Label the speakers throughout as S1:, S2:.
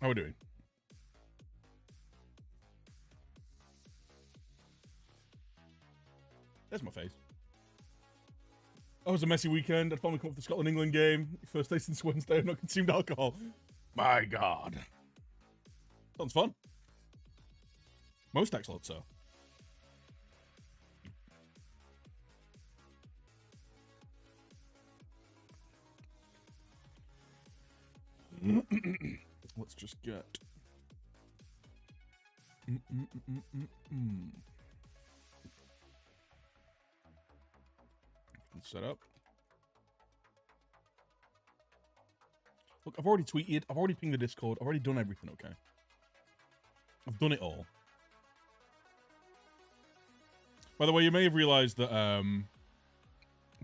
S1: How are we doing? There's my face. Oh, it was a messy weekend. I'd finally come up for the Scotland-England game. First day since Wednesday. I've not consumed alcohol. My God. Sounds fun. Most excellent, sir. Let's just get... Set up. Look, I've already tweeted, I've already pinged the Discord, I've already done everything, okay? I've done it all. By the way, you may have realized that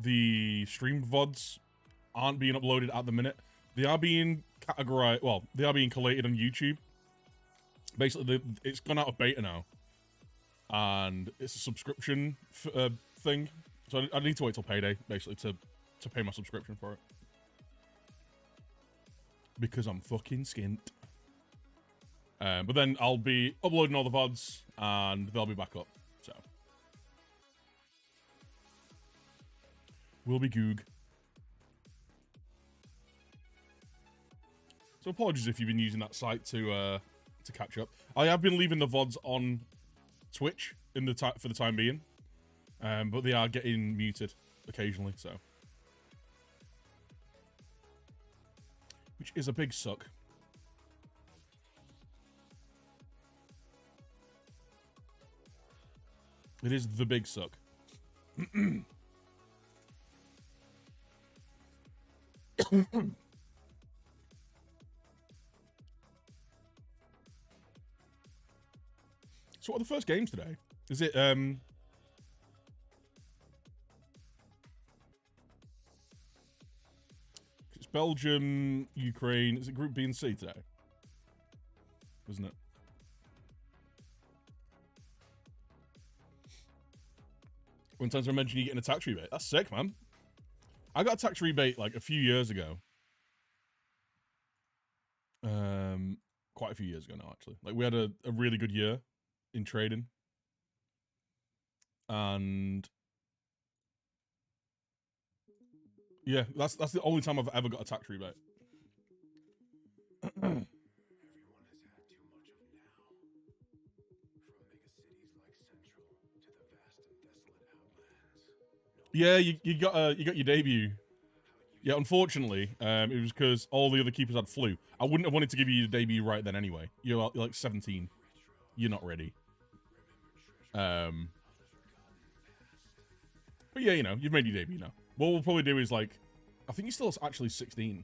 S1: the stream VODs aren't being uploaded at the minute. They are being categorized, well, they are being collated on YouTube. Basically, it's gone out of beta now. And it's a subscription thing. So I need to wait till payday, basically, to pay my subscription for it. Because I'm fucking skint. But then I'll be uploading all the VODs, and they'll be back up, so. We'll be goog. So apologies if you've been using that site to catch up. I have been leaving the VODs on Twitch in the for the time being. But they are getting muted occasionally, so. Which is a big suck. It is the big suck. So what are the first games today? Is it, it's Belgium, Ukraine. Is it Group B and C today? Isn't it? One time I mentioned you getting a tax rebate. That's sick, man. I got a tax rebate like a few years ago. Quite a few years ago now, actually. Like we had a really good year in trading. And yeah, that's the only time I've ever got a tax rebate.
S2: Everyone has had too much of now. From mega cities like Central to the vast and desolate outlands.
S1: Yeah, you got your debut. Yeah, unfortunately, it was because all the other keepers had flu. I wouldn't have wanted to give you your debut right then anyway. You're like 17. You're not ready. But yeah, you know, you've made your debut now. What we'll probably do is like, I think you're still actually 16.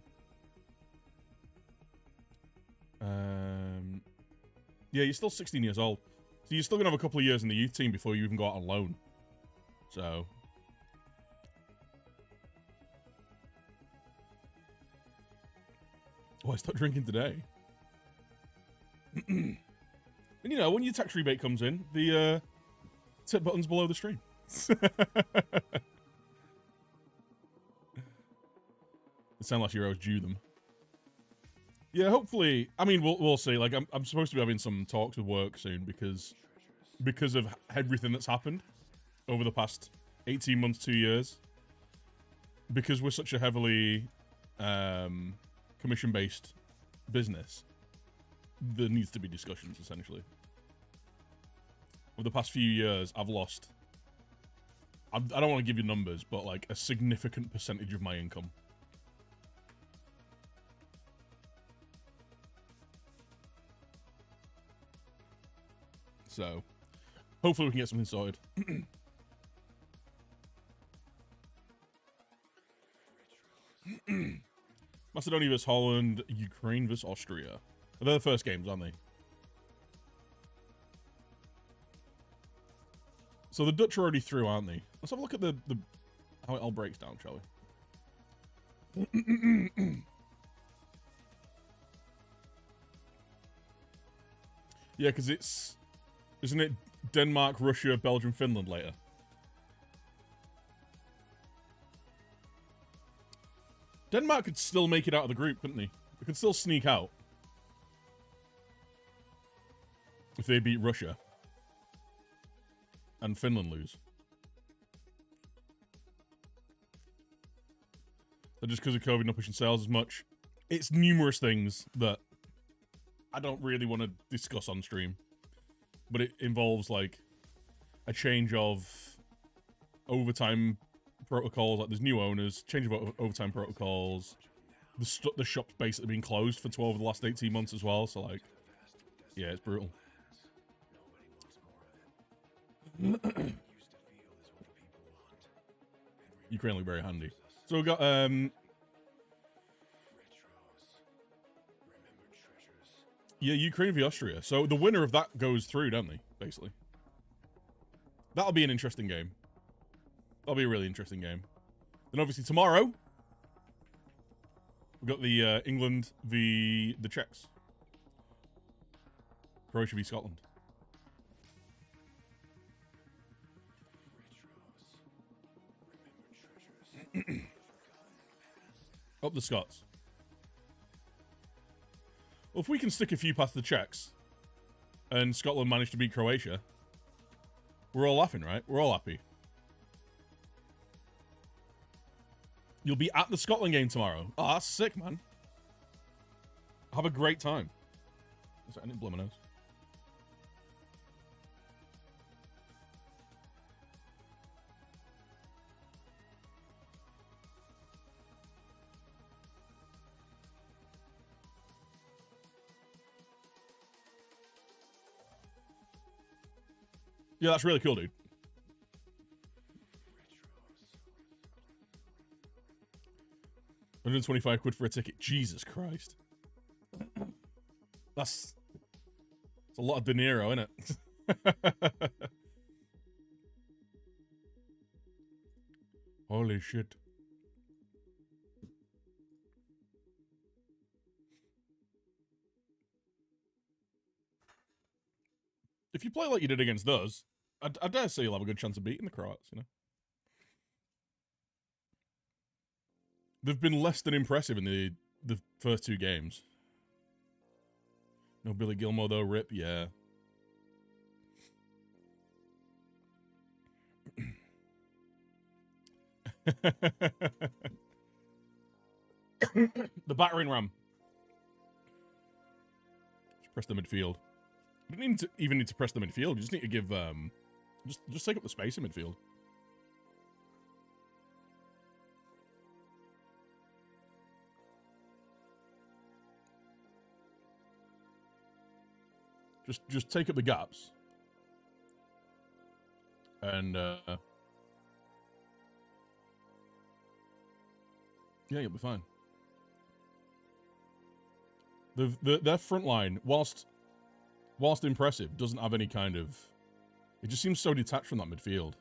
S1: Yeah, you're still 16 years old. So you're still gonna have a couple of years in the youth team before you even go out on loan. So. Oh, I stopped drinking today. And you know, when your tax rebate comes in, the tip button's below the stream. It sounds like you're always due them. Yeah, hopefully. I mean, we'll see. Like, I'm supposed to be having some talks with work soon because of everything that's happened over the past 18 months, 2 years. Because we're such a heavily commission-based business, there needs to be discussions, essentially. Over the past few years, I've lost... I don't want to give you numbers, but, like, a significant percentage of my income. So, hopefully we can get something sorted. Macedonia vs Holland, Ukraine vs Austria. They're the first games, aren't they? So the Dutch are already through, aren't they? Let's have a look at the how it all breaks down, shall we? Yeah, because it's... Isn't it Denmark, Russia, Belgium, Finland later? Denmark could still make it out of the group, couldn't they? They could still sneak out. if they beat Russia and Finland lose. So just because of COVID not pushing sales as much. It's numerous things that I don't really want to discuss on stream. But it involves, like, a change of overtime protocols. Like, there's new owners, change of overtime protocols. The shop's basically been closed for 12 of the last 18 months as well. So, like, yeah, it's brutal. Ukraine look very handy. So we've got, yeah, Ukraine v Austria. So the winner of that goes through, don't they? Basically. That'll be an interesting game. That'll be a really interesting game. Then obviously tomorrow, we've got the England v the Czechs. Croatia v Scotland. Up the Scots. Well, if we can stick a few past the Czechs and Scotland manage to beat Croatia, we're all laughing, right? We're all happy. You'll be at the Scotland game tomorrow. Oh, that's sick, man. Have a great time. I didn't blow my nose. Yeah, that's really cool, dude. £125 for a ticket. Jesus Christ. That's a lot of De Niro, isn't it? Holy shit. If you play like you did against us, I dare say you'll have a good chance of beating the Croats, you know? They've been less than impressive in the first two games. No Billy Gilmore, though. Rip, yeah. The battering ram. Just press the midfield. You don't even need to press the midfield. You just need to give... Just take up the space in midfield. Just take up the gaps. And, yeah, you'll be fine. Their front line, whilst impressive, doesn't have any kind of... It just seems so detached from that midfield.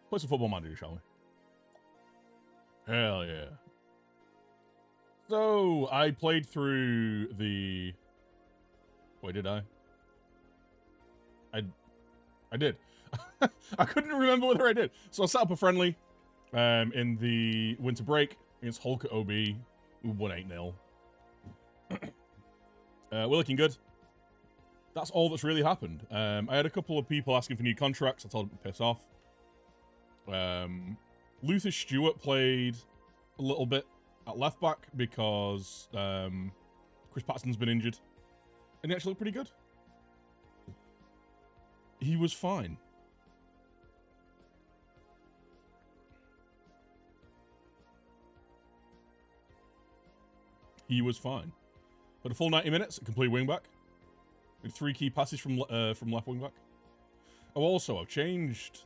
S1: Play some Football Manager, shall we? Hell yeah. So, I played through the... Wait, did I? I did. I couldn't remember whether I did. So I set up a friendly in the winter break against Hulk at OB. We won 8-0. We're looking good. That's all that's really happened. I had a couple of people asking for new contracts. I told them to piss off. Luther Stewart played a little bit at left back because Chris Patterson's been injured. And he actually looked pretty good. He was fine. He was fine. Had a full 90 minutes, a complete wing back. With 3 key passes from left wing back. Oh, also, I've changed...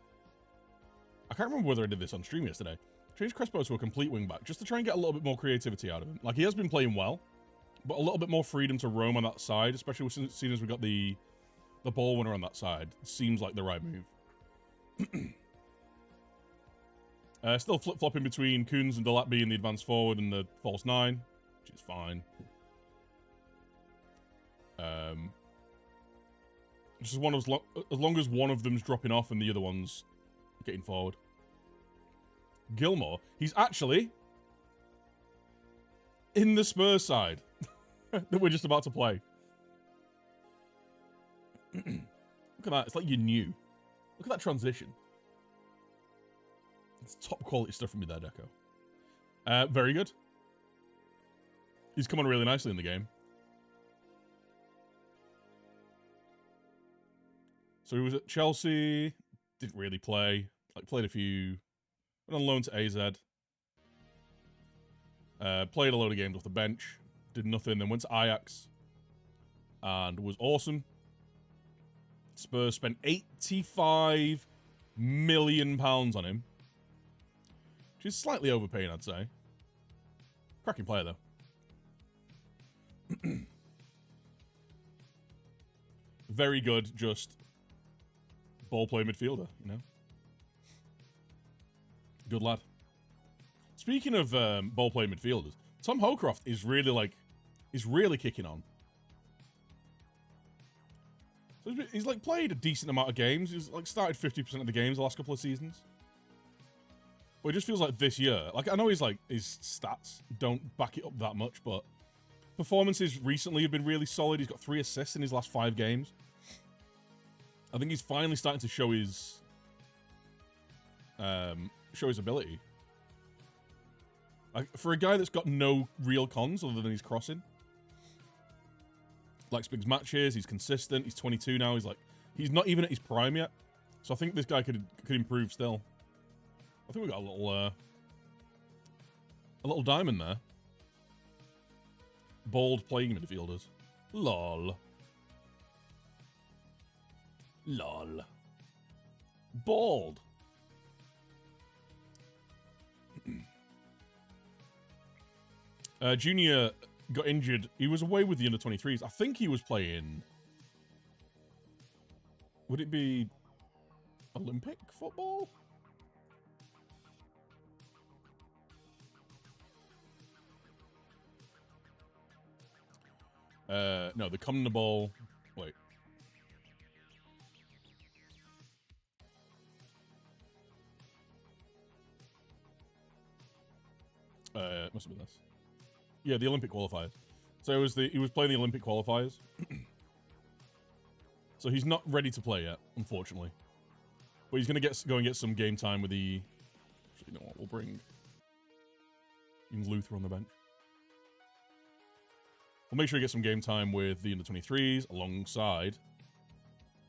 S1: I can't remember whether I did this on stream yesterday. Changed Crespo to a complete wing back, just to try and get a little bit more creativity out of him. Like, he has been playing well, but a little bit more freedom to roam on that side, especially seeing as we got the ball winner on that side. Seems like the right move. Still flip-flopping between Coons and Delat being the advanced forward and the false 9, which is fine. Just as long as one of them's dropping off and the other one's getting forward. Gilmore, he's actually in the Spurs side that we're just about to play. Look at that. It's like you knew. Look at that transition. It's top quality stuff from you there, Deco. Very good. He's come on really nicely in the game. So he was at Chelsea, didn't really play. Like, played a few. Went on loan to AZ. Played a load of games off the bench. Did nothing, then went to Ajax. And was awesome. Spurs spent £85 million on him. Which is slightly overpaying, I'd say. Cracking player, though. Very good, just ball play midfielder, you know? Good lad. Speaking of ball play midfielders, Tom Howcroft is really kicking on. So he's like played a decent amount of games. He's like started 50% of the games the last couple of seasons. But it just feels like this year, like I know his stats don't back it up that much, but performances recently have been really solid. He's got 3 assists in his last 5 games. I think he's finally starting to show his ability. Like, for a guy that's got no real cons other than his crossing. Likes big matches, he's consistent, he's 22 now, he's not even at his prime yet. So I think this guy could improve still. I think we got a little diamond there. Bold playing midfielders. Lol. Lol. Bald. Junior got injured. He was away with the under-23s. I think he was playing... Would it be Olympic football? No, the CONMEBOL... Wait. Must have been this. Yeah, the Olympic qualifiers. So he was playing the Olympic qualifiers. So he's not ready to play yet, unfortunately. But he's gonna go and get some game time with the... Actually, you know what? We'll bring Luther on the bench. We'll make sure he gets some game time with the under-23s alongside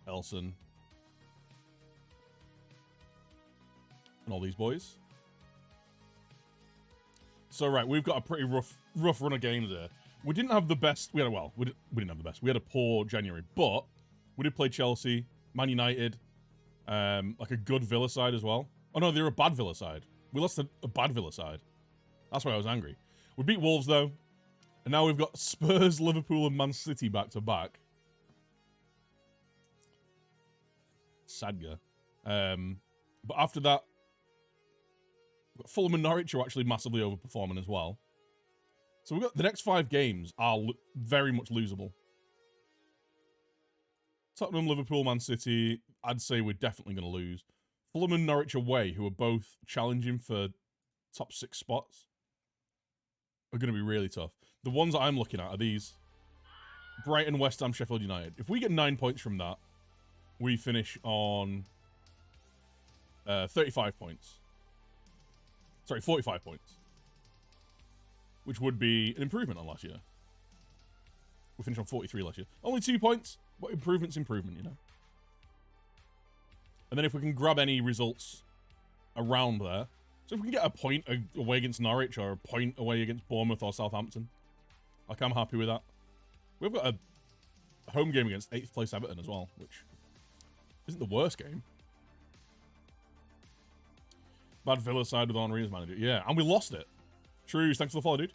S1: Elson and all these boys. So, right, we've got a pretty rough run of games there. We didn't have the best... we didn't have the best. We had a poor January, but we did play Chelsea, Man United, like a good Villa side as well. Oh, no, they're a bad Villa side. We lost a bad Villa side. That's why I was angry. We beat Wolves, though. And now we've got Spurs, Liverpool, and Man City back-to-back. Sad guy. But after that, we've got Fulham and Norwich are actually massively overperforming as well. So we've got the next 5 games are very much losable. Tottenham, Liverpool, Man City, I'd say we're definitely going to lose. Fulham and Norwich away, who are both challenging for top 6 spots, are going to be really tough. The ones that I'm looking at are these. Brighton, West Ham, Sheffield United. If we get 9 points from that, we finish on 35 points. Sorry, 45 points. Which would be an improvement on last year. We finished on 43 last year. Only 2 points, but improvement's improvement, you know. And then if we can grab any results around there. So if we can get a point away against Norwich or a point away against Bournemouth or Southampton, like, I'm happy with that. We've got a home game against 8th place Everton as well, which isn't the worst game. Bad Villa side with Henry as manager. Yeah, and we lost it. Trues, thanks for the follow, dude.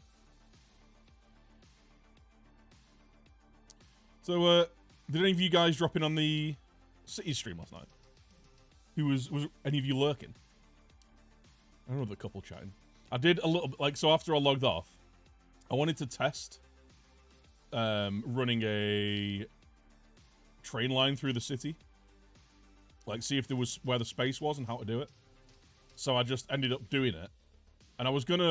S1: So, did any of you guys drop in on the City stream last night? Was any of you lurking? I don't know the couple chatting. I did a little, like, so after I logged off, I wanted to test running a train line through the city. Like, see if there was where the space was and how to do it. So I just ended up doing it. And I was gonna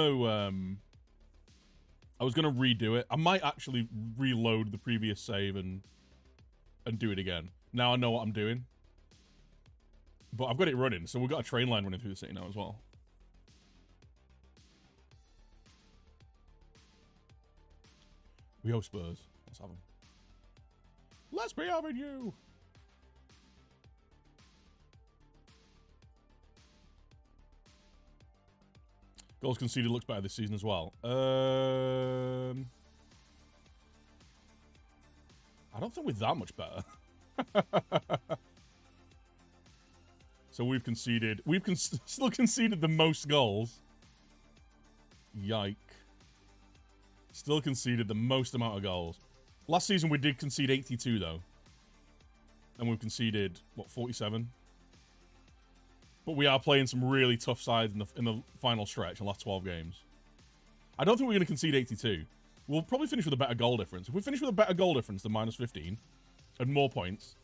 S1: redo it. I might actually reload the previous save and do it again. Now I know what I'm doing. But I've got it running, so we've got a train line running through the city now as well. We hope Spurs. Let's have them. Let's be having you! Goals conceded looks better this season as well. I don't think we're that much better. So we've still conceded the most goals. Yike. Still conceded the most amount of goals. Last season we did concede 82 though. And we've conceded, what, 47? But we are playing some really tough sides in the final stretch, in the last 12 games. I don't think we're going to concede 82. We'll probably finish with a better goal difference. If we finish with a better goal difference than minus 15 and more points,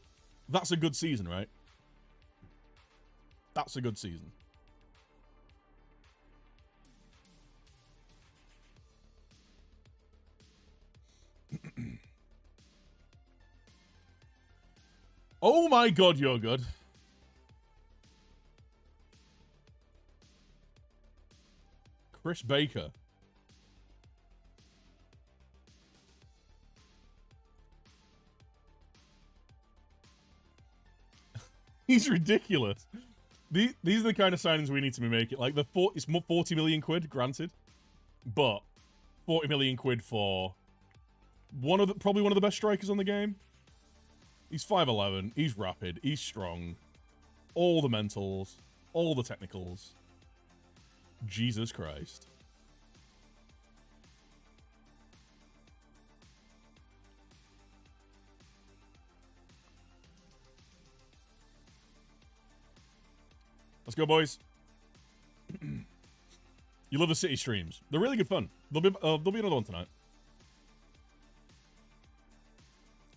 S1: that's a good season, right? That's a good season. Oh my god, you're good. Chris Baker. He's ridiculous. These are the kind of signings we need to be making. Like, it's 40 million quid, granted. But 40 million quid for probably one of the best strikers on the game. He's 5'11", he's rapid, he's strong. All the mentals, all the technicals. Jesus Christ. Let's go, boys. You love the city streams. They're really good fun. There'll be another one tonight.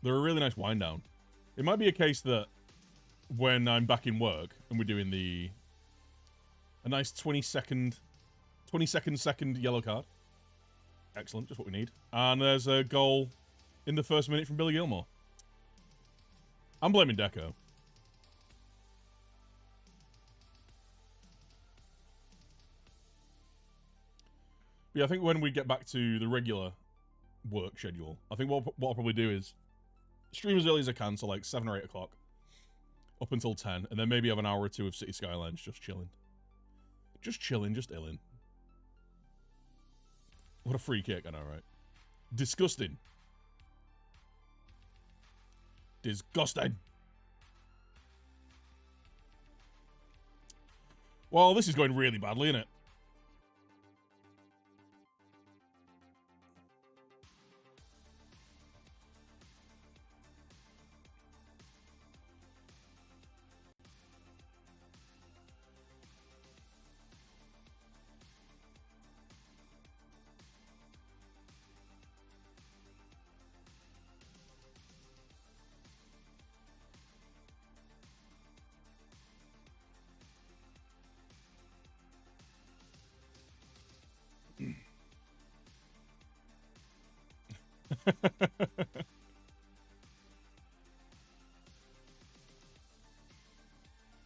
S1: They're a really nice wind down. It might be a case that when I'm back in work and we're doing a nice 20 second yellow card. Excellent, just what we need. And there's a goal in the first minute from Billy Gilmore. I'm blaming Deco. But yeah, I think when we get back to the regular work schedule, I think what I'll probably do is stream as early as I can, so like 7 or 8 o'clock, up until 10, and then maybe have an hour or two of City Skylines just chilling. Just chilling, just illing. What a free kick, I know, right? Disgusting. Disgusting. Well, this is going really badly, isn't it?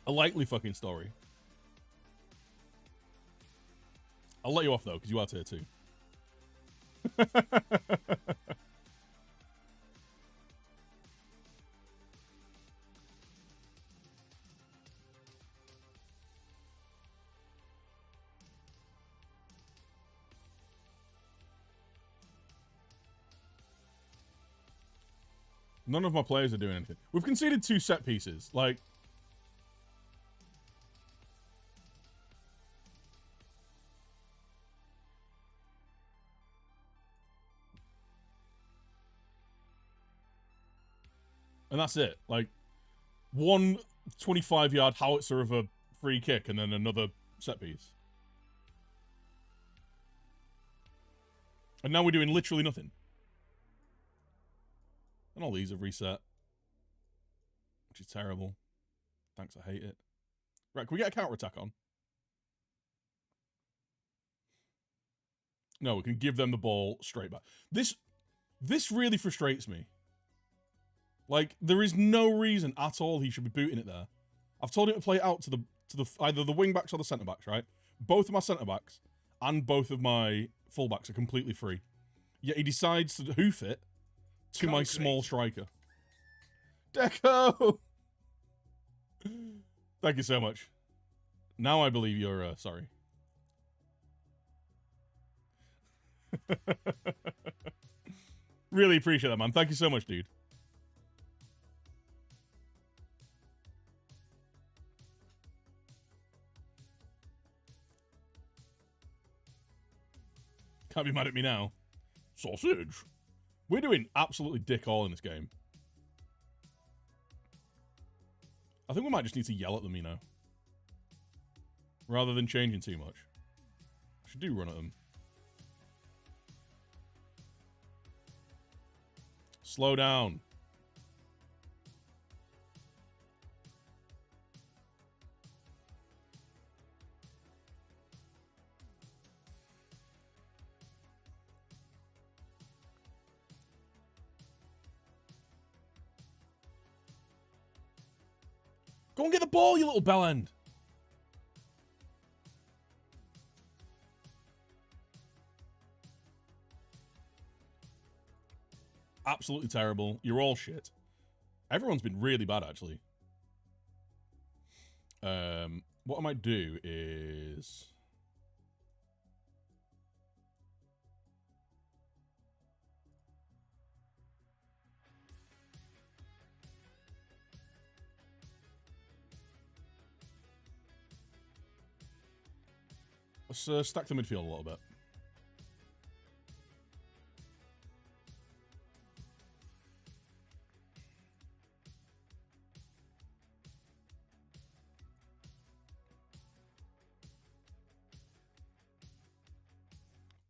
S1: A likely fucking story. I'll let you off though, because you are tier 2. None of my players are doing anything. We've conceded 2 set pieces. Like, and that's it. Like, one 25-yard howitzer of a free kick and then another set piece. And now we're doing literally nothing. And all these have reset. Which is terrible. Thanks, I hate it. Right, can we get a counter-attack on? No, we can give them the ball straight back. This really frustrates me. Like, there is no reason at all he should be booting it there. I've told him to play it out to the either the wing backs or the centre backs, right? Both of my centre backs and both of my full backs are completely free. Yet he decides to hoof it to my small striker. Deco! Thank you so much. Now I believe you're sorry. Really appreciate that, man. Thank you so much, dude. Can't be mad at me now. Sausage. We're doing absolutely dick all in this game. I think we might just need to yell at them, you know. Rather than changing too much. I should do run at them. Slow down. Go and get the ball, you little bellend. Absolutely terrible. You're all shit. Everyone's been really bad, actually. What I might do is... Let's stack the midfield a little bit.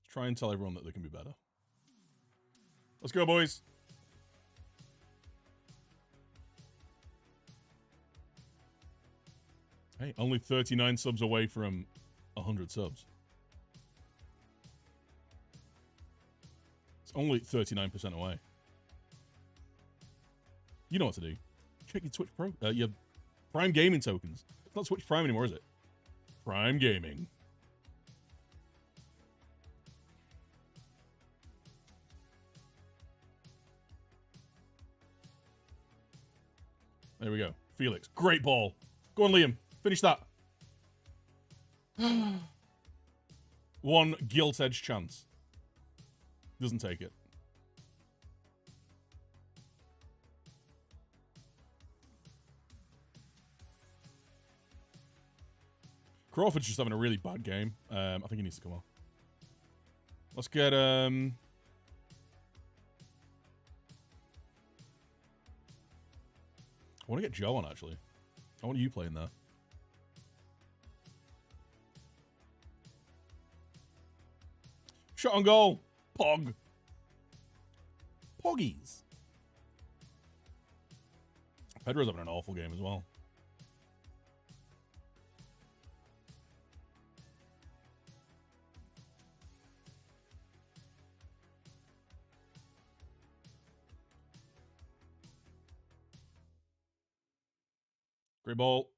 S1: Try and tell everyone that they can be better. Let's go, boys. Hey, only 39 subs away from 100 subs. It's only 39% away. You know what to do. Check your Twitch Pro, your Prime Gaming tokens. It's not Twitch Prime anymore, is it? Prime Gaming. There we go. Felix. Great ball. Go on, Liam. Finish that. One gilt-edged chance. Doesn't take it. Crawford's just having a really bad game. I think he needs to come off. Let's get, I want to get Joe on, actually. I want you playing there. Shot on goal. Pog. Poggies. Pedro's having an awful game as well. Great ball.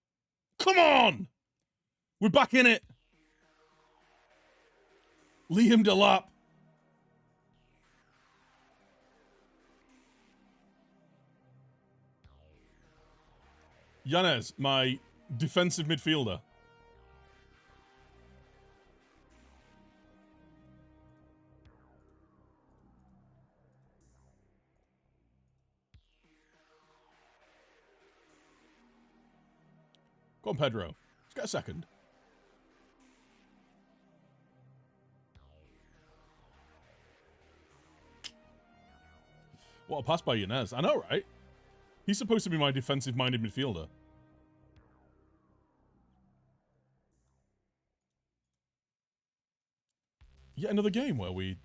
S1: Come on! We're back in it. Liam Delap. Yanez, my defensive midfielder. Go on, Pedro. Let's get a second. What a pass by Yanez. I know, right? He's supposed to be my defensive-minded midfielder. yet another game where we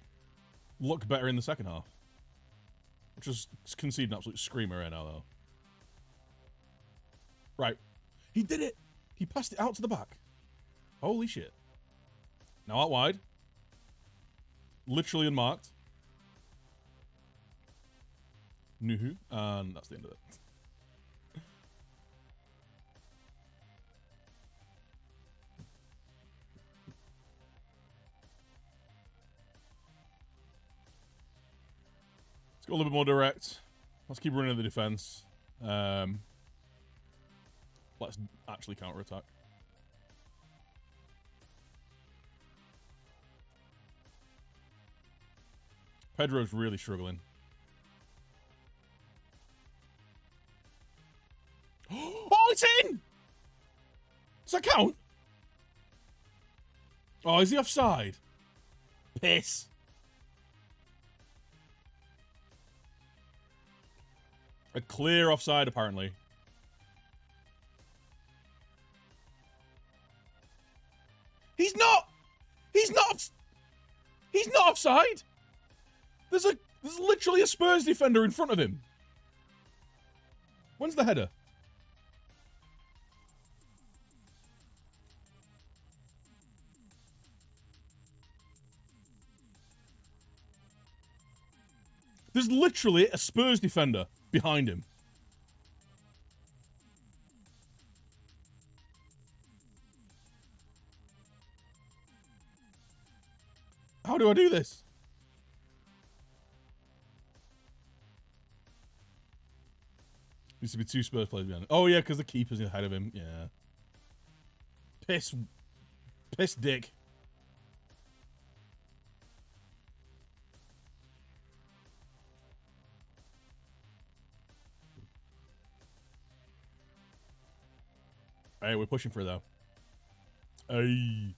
S1: look better in the second half. Which is conceding an absolute screamer right now, though. Right. He did it! He passed it out to the back. Holy shit. Now out wide. Literally unmarked. Nuhu. And that's the end of it. Let's go a little bit more direct. Let's keep running the defense. Let's actually counter-attack. Pedro's really struggling. Oh, it's in! Does that count? Oh, is he offside? Piss. A clear offside, apparently. He's not! He's not! He's not offside! There's literally a Spurs defender in front of him. When's the header? There's literally a Spurs defender behind him. How do I do this? Needs to be 2 Spurs players behind him. Oh yeah, because the keeper's ahead of him. Yeah. Piss dick. Hey, we're pushing for it though. Hey.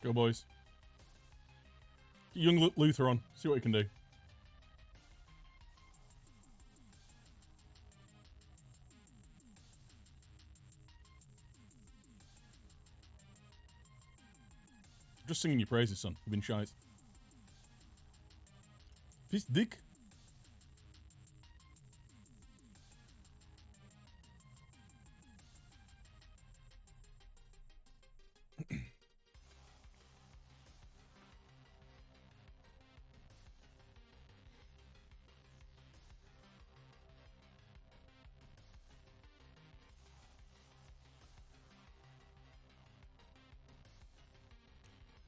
S1: Go, boys. Get young Luther on. See what he can do. Just singing your praises, son. You've been shite. Piss dick.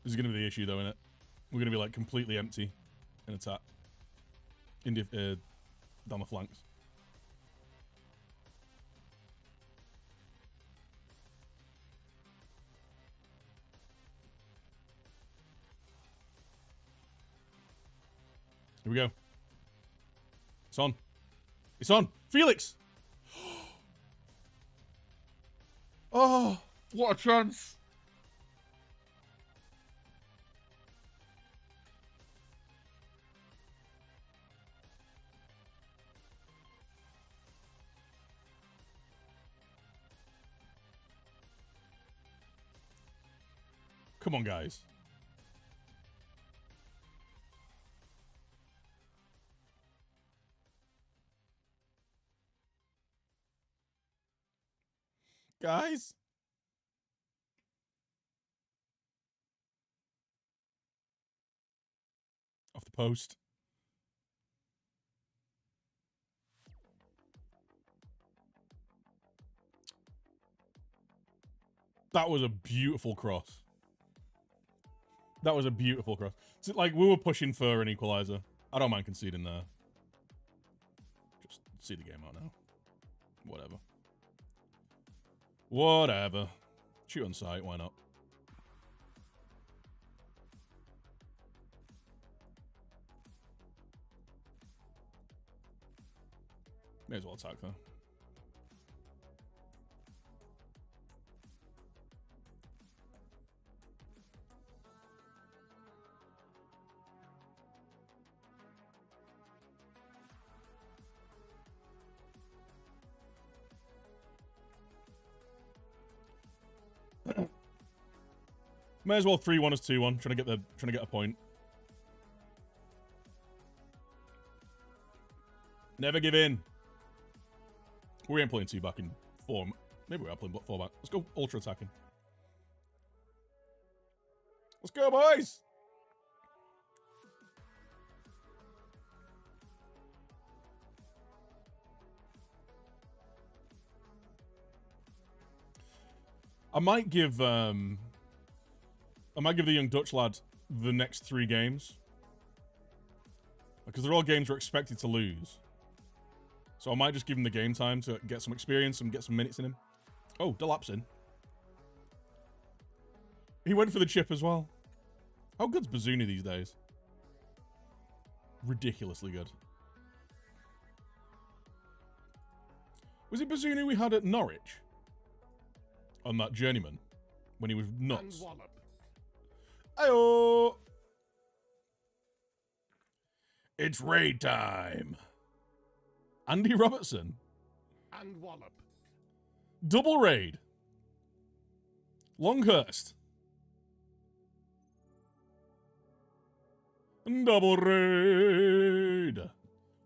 S1: This is going to be the issue, though, innit? We're going to be, like, completely empty in attack. Down the flanks. Here we go. It's on. It's on. Felix! Oh, what a chance. Come on, guys. Guys? Off the post. That was a beautiful cross. That was a beautiful cross. So, like, we were pushing for an equalizer. I don't mind conceding there. Just see the game out now. Whatever. Whatever. Shoot on sight, why not? May as well attack though. May as well 3-1 as 2-1. Trying to get a point. Never give in. We ain't playing 2 back in 4. Maybe we are playing 4 back. Let's go ultra attacking. Let's go, boys! I might give the young Dutch lad the next 3 games. Because they're all games we're expected to lose. So I might just give him the game time to get some experience and get some minutes in him. Oh, Delapsin. He went for the chip as well. How good's Bazuni these days? Ridiculously good. Was it Bazuni we had at Norwich? On that journeyman? When he was nuts? Ayo! It's raid time! Andy Robertson.
S3: And wallop.
S1: Double raid. Longhurst. Double raid.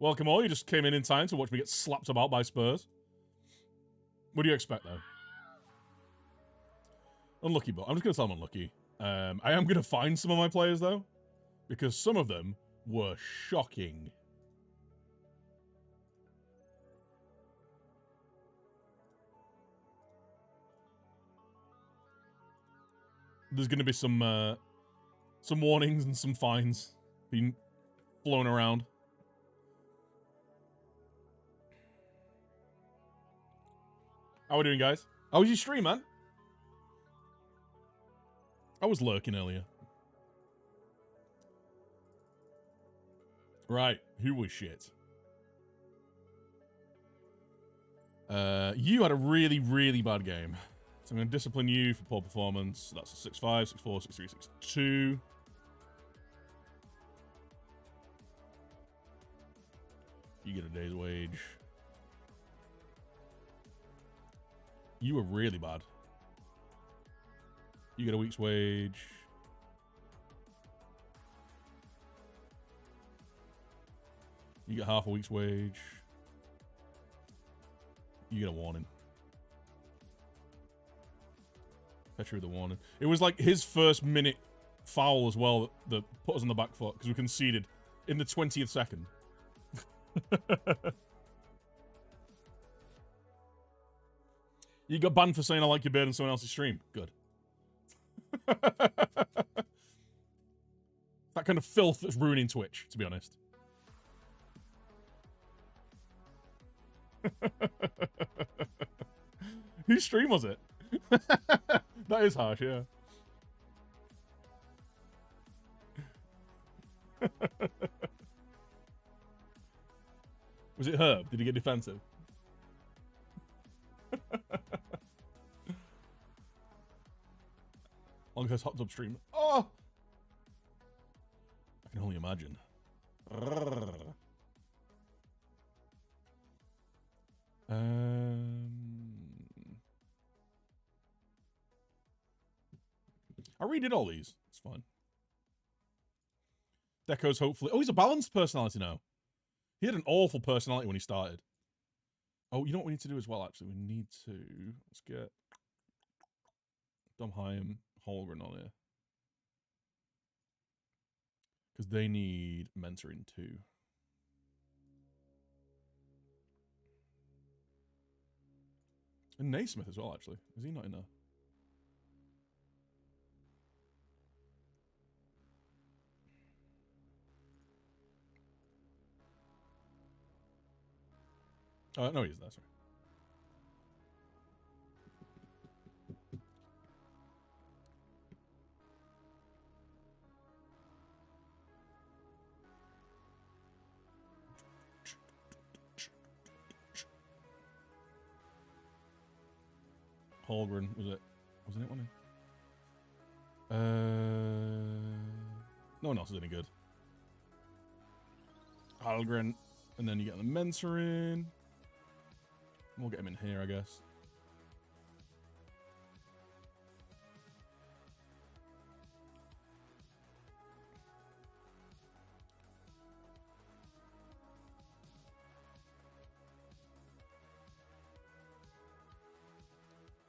S1: Welcome all. You just came in time to watch me get slapped about by Spurs. What do you expect, though? Unlucky, but I'm just going to tell them unlucky. I am going to find some of my players, though, because some of them were shocking. There's going to be some warnings and some fines being flown around. How we doing, guys? How was your stream, man? I was lurking earlier. Right, who was shit? You had a really, really bad game. So I'm going to discipline you for poor performance. That's a 6-5, 6-4, 6-3, 6-2. You get a day's wage. You were really bad. You get a week's wage. You get half a week's wage. You get a warning. Petri with a warning. It was like his first minute foul as well that put us on the back foot because we conceded in the 20th second. You got banned for saying I like your beard on someone else's stream. Good. That kind of filth that's ruining Twitch, to be honest. Whose stream was it? That is harsh, yeah. Was it Herb? Did he get defensive? Longhurst hot tub stream. Oh! I can only imagine. I redid all these. It's fine. Deco's hopefully... Oh, he's a balanced personality now. He had an awful personality when he started. Oh, you know what we need to do as well, actually? We need to... Let's get... Domheim, Holgren on here. Because they need mentoring too. And Naismith as well, actually. Is he not in there? No, he's there, sorry. Holgren, was it? Wasn't it one? No one else is any good. Holgren, and then you get the Mensa in. We'll get him in here, I guess.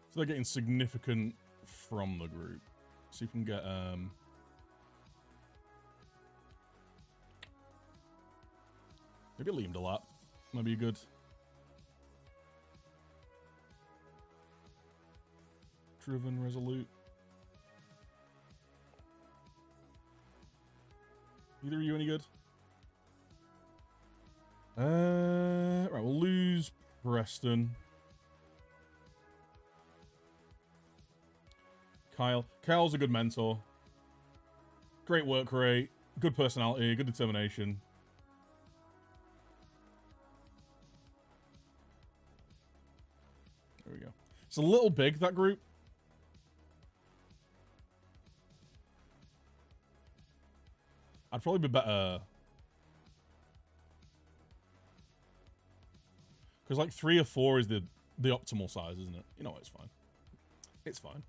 S1: So they're getting significant from the group. See if we can get maybe Liam Delap. Might be good. Driven, resolute. Either of you any good? Right, we'll lose Preston. Kyle. Kyle's a good mentor. Great work rate. Good personality. Good determination. There we go. It's a little big, that group. I'd probably be better. Because like 3 or 4 is the optimal size, isn't it? You know what? It's fine. It's fine.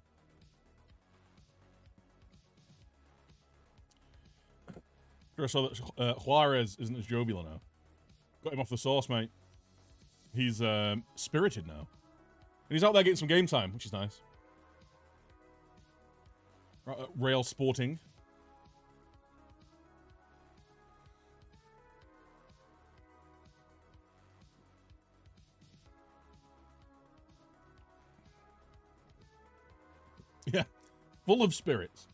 S1: I saw that Juarez isn't as jovial now. Got him off the sauce, mate. He's spirited now. And he's out there getting some game time, which is nice. Rail Sporting. Yeah. Full of spirits.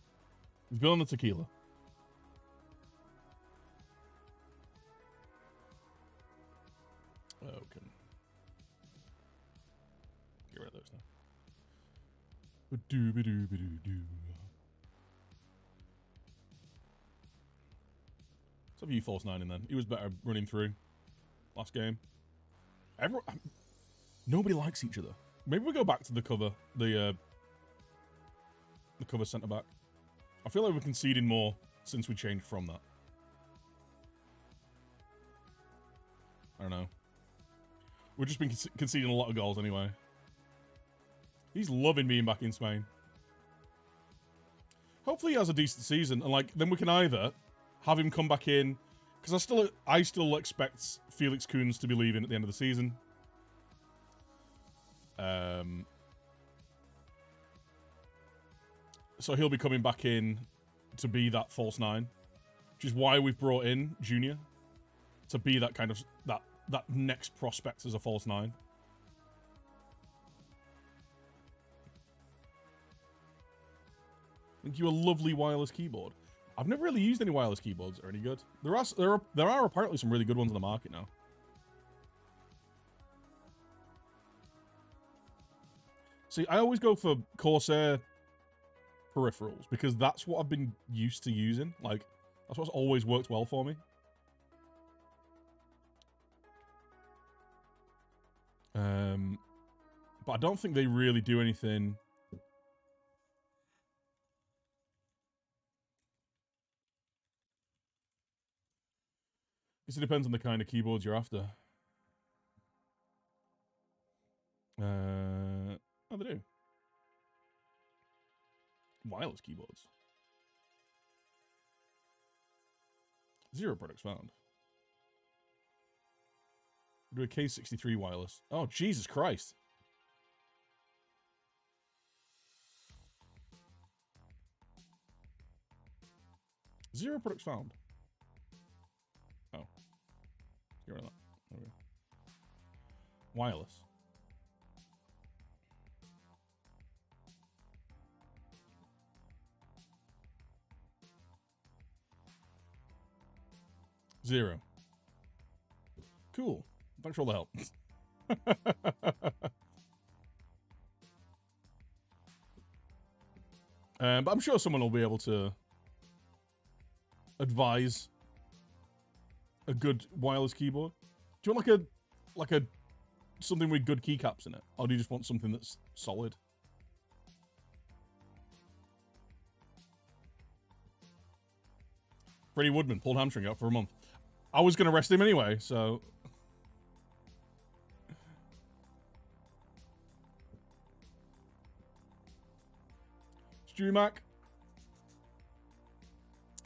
S1: He's been on the tequila. Okay. Get rid of those now. Ba-doo-ba-doo-ba-doo-doo. Let's have you false 9 in then. He was better running through last game. Nobody likes each other. Maybe we go back to the cover, the cover centre back. I feel like we're conceding more since we changed from that. I don't know. We've just been conceding a lot of goals anyway. He's loving being back in Spain. Hopefully he has a decent season, and like then we can either have him come back in, because I still expect Felix Kuhns to be leaving at the end of the season. So he'll be coming back in to be that false 9, which is why we've brought in Junior to be that kind of that next prospect as a false 9. Thank you, a lovely wireless keyboard. I've never really used any wireless keyboards that are any good. There are apparently some really good ones on the market now. See, I always go for Corsair peripherals because that's what I've been used to using. Like, that's what's always worked well for me. But I don't think they really do anything. Guess it depends on the kind of keyboards you're after. Oh, they do. Wireless keyboards. 0 products found. Do a K63 wireless. Oh, Jesus Christ. Zero products found. Oh. Get rid of that. Okay. Wireless. Zero. Cool. Thanks for all the help. But I'm sure someone will be able to advise a good wireless keyboard. Do you want like a something with good keycaps in it, or do you just want something that's solid? Freddie Woodman pulled hamstring out for a month. I was going to rest him anyway, so... Stewie Mac.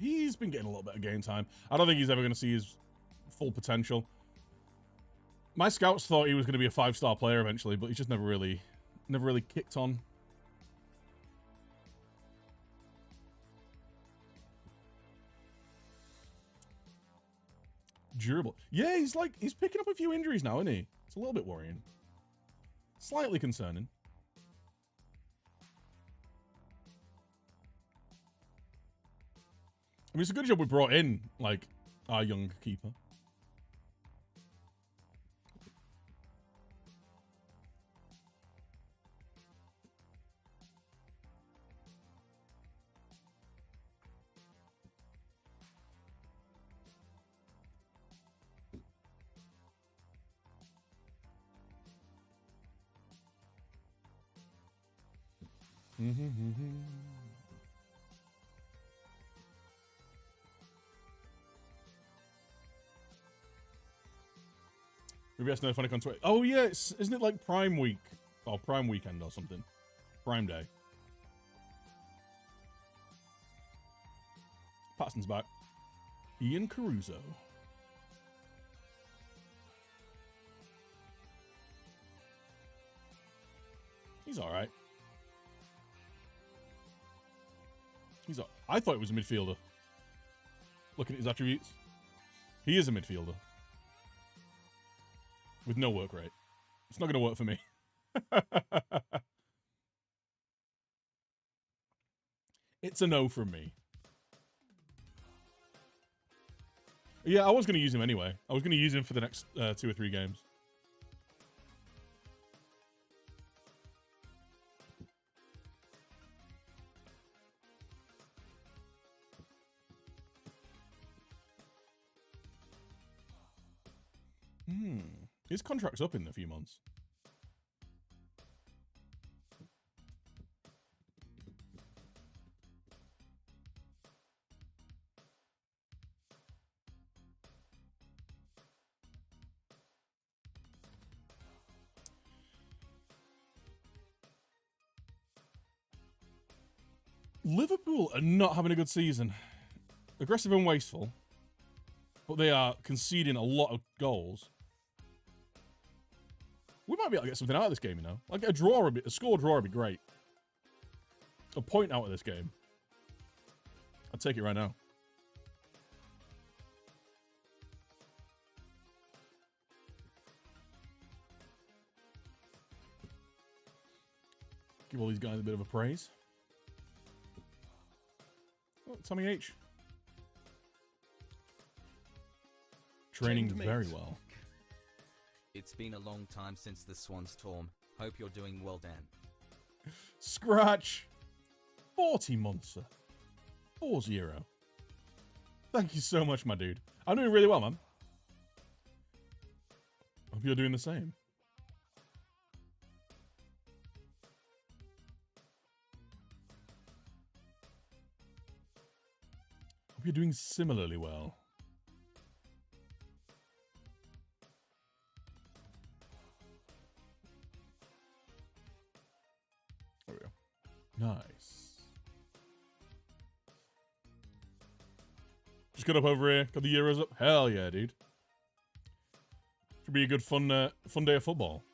S1: He's been getting a little bit of game time. I don't think he's ever going to see his full potential. My scouts thought he was going to be a 5-star player eventually, but he's just never really kicked on. Durable. Yeah, he's picking up a few injuries now, isn't he? It's a little bit worrying. Slightly concerning. I mean, it's a good job we brought in, like, our young keeper. Maybe that's no funny on Twitter. Oh yeah, isn't it like Prime Week or Prime Weekend or something? Prime Day. Patterson's back. Ian Caruso. He's all right. I thought he was a midfielder. Looking at his attributes, he is a midfielder with no work rate. It's not going to work for me. It's a no from me. Yeah, I was going to use him anyway. I was going to use him for the next 2 or 3 games. His contract's up in a few months. Liverpool are not having a good season. Aggressive and wasteful, but they are conceding a lot of goals. We might be able to get something out of this game, you know? Like a score draw would be great. A point out of this game. I'd take it right now. Give all these guys a bit of a praise. Oh, Tommy H. Training very well.
S3: It's been a long time since the Swans Torm. Hope you're doing well, Dan.
S1: Scratch. 40 months, sir. 40. Thank you so much, my dude. I'm doing really well, man. Hope you're doing the same. Hope you're doing similarly well. There we go. Nice. Just got up over here. Got the Euros up. Hell yeah, dude. Should be a good fun day of football.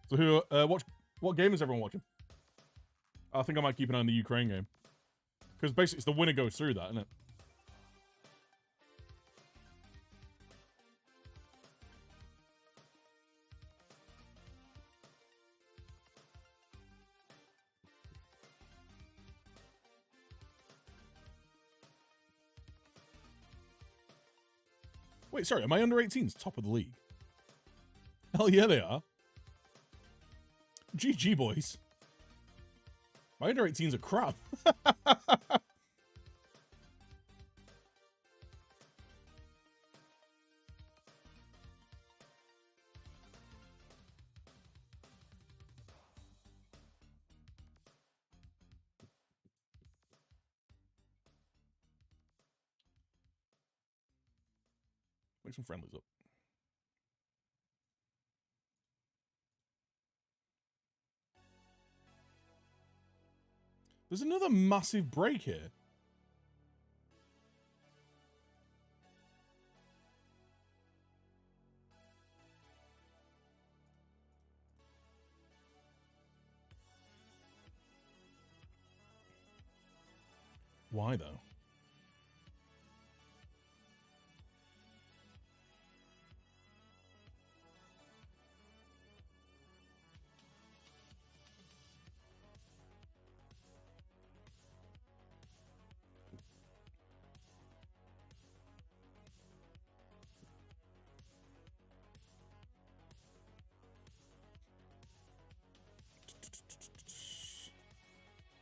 S1: So who? What game is everyone watching? I think I might keep an eye on the Ukraine game, because basically it's the winner goes through that, isn't it? Wait, sorry, are my under 18s top of the league? Hell yeah, they are. GG, boys. My under 18s are crap. Make some friendlies up. There's another massive break here. Why, though?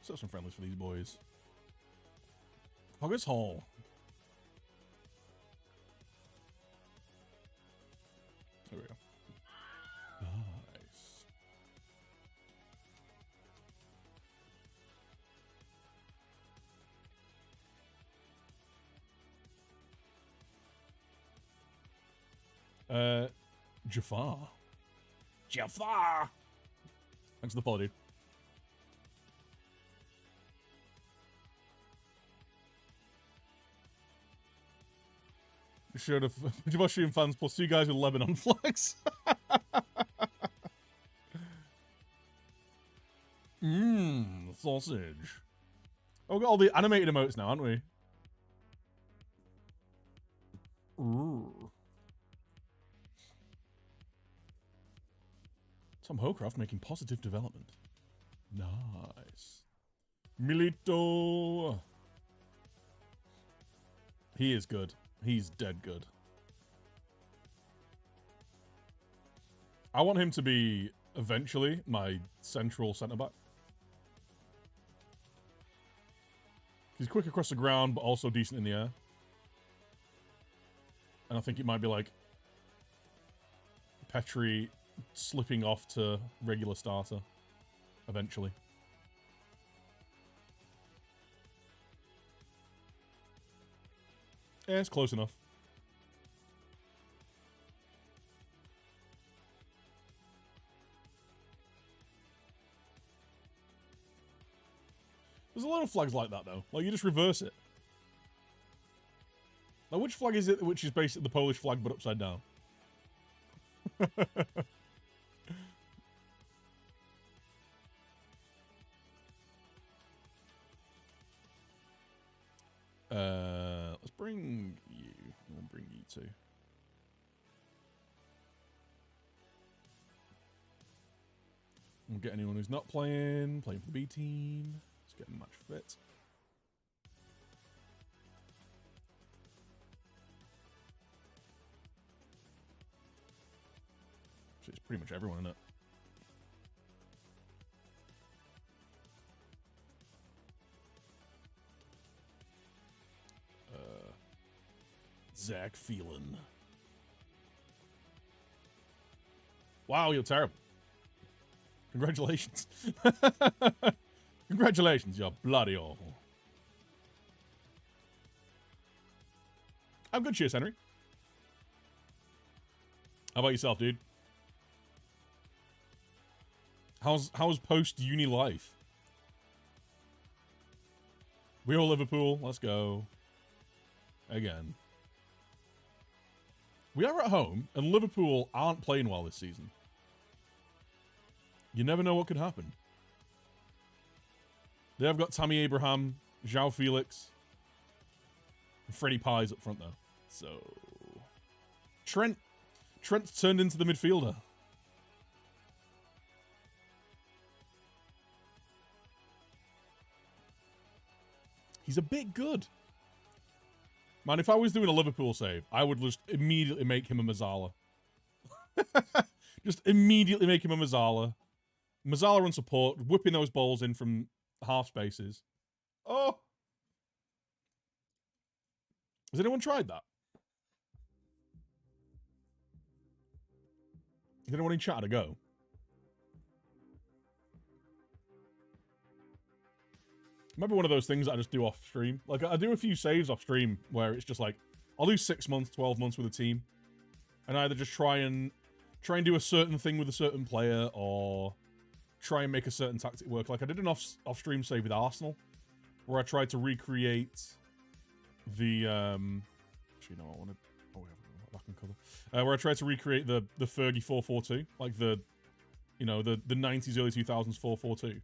S1: Set up some friendlies for these boys. Hoggers Hall. There we go. Nice. Jafar. Jafar! Thanks for the follow, dude. Showed a bunch of Austrian fans plus 2 guys with Lebanon flags. Sausage. Oh, we've got all the animated emotes now, aren't we? Ooh. Tom Hocroft making positive development. Nice. Milito. He is good. He's dead good. I want him to be, eventually, my central centre-back. He's quick across the ground, but also decent in the air. And I think it might be like Petri slipping off to regular starter, eventually. Yeah, it's close enough. There's a lot of flags like that, though. Like, you just reverse it. Now, which flag is it which is basically the Polish flag, but upside down? Let's bring you. We'll bring you too. We'll get anyone who's not playing for the B team. Let's get a match fit. So it's pretty much everyone in it. Zach Phelan. Wow, you're terrible. Congratulations. Congratulations, you're bloody awful. I'm good, cheers, Henry. How about yourself, dude? How's post-uni life? We all Liverpool. Let's go. Again. We are at home, and Liverpool aren't playing well this season. You never know what could happen. They have got Tammy Abraham, João Felix, and Freddie Pies up front, though. So... Trent's turned into the midfielder. He's a bit good. Man, if I was doing a Liverpool save, I would just immediately make him a Mazzala. Just immediately make him a Mazzala. Mazzala on support, whipping those balls in from half spaces. Oh! Has anyone tried that? Is anyone in chat to go? Maybe one of those things that I just do off stream. Like, I do a few saves off stream where it's just like, I'll do 6 months, 12 months with a team. And either just try and do a certain thing with a certain player or try and make a certain tactic work. Like, I did an off-stream save with Arsenal where I tried to recreate the, actually, no, I wanted, oh, we have back in colour. Where I tried to recreate the Fergie 4-4-2. Like the, you know, the 90s, early 2000s 4-4-2.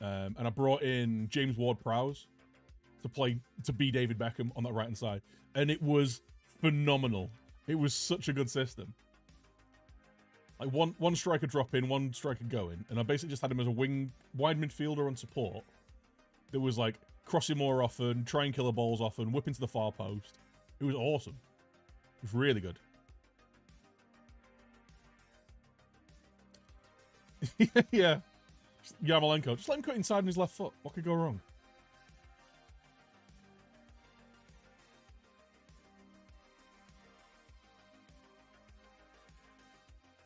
S1: And I brought in James Ward-Prowse to be David Beckham on that right-hand side. And it was phenomenal. It was such a good system. Like one striker drop in, one striker go in. And I basically just had him as a wide midfielder on support. That was like crossing more often, try and kill the balls often, whip into the far post. It was awesome. It was really good. Yeah. Yarmolenko. Just let him cut inside on his left foot. What could go wrong?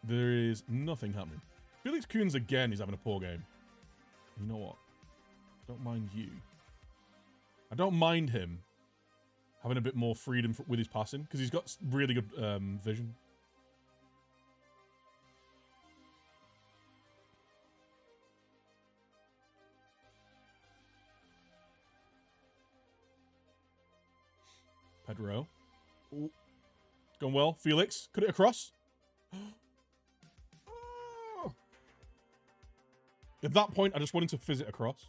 S1: There is nothing happening. Felix Kuhns again is having a poor game. You know what? Don't mind you. I don't mind him having a bit more freedom with his passing because he's got really good vision. Pedro. Ooh. Going well. Felix. Cut it across. At that point, I just wanted to fizz it across.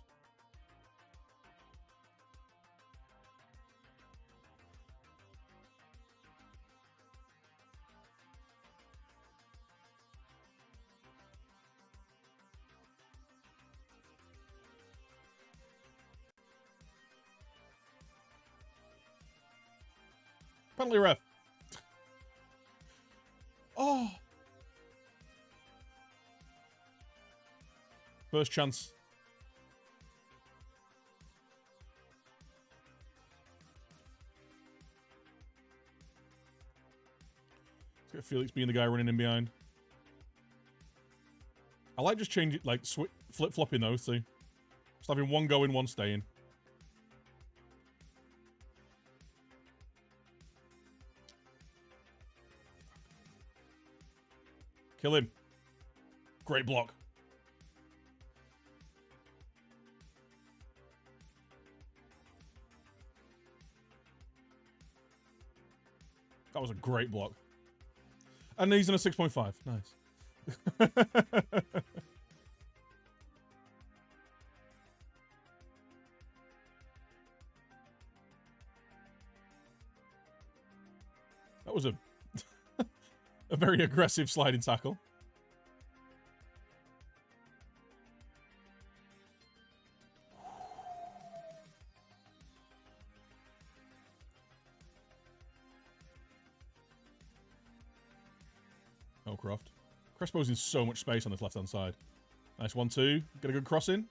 S1: Penalty ref. Oh. First chance. Let's get Felix being the guy running in behind. I like just changing, like flip-flopping those two. Just having one going, one staying. Kill him. Great block. That was a great block. And he's in a 6.5. Nice. That was a very aggressive sliding tackle. Oh, Croft. Crespo's in so much space on this left-hand side. Nice 1-2. Get a good cross in.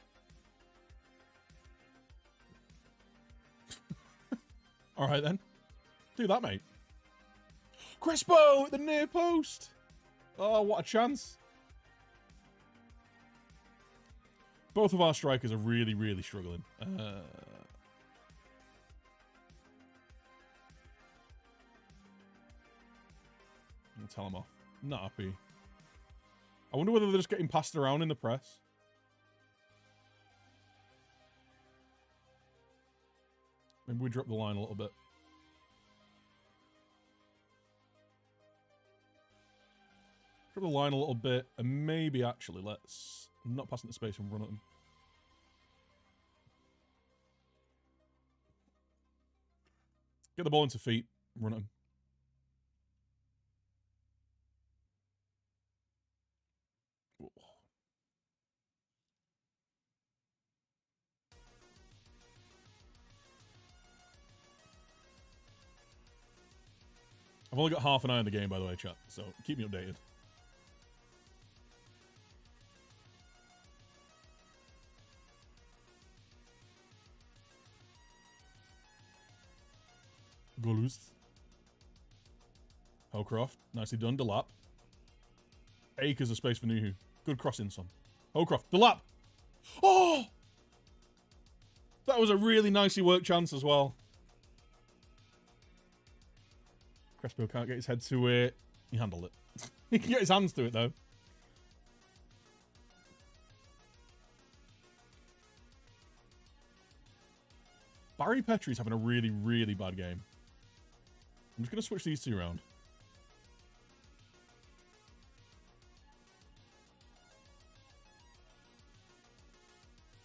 S1: All right, then. Do that, mate. Crespo at the near post. Oh, what a chance. Both of our strikers are really, really struggling. I'll tell them off. Not happy. I wonder whether they're just getting passed around in the press. Maybe we drop the line a little bit. Drop the line a little bit, and maybe actually let's not pass into space and run at them. Get the ball into feet, run at them. I've only got half an eye on the game, by the way, chat, so keep me updated. Golus. Howcroft. Nicely done. Delap. Acres of space for Nuhu. Good crossing, son. Howcroft. Delap! Oh! That was a really nicely worked chance as well. Crespo can't get his head to it. He handled it. He can get his hands to it, though. Barry Petrie's having a really, really bad game. I'm just going to switch these two around.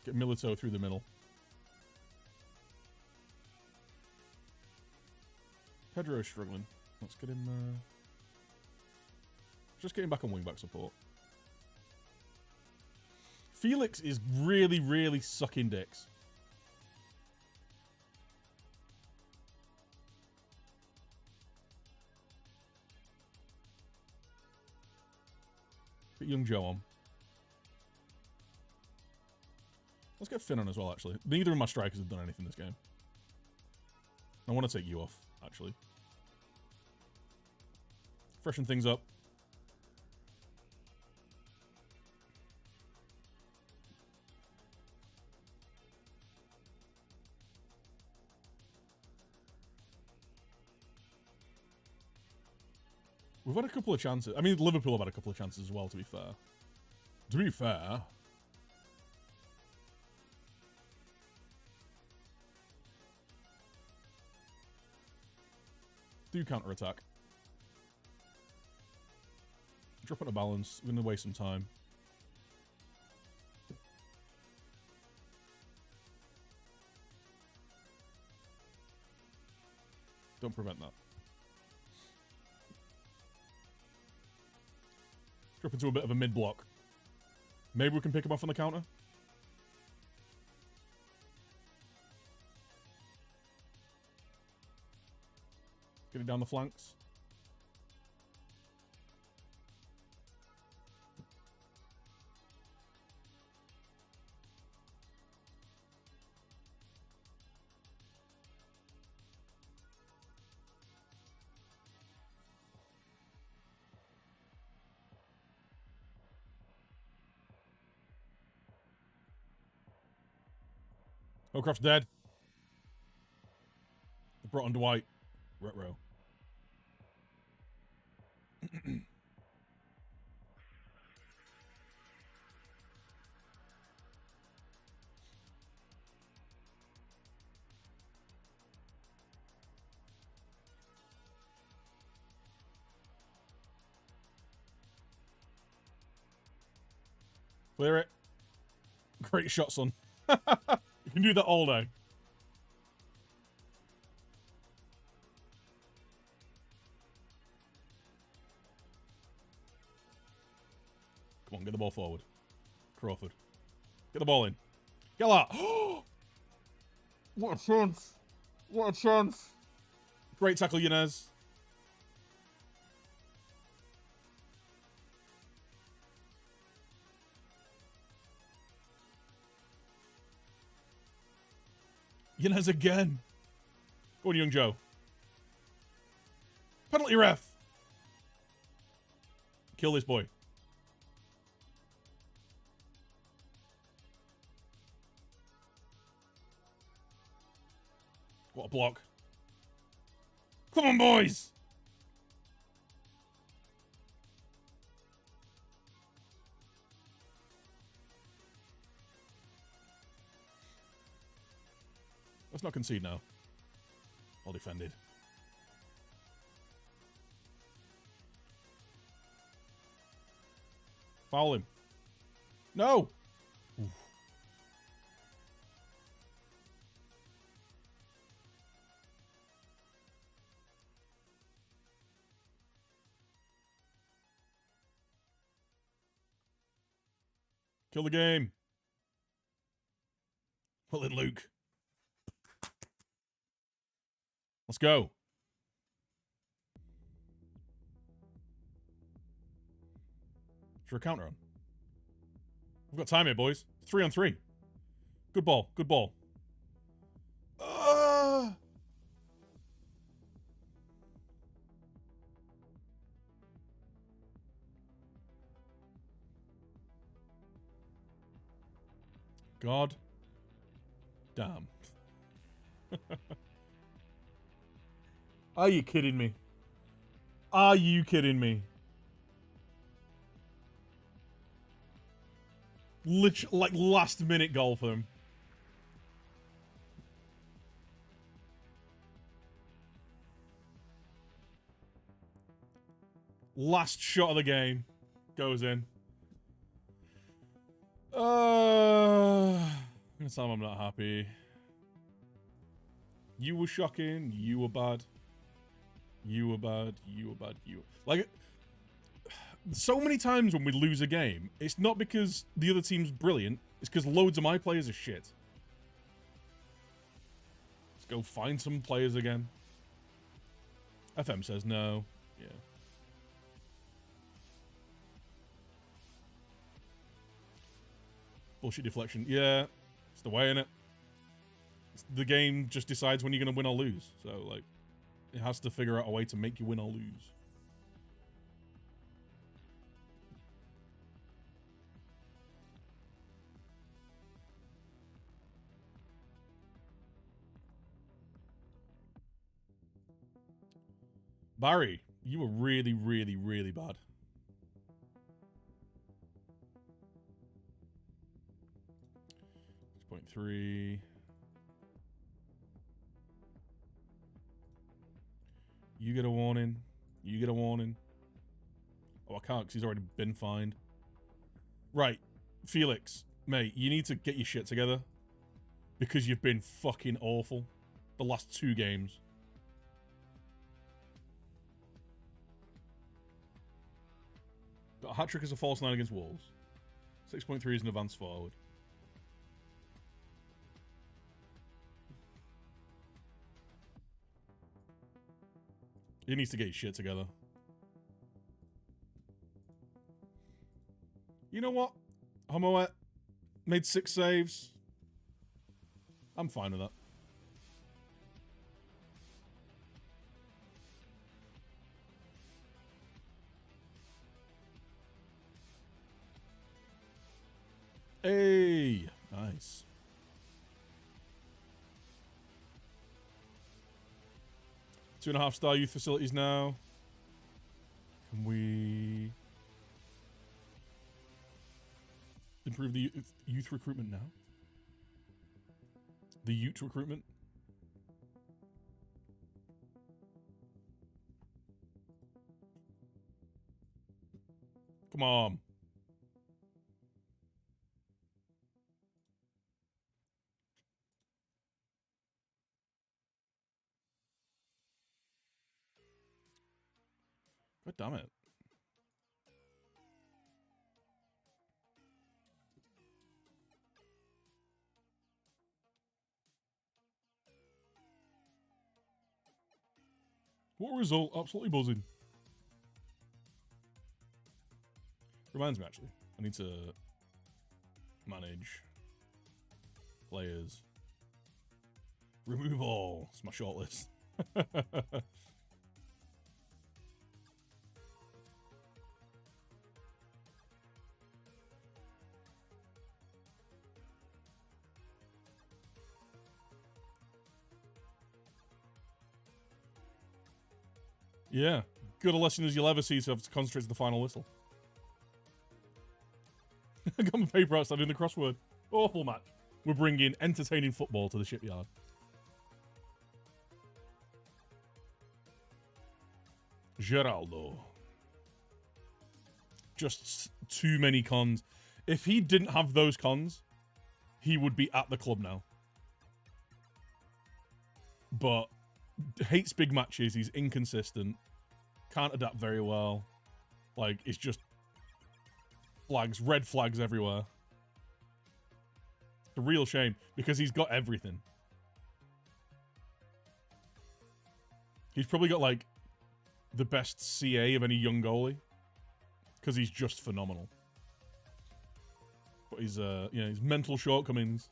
S1: Get Milito through the middle. Pedro's struggling. Let's get him... Just get him back on wing-back support. Felix is really, really sucking dicks. Get young Joe on. Let's get Finn on as well, actually. Neither of my strikers have done anything this game. I want to take you off, actually. Freshen things up. We've had a couple of chances. I mean, Liverpool have had a couple of chances as well, to be fair. To be fair. Do counter-attack. Drop out of balance. We're going to waste some time. Don't prevent that. Drop into a bit of a mid-block. Maybe we can pick him off on the counter. Get it down the flanks. Howcroft's dead. They brought on Dwight. Retro. Clear it. Great shot, son. You can do that all day. Come on, get the ball forward. Crawford. Get the ball in. Get that. What a chance. What a chance. Great tackle, Yanez. Yanez again. Go on, young Joe. Penalty ref. Kill this boy. What a block. Come on, boys. Let's not concede now. Well defended. Foul him. No! Oof. Kill the game. Well then, Luke. Let's go. Throw a counter on. We've got time here, boys. 3-on-3. Good ball. Good ball. God damn. Are you kidding me? Are you kidding me? Literally, like, last minute goal for him. Last shot of the game goes in. This time I'm not happy. You were shocking. You were bad. You were bad. You were bad. You were... Like, so many times when we lose a game, it's not because the other team's brilliant. It's because loads of my players are shit. Let's go find some players again. FM says no. Yeah. Bullshit deflection. Yeah. It's the way, innit? The game just decides when you're going to win or lose. So, like, it has to figure out a way to make you win or lose. Barry, you were really, really, really bad. .3. You get a warning. You get a warning. Oh, I can't because he's already been fined. Right. Felix, mate, you need to get your shit together. Because you've been fucking awful. The last 2 games. Got a hat-trick as a false 9 against Wolves. 6.3 is an advance forward. He needs to get his shit together. You know what? Homoet made 6 saves. I'm fine with that. Hey, nice. Two and a half star youth facilities now. Can we improve the youth recruitment now? The youth recruitment? Come on. God damn it. What a result. Absolutely buzzing. Reminds me, actually. I need to manage players. Remove all. It's my shortlist. Yeah. Good a lesson as you'll ever see, so I have to concentrate to the final whistle. I got my paper out studying the crossword. Awful match. We're bringing entertaining football to the shipyard. Geraldo. Just too many cons. If he didn't have those cons, he would be at the club now. But hates big matches. He's inconsistent. Can't adapt very well. Like, it's just flags, red flags everywhere. It's a real shame because he's got everything. He's probably got, like, the best CA of any young goalie because he's just phenomenal. But his, you know, his mental shortcomings.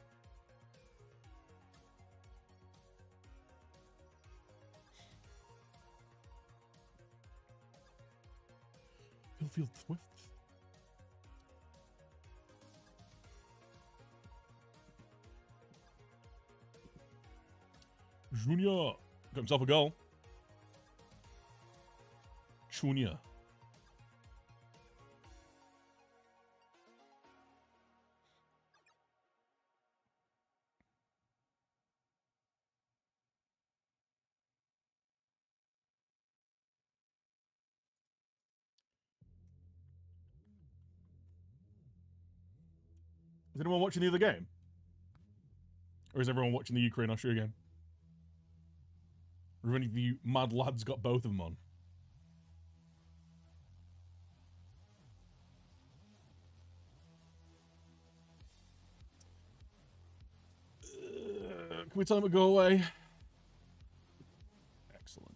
S1: Hillfield Thwifts. Junior got himself a goal. Junior. Is anyone watching the other game? Or is everyone watching the Ukraine-Austria game? Or have any of you mad lads got both of them on? Can we tell him to go away? Excellent.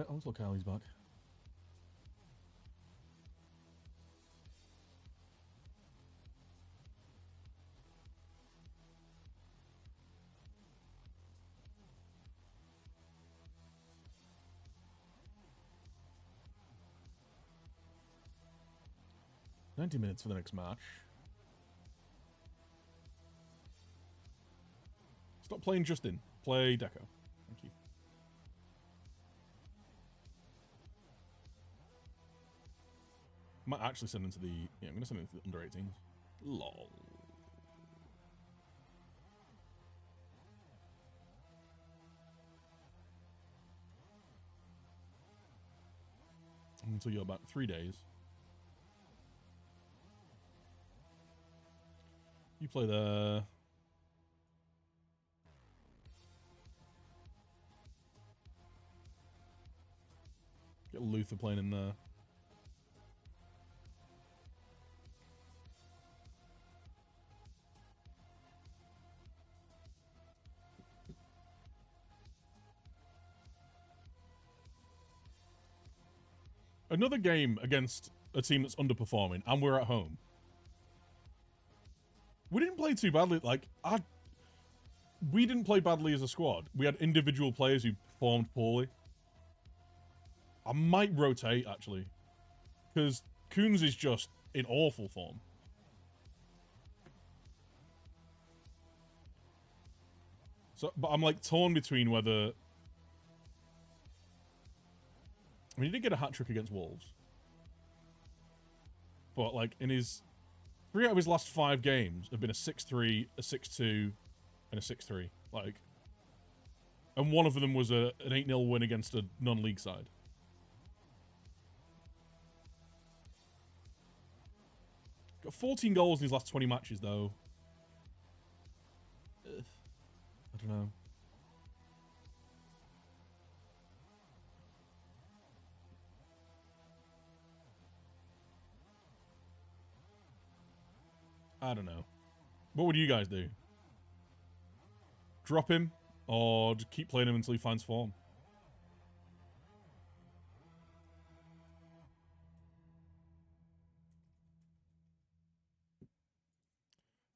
S1: Also Callie's back. "90 minutes for the next match. Stop playing Justin. Play Deco. Thank you. Might actually send him to the... Yeah, I'm going to send him to the under 18s. Lol. Until you're about 3 days. You play the... Get Luther playing in there. Another game against a team that's underperforming, and we're at home. We didn't play too badly. Like, we didn't play badly as a squad. We had individual players who performed poorly. I might rotate, actually. Because Coons is just in awful form. So, but I'm like torn between whether... I mean, he did get a hat-trick against Wolves. But, like, in his... 3 out of his last 5 games have been a 6-3, a 6-2, and a 6-3. Like... And one of them was an 8-0 win against a non-league side. Got 14 goals in his last 20 matches, though. I don't know. I don't know. What would you guys do? Drop him, or just keep playing him until he finds form?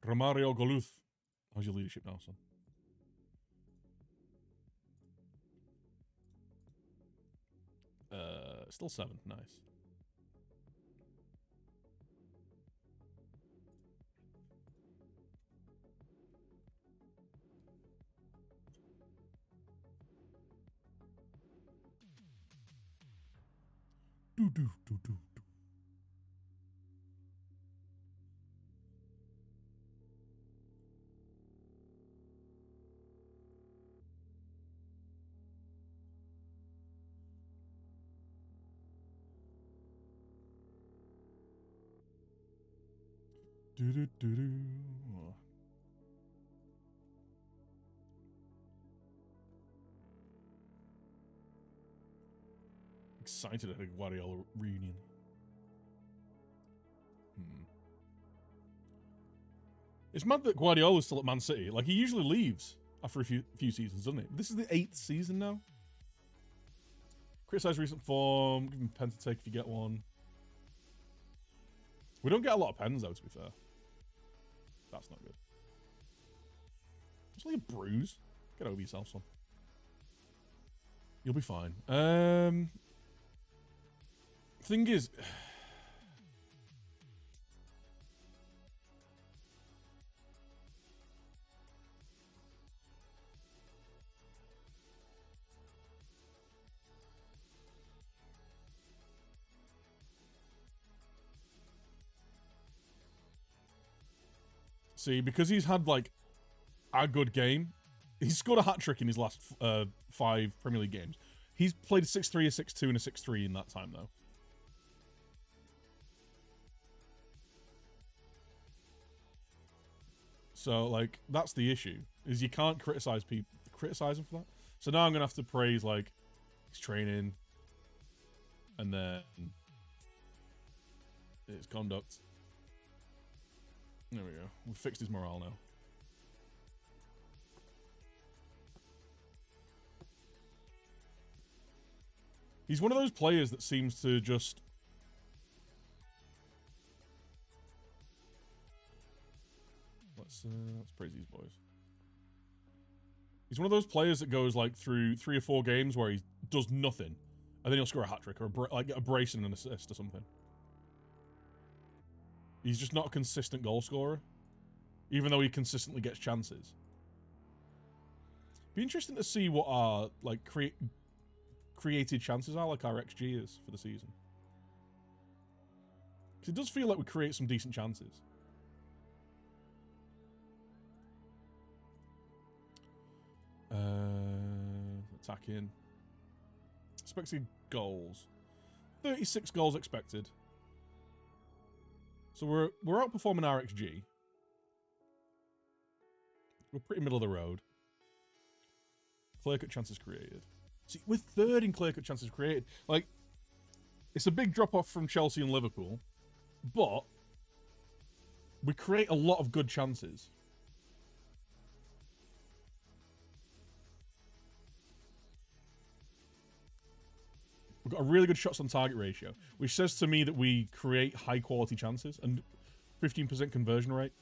S1: Romario Goluth. How's your leadership now, son? Still 7. Nice. Do do do do. Do do do do. Excited at a Guardiola reunion. It's mad that Guardiola's still at Man City. Like, he usually leaves after a few seasons, doesn't he? This is the 8th season now. Criticize recent form. Give him a pen to take if you get one. We don't get a lot of pens, though, to be fair. That's not good. It's like a bruise. Get over yourself, son. You'll be fine. Thing is... See, because he's had, like, a good game, he's scored a hat-trick in his last 5 Premier League games. He's played a 6-3, a 6-2, and a 6-3 in that time, though. So, like, that's the issue, is you can't criticize him for that. So now I'm going to have to praise, like, his training, and then his conduct. There we go. We've fixed his morale now. He's one of those players that seems to just... Let's praise these boys. He's one of those players that goes like through 3 or 4 games where he does nothing, and then he'll score a hat-trick or like a brace and an assist or something. He's just not a consistent goal scorer, even though he consistently gets chances. Be interesting to see what our like created chances are, like our XG is for the season. Because it does feel like we create some decent chances. Attacking. Expected goals. 36 goals expected. So we're outperforming our XG. We're pretty middle of the road. Clear-cut chances created. See, we're 3rd in clear-cut chances created. Like, it's a big drop-off from Chelsea and Liverpool, but we create a lot of good chances. We've got a really good shots on target ratio, which says to me that we create high-quality chances and 15% conversion rate.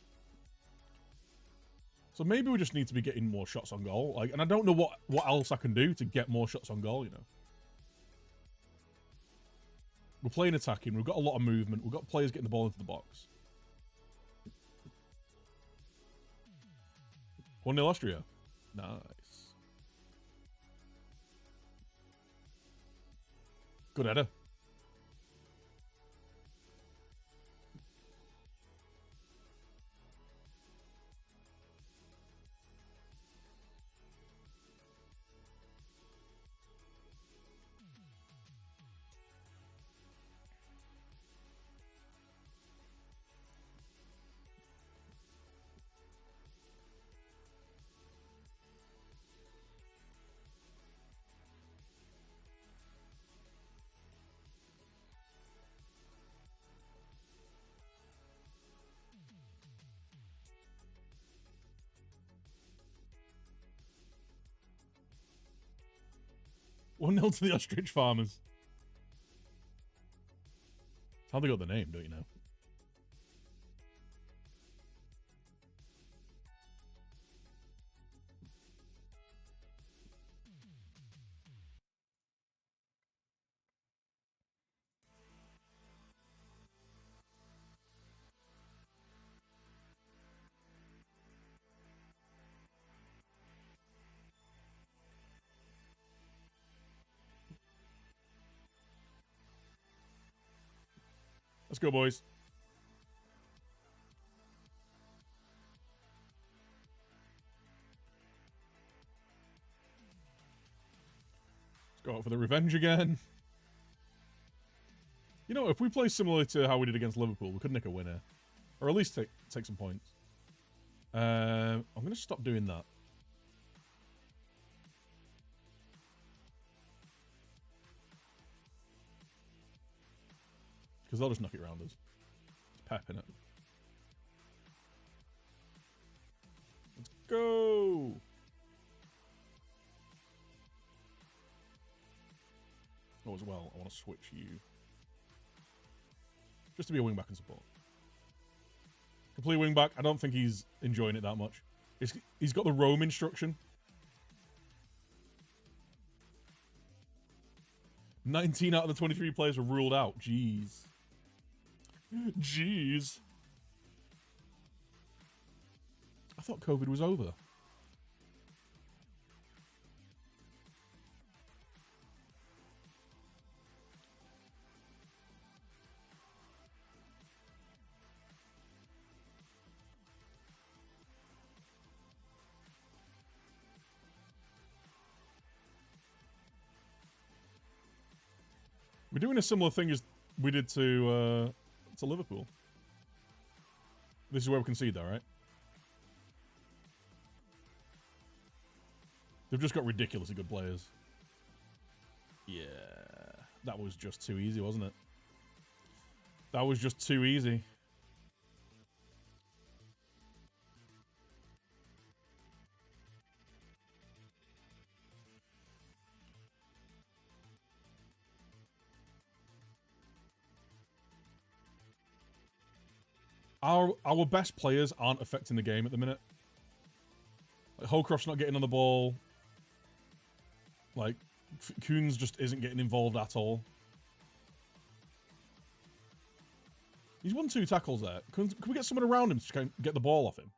S1: So maybe we just need to be getting more shots on goal. Like, and I don't know what else I can do to get more shots on goal, you know. We're playing attacking. We've got a lot of movement. We've got players getting the ball into the box. 1-0 Austria. Nice. Good header. One 0 to the ostrich farmers. That's how they got the name, don't you know? Let's go, boys. Let's go out for the revenge again. You know, if we play similarly to how we did against Liverpool, we could nick a winner. Or at least take some points. I'm going to stop doing that. Because they'll just knock it around us. It's Pep, innit? Oh, as well, I want to switch you. Just to be a wingback and support. Complete wingback. I don't think he's enjoying it that much. He's got the roam instruction. 19 out of the 23 players were ruled out. Jeez. Jeez. I thought COVID was over. We're doing a similar thing as we did to Liverpool. This is where we concede, though, right? They've just got ridiculously good players. Yeah, that was just too easy, wasn't it? That was just too easy. Our best players aren't affecting the game at the minute. Like, Holcroft's not getting on the ball. Like, Coons just isn't getting involved at all. He's won 2 tackles there. Can we get someone around him to get the ball off him?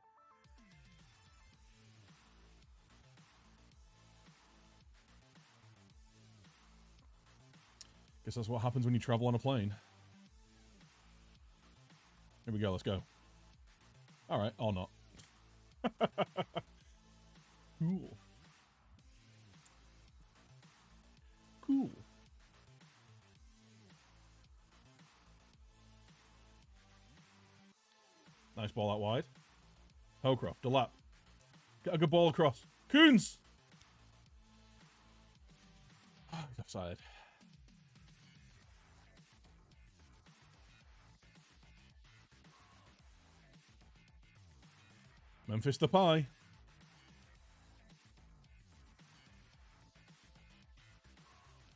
S1: Guess that's what happens when you travel on a plane. Here we go, let's go. Alright, or not. Cool. Cool. Nice ball out wide. Holcroft, a lap. Get a good ball across. Coons! He's offside. Memphis the pie.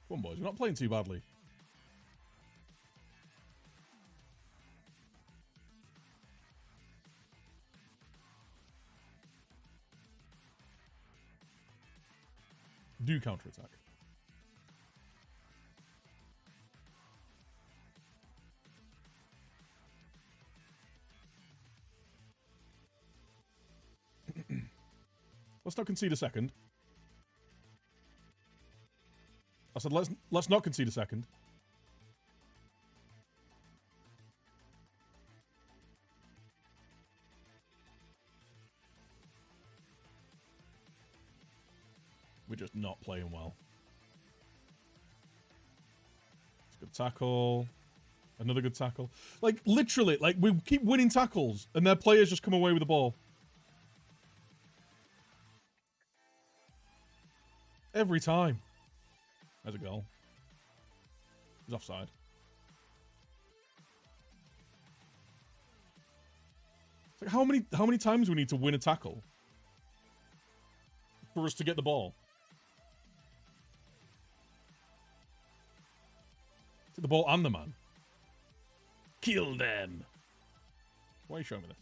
S1: Come on, boys. We're not playing too badly. Do counter-attack. Let's not concede a second. I said let's not concede a second. We're just not playing well. It's a good tackle. Another good tackle. Like, literally, like, we keep winning tackles and their players just come away with the ball. Every time. There's a goal. He's offside. It's like how many times do we need to win a tackle for us to get the ball? Take the ball and the man. Kill them. Why are you showing me this?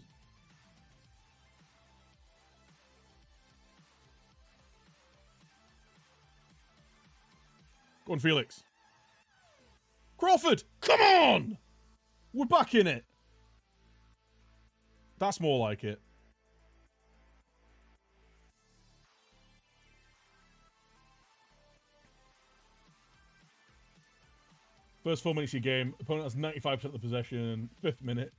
S1: Go on, Felix. Crawford! Come on! We're back in it. That's more like it. First 4 minutes of your game. Opponent has 95% of the possession. 5th minute.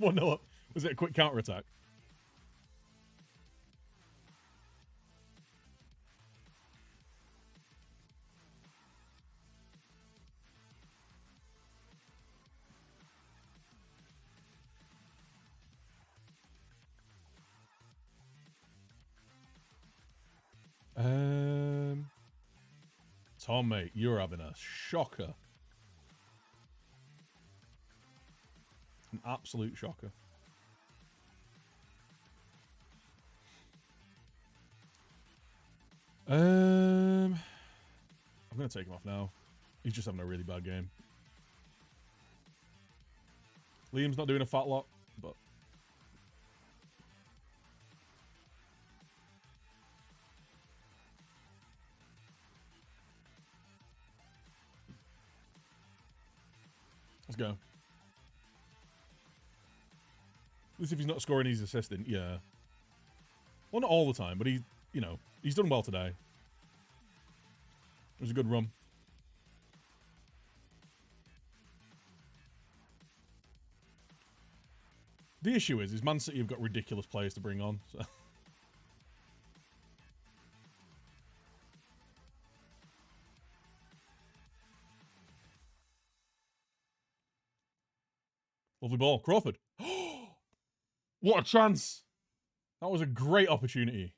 S1: 1-0 up. Was it a quick counter-attack? Tom, mate, you're having a shocker. An absolute shocker. I'm going to take him off now. He's just having a really bad game. Liam's not doing a fat lot, but... Let's go. At least if he's not scoring, he's assisting. Yeah. Well, not all the time, but he, you know, he's done well today. It was a good run. The issue is Man City have got ridiculous players to bring on. So. Lovely ball. Crawford. What a chance. That was a great opportunity.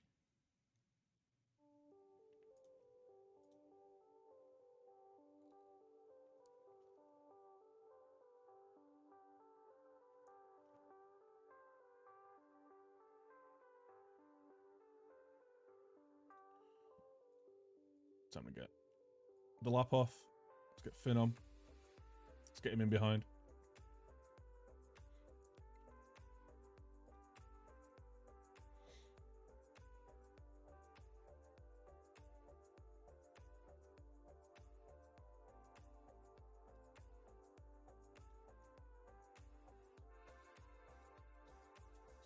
S1: Time to get the lap off. Let's get Finn on. Let's get him in behind.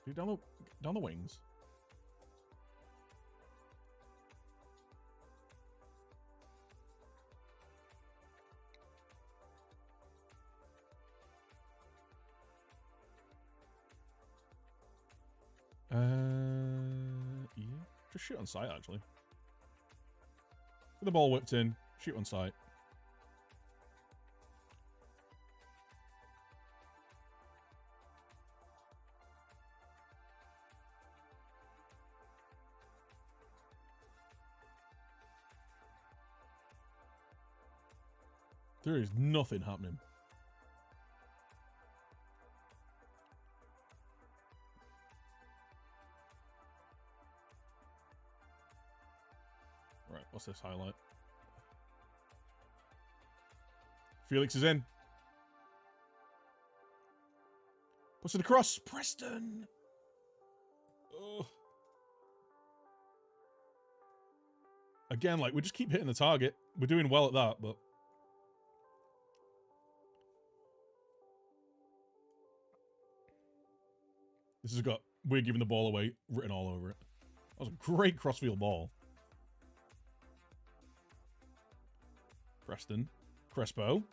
S1: Dude, down the wings. Yeah. Just shoot on sight, actually. Get the ball whipped in. Shoot on sight. There is nothing happening. Right, what's this highlight? Felix is in. Puts it across. Preston. Oh. Again, like, we just keep hitting the target. We're doing well at that, but... This has got "we're giving the ball away" written all over it. That was a great crossfield ball. Preston. Crespo.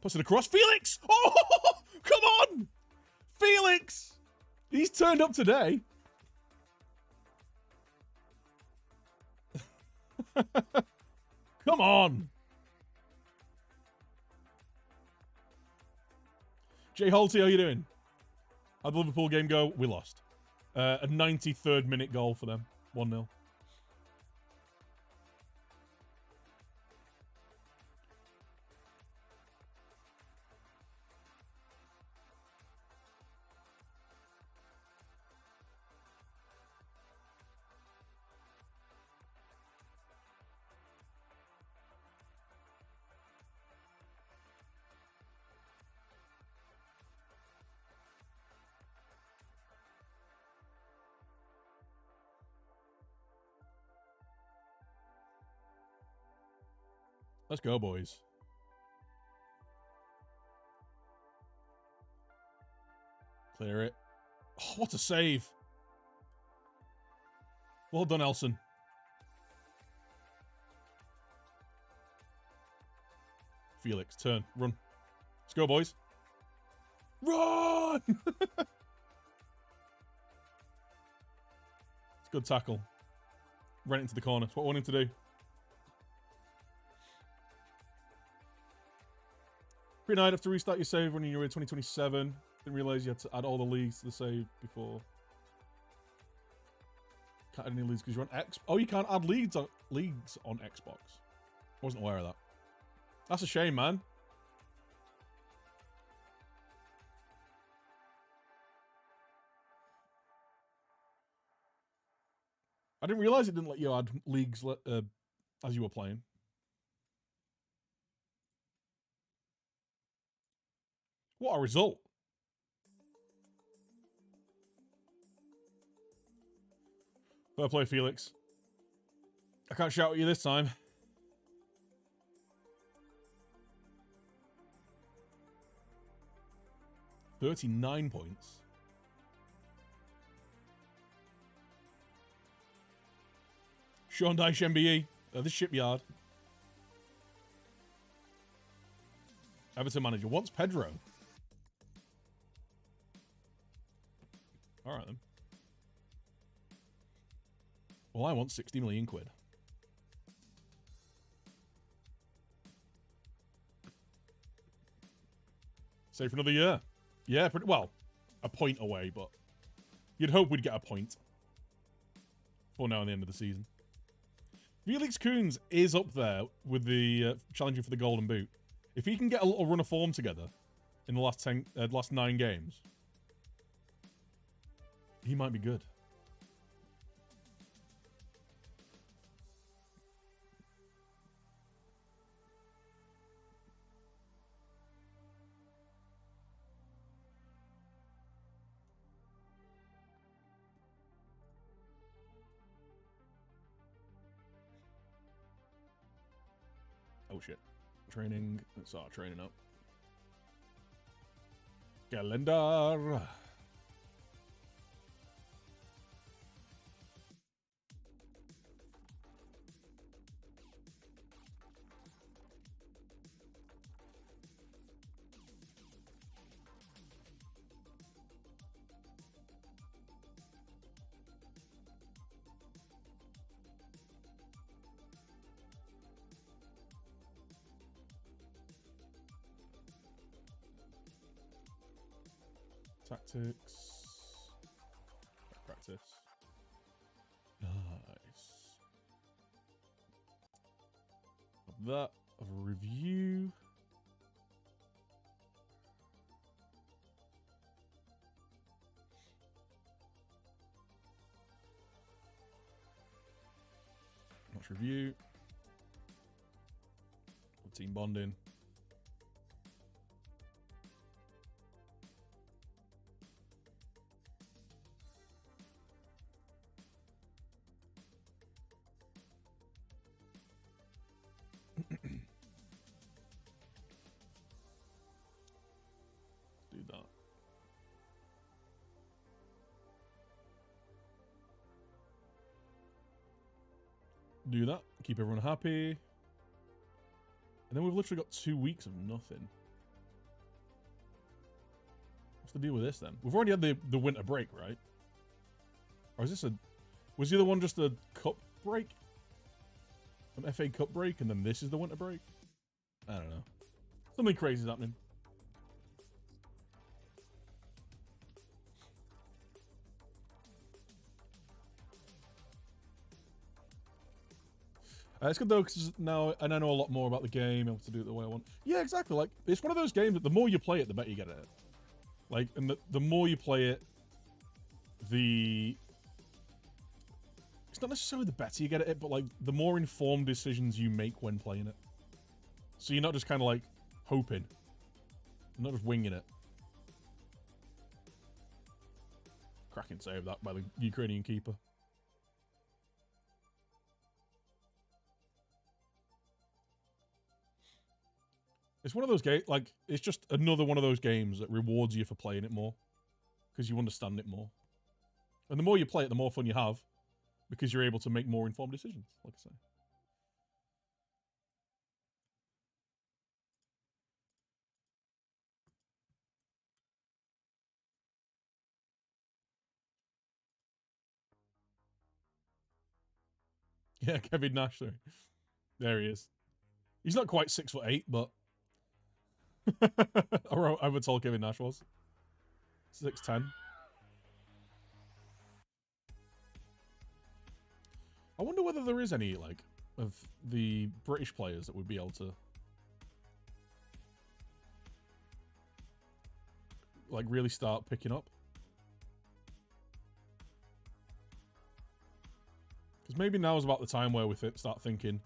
S1: Puts it across. Felix! Oh, come on! Felix! He's turned up today. Come on! Jay Holty, how you doing? How'd the Liverpool game go? We lost. A 93rd minute goal for them. 1-0. Let's go, boys. Clear it. Oh, what a save. Well done, Elson. Felix, turn, run. Let's go, boys. Run! It's a good tackle. Ran into the corner. That's what I want him to do. Pretty nice. Have to restart your save when you're in 2027. Didn't realize you had to add all the leagues to the save before. Can't add any leagues because you're on X. Oh, you can't add leagues on Xbox. I wasn't aware of that. That's a shame, man. I didn't realize it didn't let you add leagues as you were playing. What a result. Fair play, Felix. I can't shout at you this time. $39 points. Sean Dyche MBE. The shipyard. Everton manager wants Pedro. Alright then. Well, I want 60 million quid. Say for another year. Yeah, pretty well. A point away, but you'd hope we'd get a point for now and the end of the season. Felix Kuhns is up there with the challenging for the Golden Boot. If he can get a little run of form together in the last 9 games, he might be good. Oh shit. Training. Let's start training up. Calendar. Tactics. Practice. Nice. Of that, of a review. Match review. Team bonding. Do that. Do that. Keep everyone happy. And then we've literally got 2 weeks of nothing. What's the deal with this then? We've already had the winter break, right? Or is this a... Was the other one just a cup break? An FA Cup break, and then this is the winter break? I don't know. Something crazy is happening. It's good though, because now, and I know a lot more about the game, able to do it the way I want. Yeah, exactly. Like, it's one of those games that the more you play it, the better you get at it. Like, and the more you play it, it's not necessarily the better you get at it, but like, the more informed decisions you make when playing it. So you're not just kind of like, hoping. You're not just winging it. Cracking save that by the Ukrainian keeper. It's one of those games, like, it's just another one of those games that rewards you for playing it more. Because you understand it more. And the more you play it, the more fun you have. Because you're able to make more informed decisions, like I say. Yeah, Kevin Nash, sorry. There he is. He's not quite 6'8", but... I would told Kevin Nash was. 6'10". I wonder whether there is any, like, of the British players that would be able to... like, really start picking up. Because maybe now is about the time where we start thinking...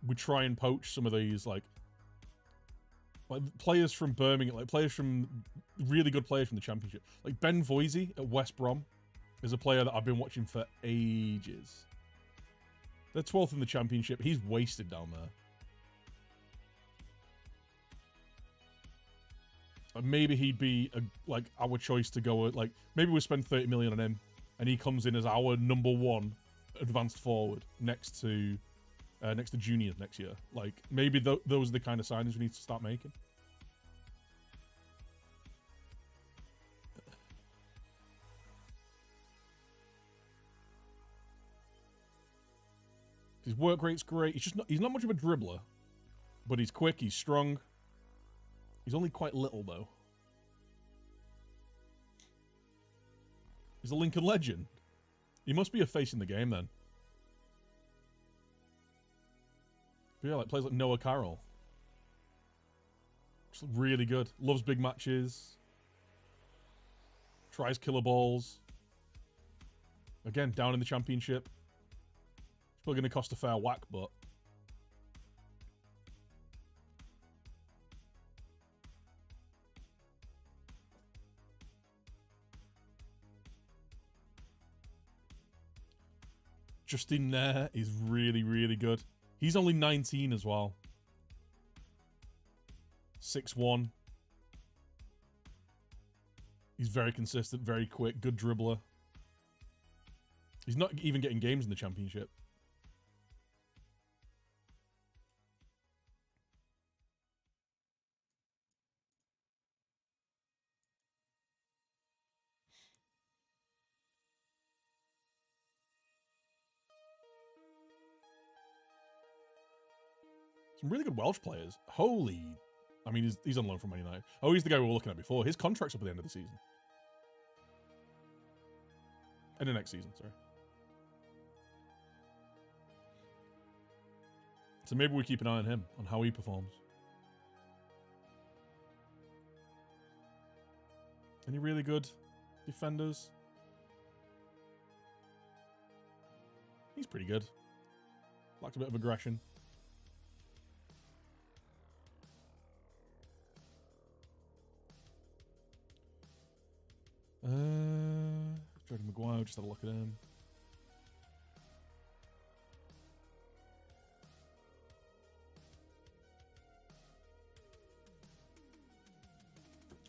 S1: we try and poach some of these, like Like players from Birmingham, like players from really good players from the Championship. Like Ben Voisey at West Brom is a player that I've been watching for ages. They're 12th in the Championship. He's wasted down there. Like maybe he'd be like our choice to go. Like maybe we spend 30 million on him, and he comes in as our #1 advanced forward next to juniors next year. Like maybe those are the kind of signings we need to start making. His work rate's great. He's not much of a dribbler, but he's quick, he's strong. He's only quite little though. He's a Lincoln legend. He must be a face in the game then. But yeah, like plays like Noah Carroll. Just really good. Loves big matches. Tries killer balls. Again, down in the Championship. It's probably going to cost a fair whack, but... Justin there is really, really good. He's only 19 as well. 6'1". He's very consistent, very quick, good dribbler. He's not even getting games in the Championship. Some really good Welsh players. Holy... I mean, he's on loan from Man United. Oh, he's the guy we were looking at before. His contract's up at the end of the season. And the next season, sorry. So maybe we keep an eye on him, on how he performs. Any really good defenders? He's pretty good. Lacks a bit of aggression. Jordan Maguire, just had a look at him.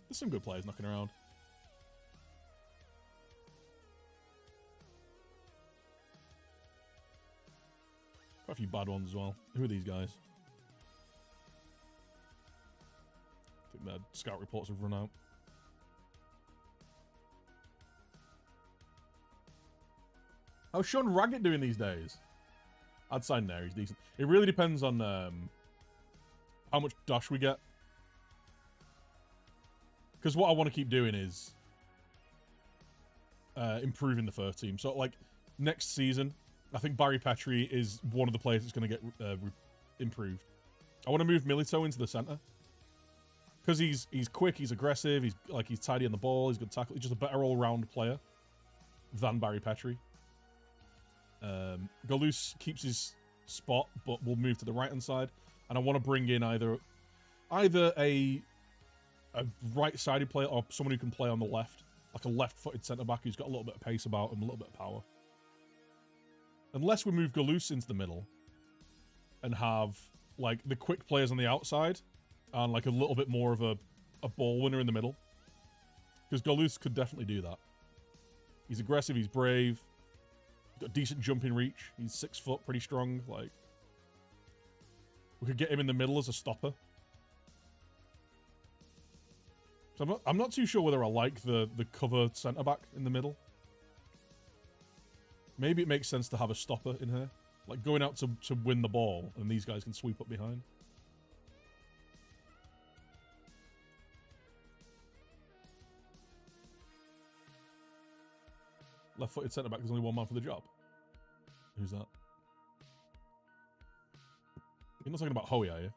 S1: There's some good players knocking around. Quite a few bad ones as well. Who are these guys? I think their scout reports have run out. How's Sean Raggett doing these days? I'd sign there, he's decent. It really depends on how much dash we get. Because what I want to keep doing is improving the first team. So, like, next season, I think Barry Petrie is one of the players that's going to get improved. I want to move Milito into the centre. Because he's quick, he's aggressive, he's tidy on the ball, he's good tackle. He's just a better all-round player than Barry Petrie. Galus keeps his spot, but will move to the right-hand side. And I want to bring in either a right-sided player or someone who can play on the left. Like a left-footed centre-back who's got a little bit of pace about him, a little bit of power. Unless we move Galus into the middle and have, like, the quick players on the outside and, like, a little bit more of a ball winner in the middle. Because Galus could definitely do that. He's aggressive, he's brave. He's got decent jumping reach. He's 6 foot, pretty strong. Like, we could get him in the middle as a stopper. So I'm not too sure whether I like the cover centre back in the middle. Maybe it makes sense to have a stopper in here, like going out to win the ball, and these guys can sweep up behind. Left-footed centre back. There's only one man for the job. Who's that? You're not talking about Hoey, are you?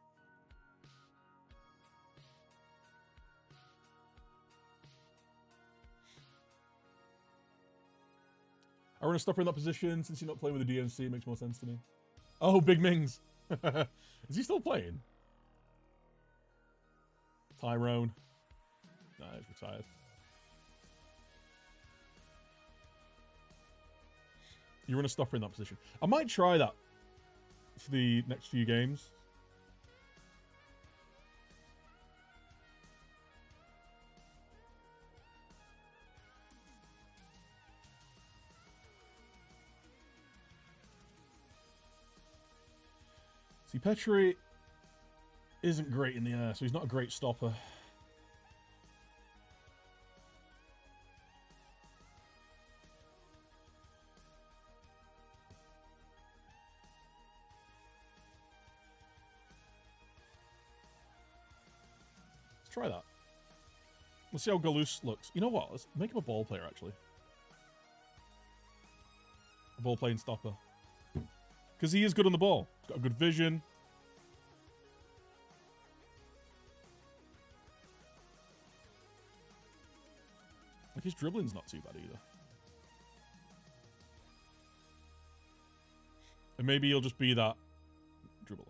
S1: I run a stopper in that position. Since you're not playing with the DMC, it makes more sense to me. Oh, Big Mings. Is he still playing? Tyrone. Nah, he's retired. You run a stopper in that position. I might try that for the next few games. See, Petri isn't great in the air, so he's not a great stopper. Let's try that. Let's see how Galus looks. You know what? Let's make him a ball player, actually. A ball playing stopper. Because he is good on the ball. He's got a good vision. Like, his dribbling's not too bad either. And maybe he'll just be that... Dribble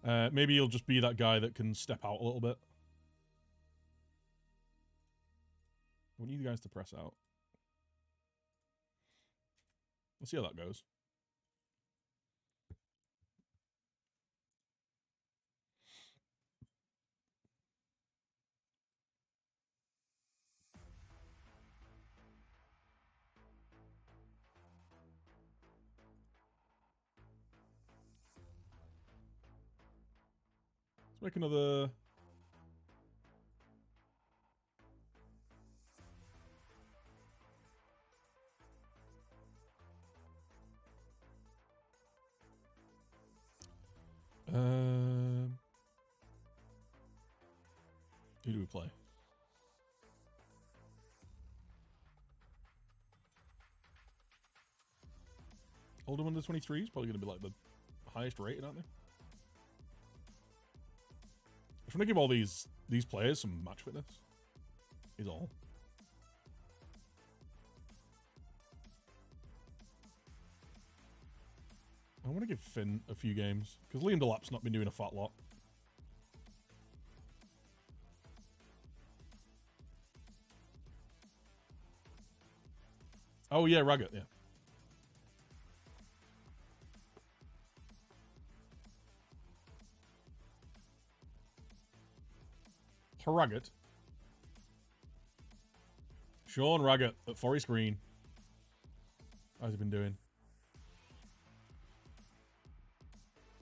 S1: less. Maybe he'll just be that guy that can step out a little bit. I want you guys to press out. Let's see how that goes. Let's make another... Who do we play? Oldham under 23 is probably going to be like the highest rated, aren't they? I just want to give all these players some match fitness. Is all. I want to give Finn a few games because Liam Delap's not been doing a fat lot. Oh yeah, Raggett, yeah. Raggett. Sean Raggett at Forest Green. How's he been doing?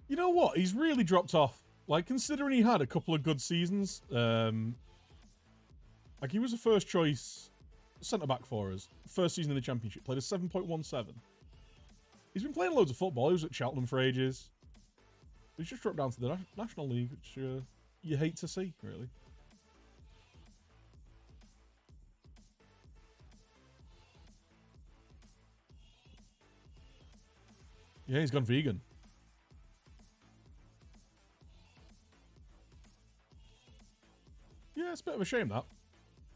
S1: You know what? He's really dropped off. Like, considering he had a couple of good seasons. Like, he was a first choice centre-back for us. First season in the Championship. Played a 7.17. He's been playing loads of football. He was at Cheltenham for ages. He's just dropped down to the National League, which you hate to see, really. Yeah, he's gone vegan. Yeah, it's a bit of a shame that.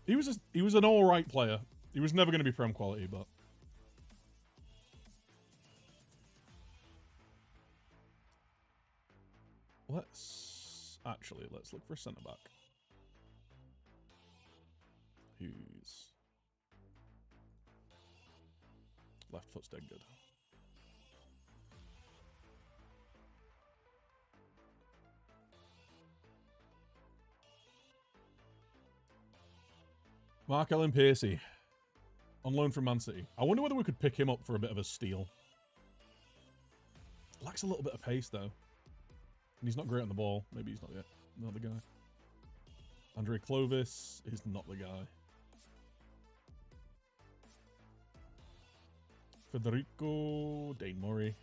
S1: He was an alright player. He was never going to be Prem quality, but... Let's look for a centre-back. Who's... Left foot's dead good. Mark Ellen Piercy. On loan from Man City. I wonder whether we could pick him up for a bit of a steal. Lacks a little bit of pace, though. And he's not great on the ball. Maybe he's not the guy. Andre Clovis is not the guy. Federico Dane Murray.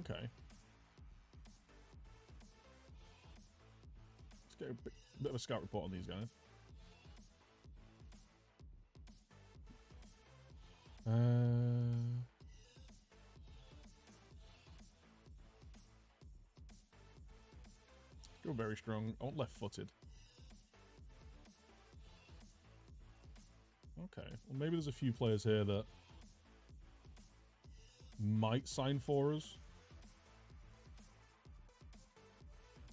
S1: Okay. Let's get a bit of a scout report on these guys. Go very strong. I want left-footed. Okay. Well, maybe there's a few players here that might sign for us.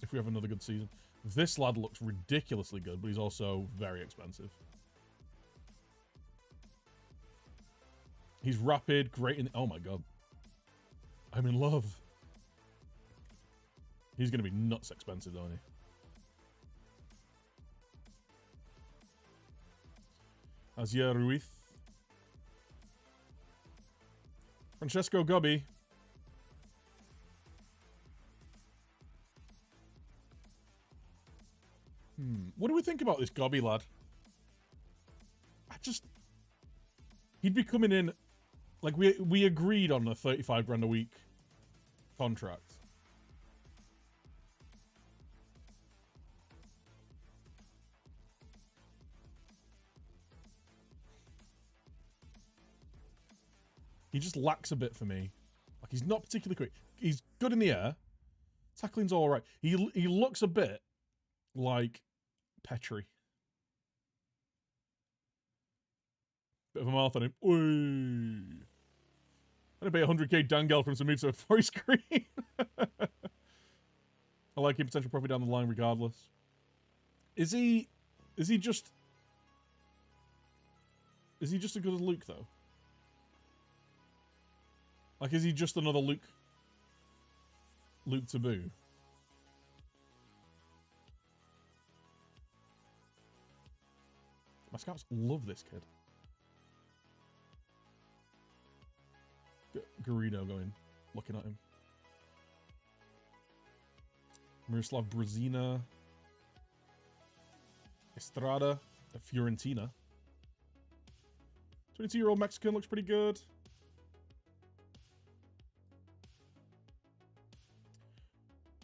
S1: If we have another good season. This lad looks ridiculously good, but he's also very expensive. He's rapid, great in... Oh my god. I'm in love. He's going to be nuts expensive, isn't he? Azia Ruiz. Francesco Gubby. What do we think about this Gobby lad? He'd be coming in, like we agreed on a 35 grand a week contract. He just lacks a bit for me. Like, he's not particularly quick. He's good in the air. Tackling's all right. He looks a bit like Petri. Bit of a mouth on him. Oy. I'm gonna pay 100k Dangel for him to move to a 4 screen. I like him, potential profit down the line regardless. Is he just as good as Luke though? Like, is he just another Luke Taboo? My scouts love this kid. Garrido going, looking at him. Miroslav Brazina. Estrada of Fiorentina. 22-year-old Mexican looks pretty good.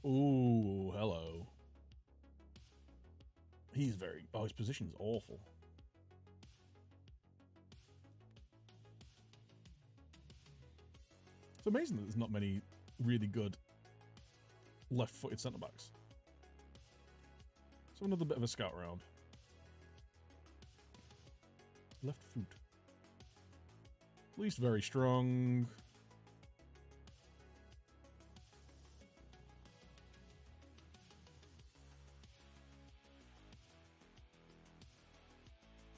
S1: Ooh, hello. He's very... Oh, his position's awful. It's amazing that there's not many really good left-footed centre-backs. So another bit of a scout round. Left foot. At least very strong.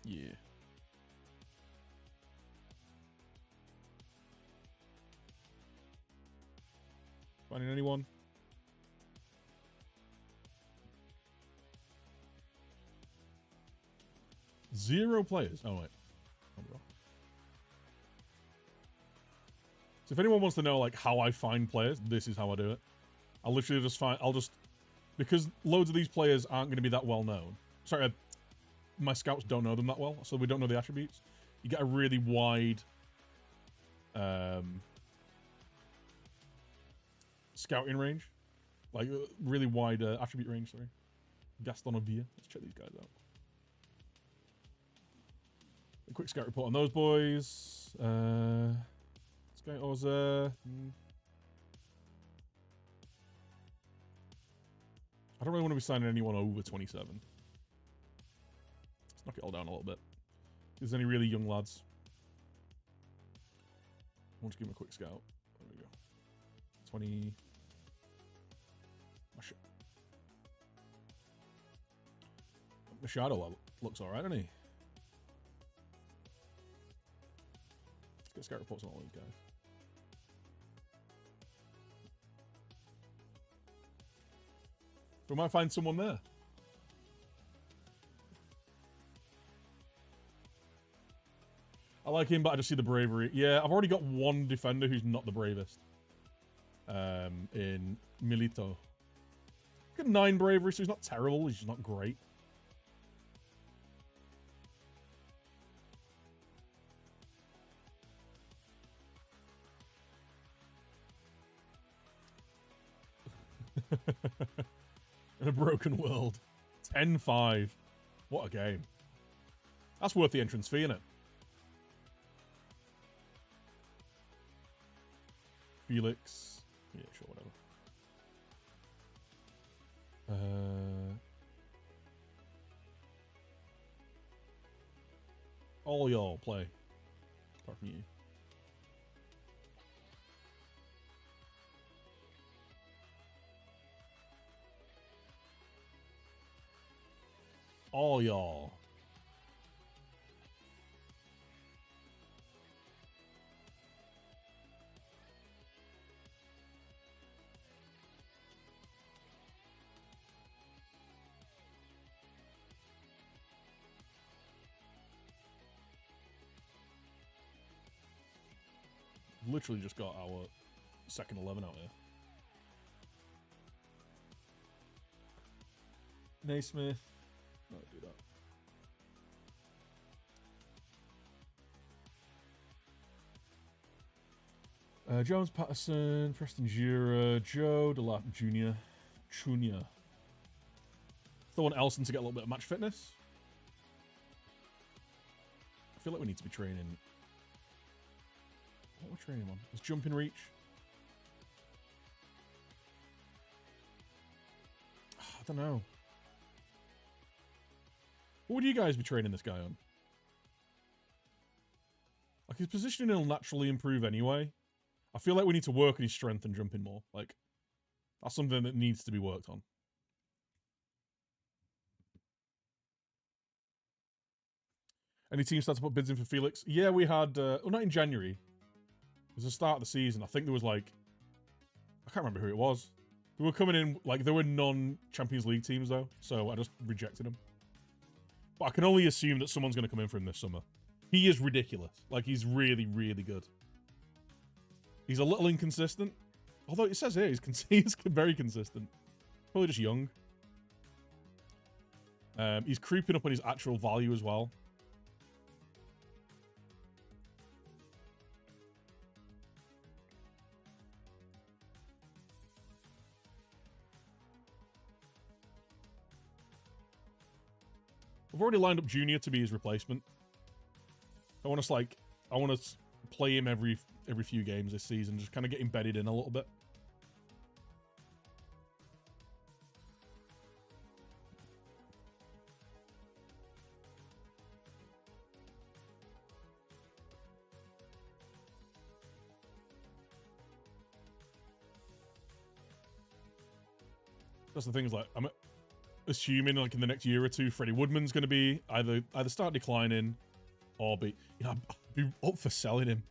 S1: Yeah. Finding anyone? Zero players. Oh, wait. So if anyone wants to know, like, how I find players, this is how I do it. I'll literally just find... Because loads of these players aren't going to be that well known. Sorry, my scouts don't know them that well, so we don't know the attributes. You get a really wide... scouting range. Like, a really wide attribute range, sorry. Gaston Ovia. Let's check these guys out. A quick scout report on those boys. Sky Oza. I don't really want to be signing anyone over 27. Let's knock it all down a little bit. If there's any really young lads, I want to give him a quick scout. There we go. 20. Machado looks alright, doesn't he? Let's get scout reports on all these guys. We might find someone there. I like him, but I just see the bravery. Yeah, I've already got one defender who's not the bravest. In Milito. He's got 9 bravery, so he's not terrible. He's just not great. In a broken world. 10-5. What a game. That's worth the entrance fee, innit? Felix. Yeah, sure, whatever. All y'all play. Apart from you. All y'all. Literally just got our second 11 out here. Naismith. No, do that. Jones, Patterson, Preston Jura, Joe, Delap Jr., Chunya. Still want Elson to get a little bit of match fitness. I feel like we need to be training. What are we training on? Is jumping reach? I don't know. What would you guys be training this guy on? Like, his positioning will naturally improve anyway. I feel like we need to work on his strength and jumping more. Like, that's something that needs to be worked on. Any team start to put bids in for Felix? Yeah, we had... well, not in January. It was the start of the season. I think there was, like... I can't remember who it was. They were coming in... Like, there were non-Champions League teams, though. So I just rejected them. But I can only assume that someone's going to come in for him this summer. He is ridiculous. Like, he's really, really good. He's a little inconsistent. Although it says here, he's very consistent. Probably just young. He's creeping up on his actual value as well. I've already lined up Junior to be his replacement. I want to play him every few games this season, just kind of get embedded in a little bit. That's the thing, is like, I'm assuming like in the next year or two, Freddie Woodman's going to be either start declining or be, I'd be up for selling him.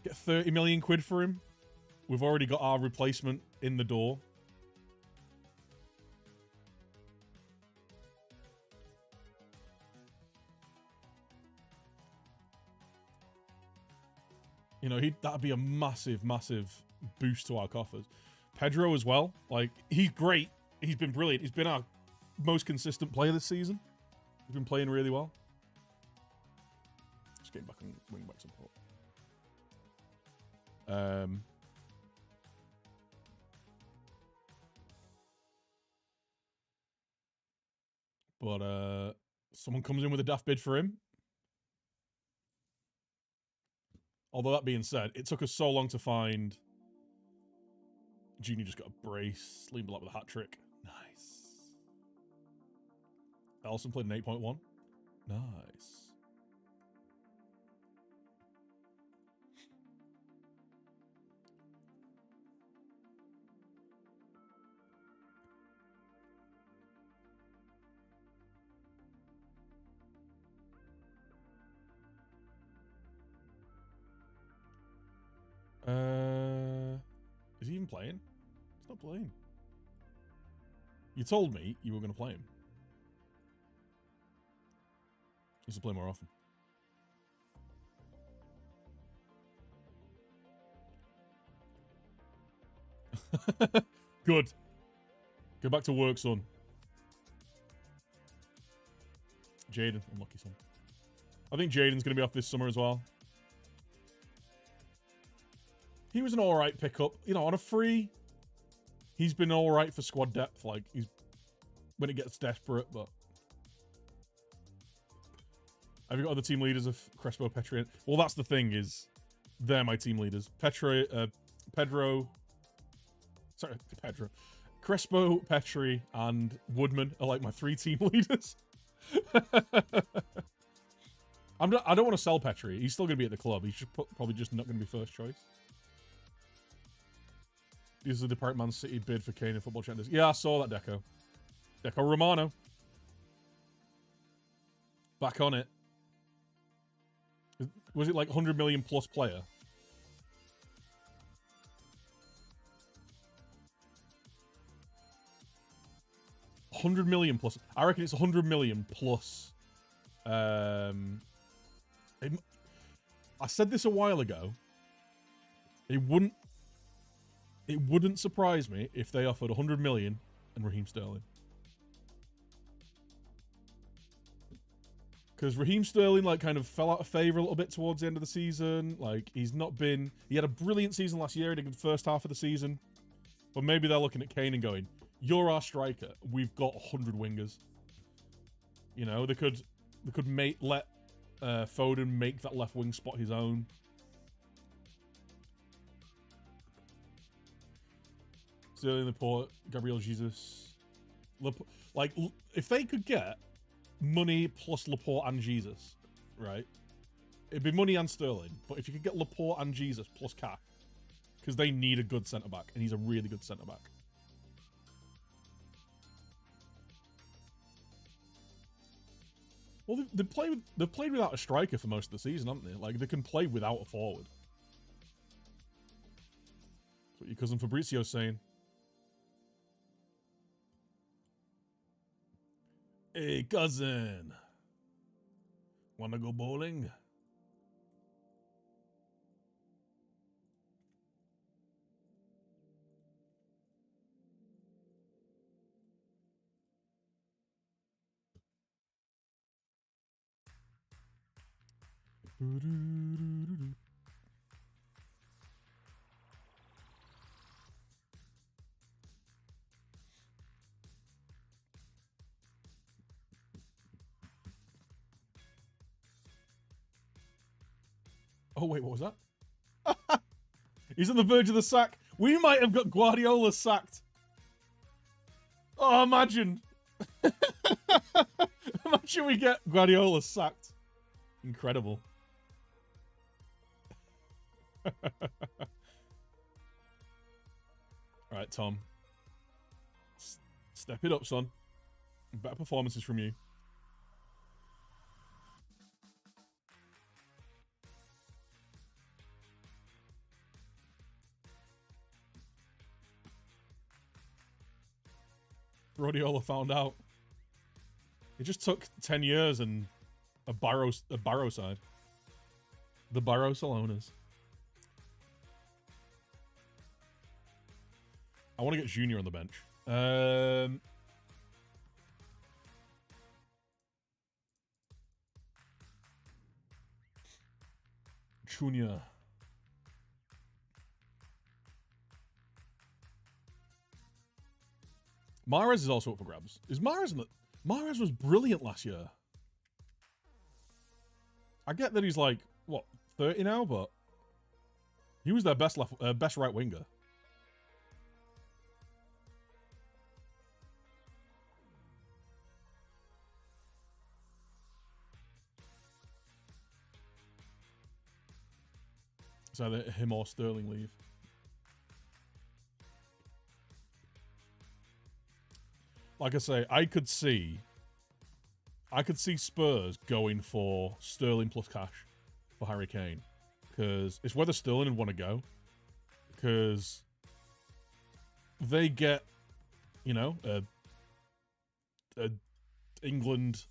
S1: Get 30 million quid for him. We've already got our replacement in the door. That'd be a massive, massive boost to our coffers. Pedro as well. Like, he's great. He's been brilliant. He's been our most consistent player this season. He's been playing really well. Just getting back on wing back support. But someone comes in with a daft bid for him. Although that being said, it took us so long to find. Junior just got a brace. Liam Black with a hat trick. Nice. Ellison played an 8.1. Nice. Is he even playing? He's not playing. You told me you were going to play him. He needs to play more often. Good. Go back to work, son. Jaden, unlucky son. I think Jaden's going to be off this summer as well. He was an alright pickup. On a free, he's been alright for squad depth. Like, he's when it gets desperate, but... Have you got other team leaders of Crespo, Petri? Well, that's the thing, is they're my team leaders. Pedro... Sorry, Pedro. Crespo, Petri, and Woodman are like my 3 team leaders. I don't want to sell Petri. He's still going to be at the club. He's just probably just not going to be first choice. This is the Depart Man City bid for Kane in Football Trenders. Yeah, I saw that, Deco. Deco Romano. Back on it. Was it like 100 million plus player? $100 million plus. I reckon it's 100 million plus. I said this a while ago. It wouldn't surprise me if they offered 100 million and Raheem Sterling. Because Raheem Sterling, like, kind of fell out of favour a little bit towards the end of the season. Like, he's not been... He had a brilliant season last year. He did the first half of the season. But maybe they're looking at Kane and going, you're our striker. We've got 100 wingers. You know, they could let Foden make that left wing spot his own. Sterling, Laporte, Gabriel Jesus. Like, if they could get money plus Laporte and Jesus, right? It'd be money and Sterling. But if you could get Laporte and Jesus plus cash, because they need a good centre-back, and he's a really good centre-back. Well, they've played without a striker for most of the season, haven't they? Like, they can play without a forward. That's what your cousin Fabrizio's saying. Hey, cousin. Wanna go bowling? Oh, wait, what was that? He's on the verge of the sack. We might have got Guardiola sacked. Oh, imagine. Imagine we get Guardiola sacked. Incredible. Alright, Tom. Step it up, son. Better performances from you. Guardiola found out. It just took 10 years and a Barrow side. The Barrow Salonas. I want to get Junior on the bench. Junior. Mahrez is also up for grabs. Is Mahrez in the... Mahrez was brilliant last year. I get that he's like, what, 30 now, but he was their best right winger. It's either him or Sterling leave. Like I say, I could see Spurs going for Sterling plus cash for Harry Kane. Because it's whether Sterling would want to go. Because they get, you know, a England,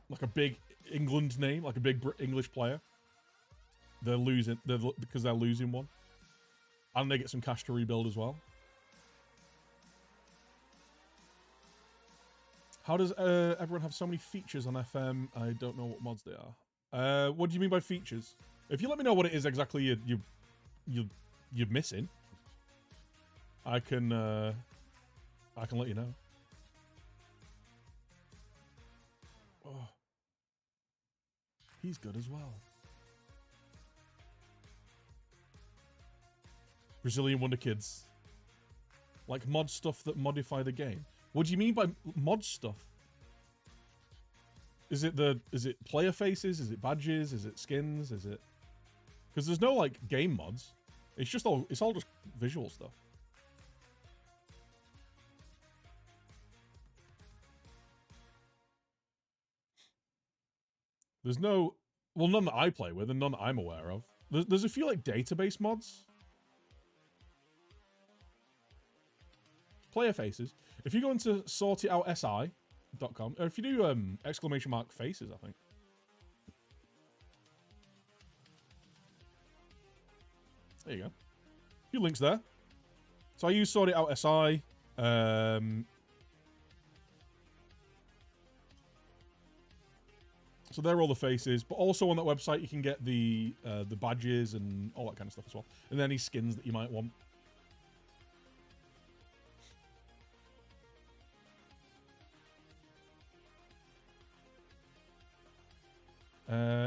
S1: like a big England name, like a big English player. They're losing, because they're losing one. And they get some cash to rebuild as well. How does everyone have so many features on FM? I don't know what mods they are. What do you mean by features? If you let me know what it is exactly you're missing, I can let you know. Oh, he's good as well. Brazilian Wonder Kids. Like mod stuff that modify the game. What do you mean by mod stuff? Is it player faces? Is it badges? Is it skins? Is it... Because there's no, like, game mods. It's all just visual stuff. There's no... Well, none that I play with and none that I'm aware of. There's a few, like, database mods. Player faces. If you go into sortitoutsI.com, or if you do exclamation mark faces, I think. There you go. A few links there. So I use Sort It Out SI. So they're all the faces, but also on that website you can get the badges and all that kind of stuff as well, and any skins that you might want.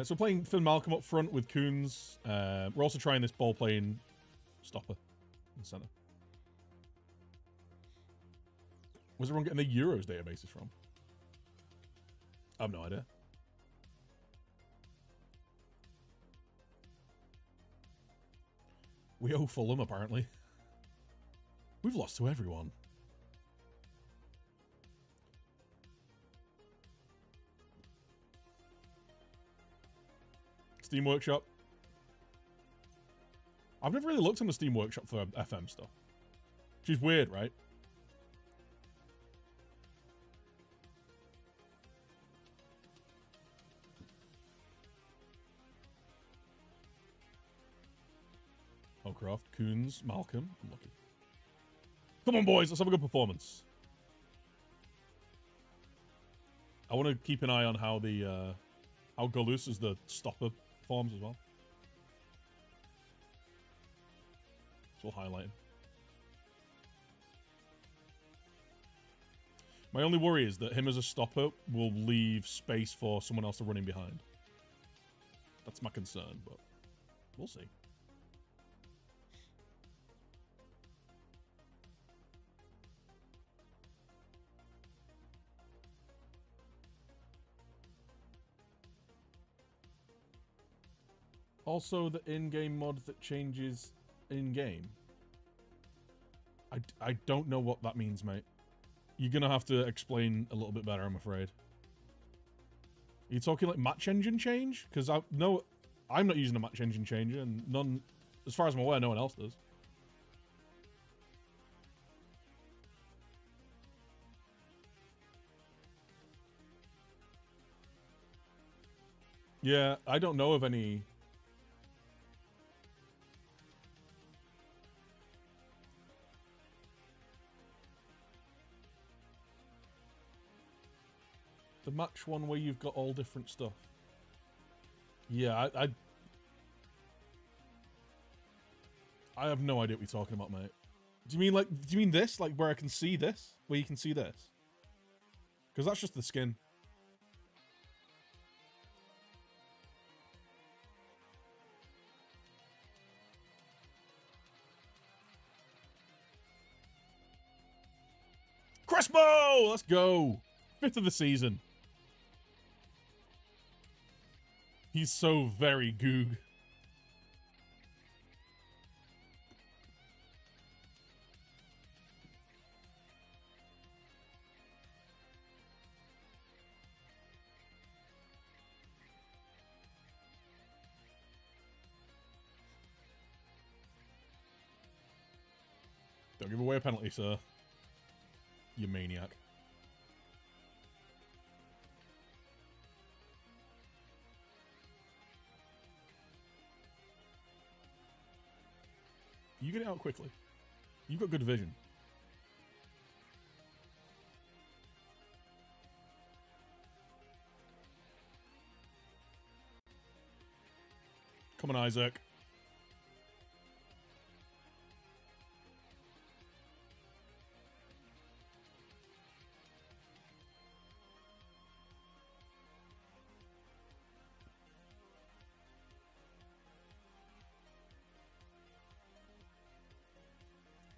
S1: So playing Finn Malcolm up front with Coons. We're also trying this ball playing stopper in the center. Where's everyone getting the Euros databases from? I have no idea. We owe Fulham, apparently. We've lost to everyone. Steam Workshop. I've never really looked on the Steam Workshop for FM stuff. Which is weird, right? Howcroft, Coons, Malcolm. I'm lucky. Come on, boys. Let's have a good performance. I want to keep an eye on how the how Golus is the stopper forms as well. So we'll highlight him. My only worry is that him as a stopper will leave space for someone else to run in behind. That's my concern, but we'll see. Also, the in-game mod that changes in-game. I don't know what that means, mate. You're gonna have to explain a little bit better, I'm afraid. Are you talking like match engine change? Because I'm not using a match engine changer, and none, as far as I'm aware, no one else does. Yeah, I don't know of any. The match one where you've got all different stuff. Yeah, I have no idea what you're talking about, mate. Do you mean this? Like where I can see this? Where you can see this? Because that's just the skin. Crespo! Let's go! 5th of the season. He's so very goog. Don't give away a penalty, sir. You maniac. You get it out quickly. You've got good vision. Come on, Isaac.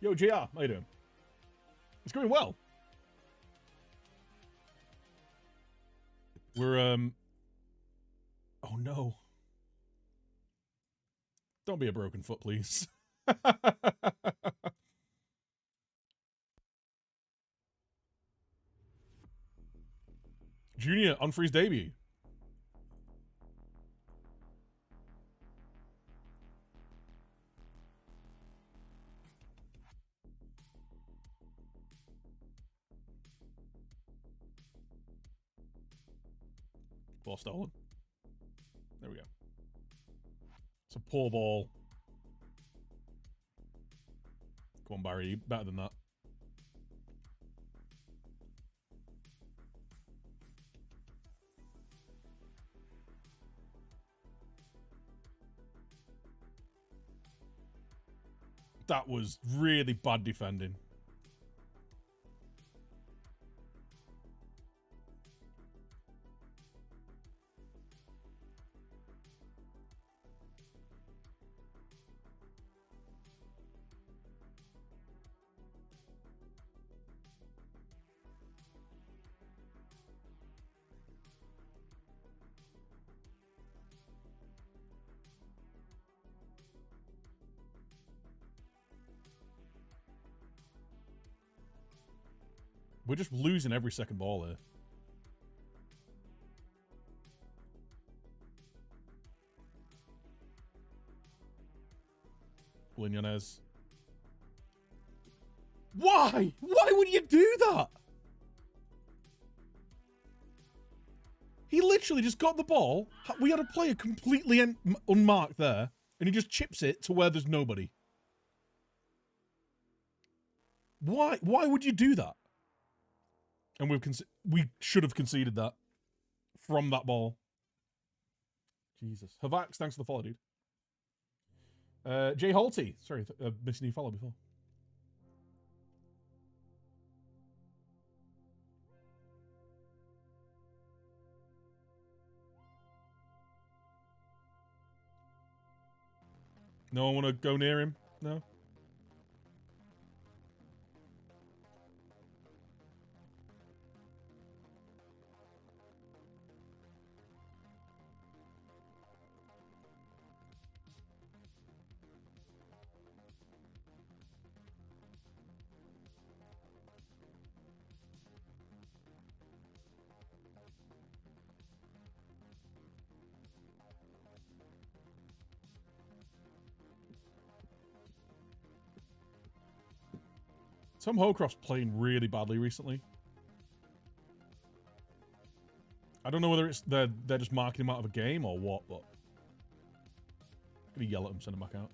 S1: Yo, JR, how you doing? It's going well. We're oh no. Don't be a broken foot, please. Junior on Free's debut. Ball stolen. There we go. It's a poor ball. Come on, Barry. Better than that. That was really bad defending. We're just losing every second ball here. Quinones. Why? Why would you do that? He literally just got the ball. We had a player completely unmarked there, and he just chips it to where there's nobody. Why? Why would you do that? And we should have conceded that from that ball. Jesus. Havax, thanks for the follow, dude. Jay Holty. Sorry, missing you follow before. No one want to go near him? No? Tom Holcroft's playing really badly recently. I don't know whether it's they're just marking him out of a game or what, but I'm gonna yell at him, send him back out.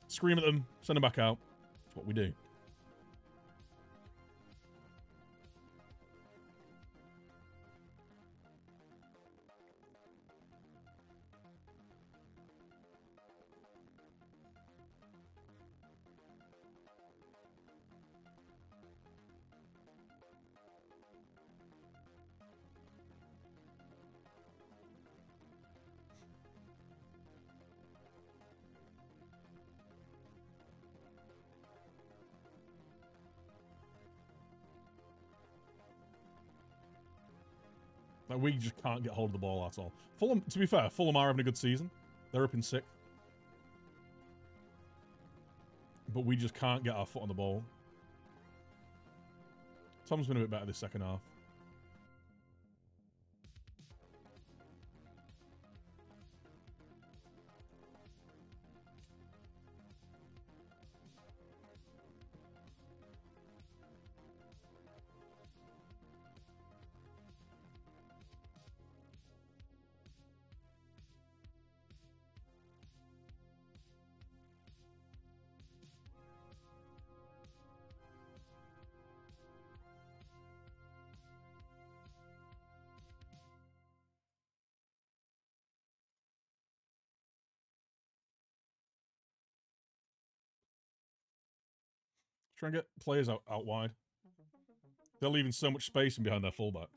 S1: Scream at them, send them back out. That's what we do. Like, we just can't get hold of the ball at all. Fulham, to be fair, Fulham are having a good season. They're up in 6th. But we just can't get our foot on the ball. Tom's been a bit better this second half. Try and get players out wide. They're leaving so much space in behind their fullbacks.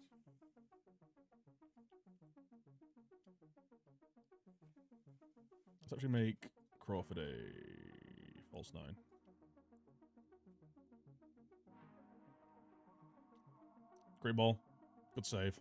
S1: Let's actually make Crawford a false 9. Great ball. Good save.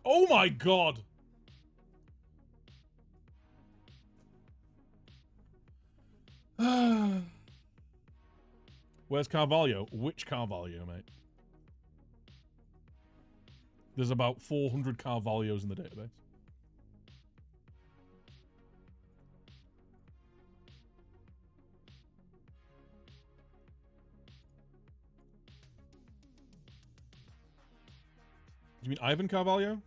S1: Oh my god! Where's Carvalho? Which Carvalho, mate? There's about 400 Carvalhos in the database. Do you mean Ivan Carvalho?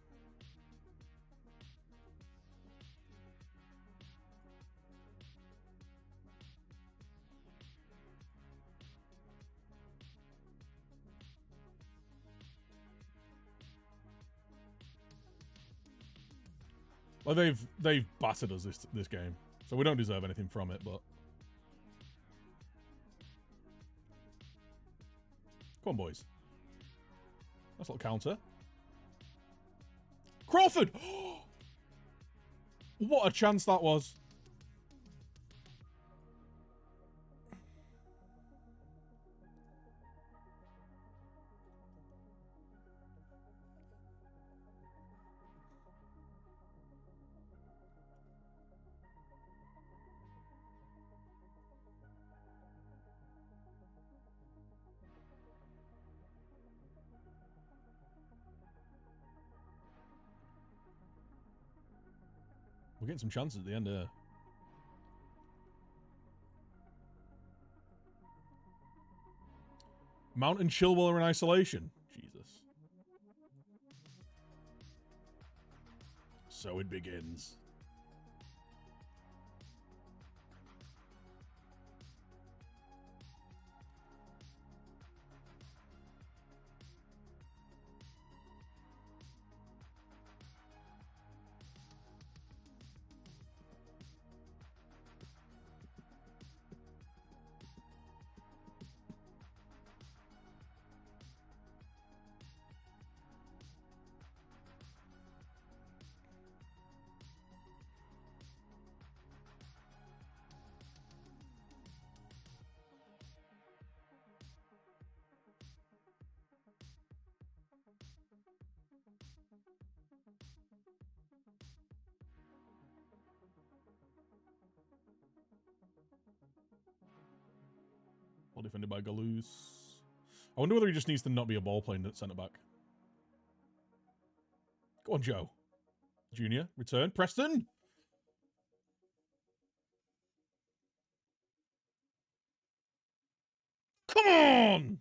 S1: Well, they've battered us this game, so we don't deserve anything from it. But come on, boys. Nice little counter. Crawford! What a chance that was. We're getting some chances at the end here. Mount and Chilwell are in isolation. Jesus. So it begins. Well defended by Galouz. I wonder whether he just needs to not be a ball playing at centre back. Go on, Joe. Junior, return. Preston! Come on!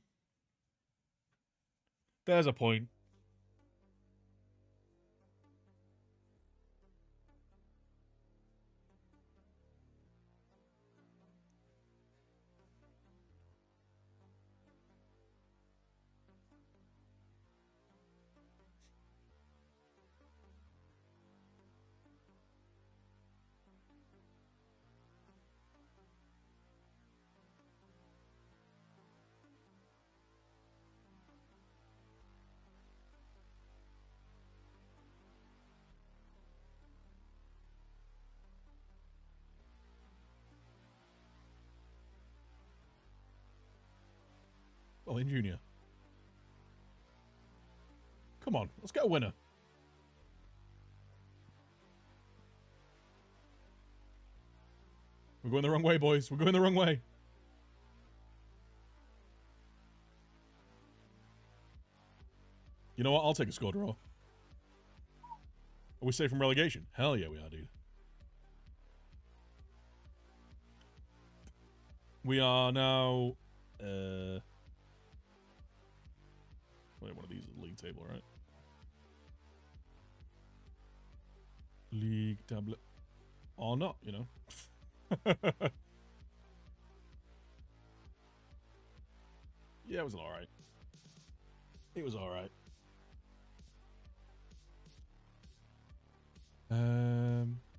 S1: There's a point. Well, in Junior. Come on, let's get a winner. We're going the wrong way, boys. We're going the wrong way. You know what? I'll take a score draw. Are we safe from relegation? Hell yeah, we are, dude. We are now... Wait, one of these is the league table, right? League tablet. Or not, you know. Yeah, it was alright. It was alright. I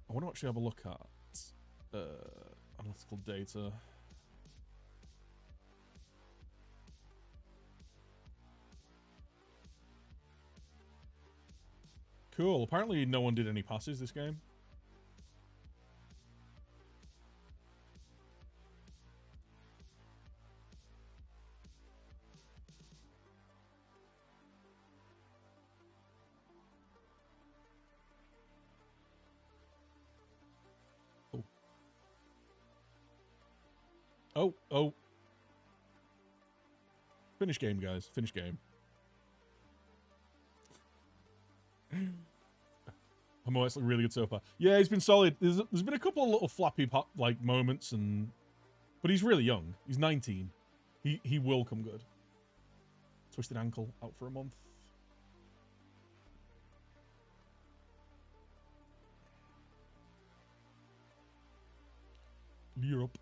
S1: want to actually have a look at analytical data. Cool. Apparently no one did any passes this game. Oh. Oh, oh. Finish game, guys. Finish game. I'm always really good so far. Yeah, he's been solid. There's been a couple of little flappy like moments, but he's really young. He's 19. He will come good. Twisted ankle, out for a month. Europe.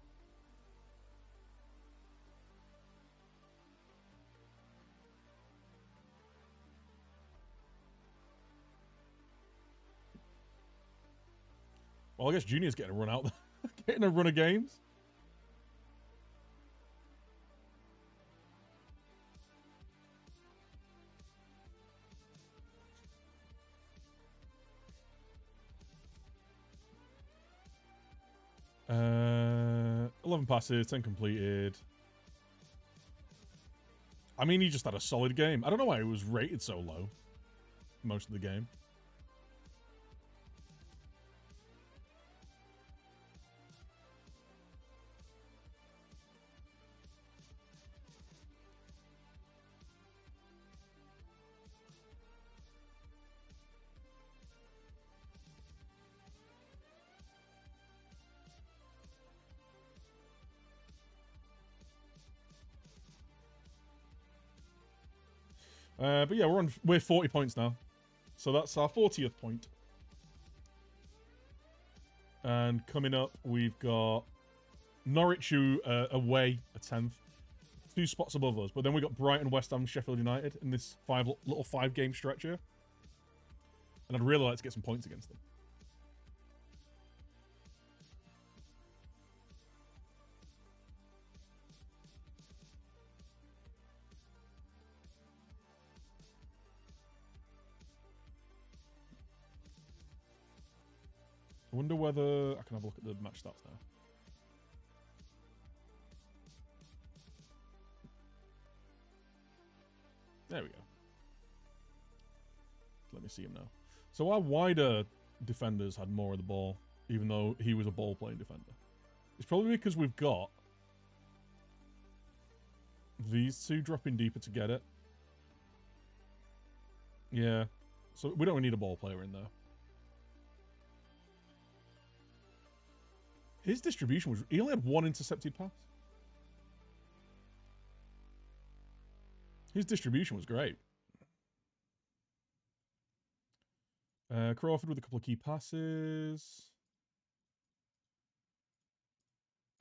S1: Well, I guess Junior's getting a run out there. Getting a run of games. Uh, 11 passes, 10 completed. I mean, he just had a solid game. I don't know why he was rated so low most of the game. But yeah, we're 40 points now. So that's our 40th point. And coming up, we've got Norwich who away a 10th. 2 spots above us. But then we got Brighton, West Ham, Sheffield United in this little 5-game stretch here. And I'd really like to get some points against them. I wonder whether I can have a look at the match stats now. There we go. Let me see him now. So our wider defenders had more of the ball, even though he was a ball-playing defender. It's probably because we've got these two dropping deeper to get it. Yeah. So we don't need a ball player in there. His distribution was... He only had 1 intercepted pass. His distribution was great. Crawford with a couple of key passes.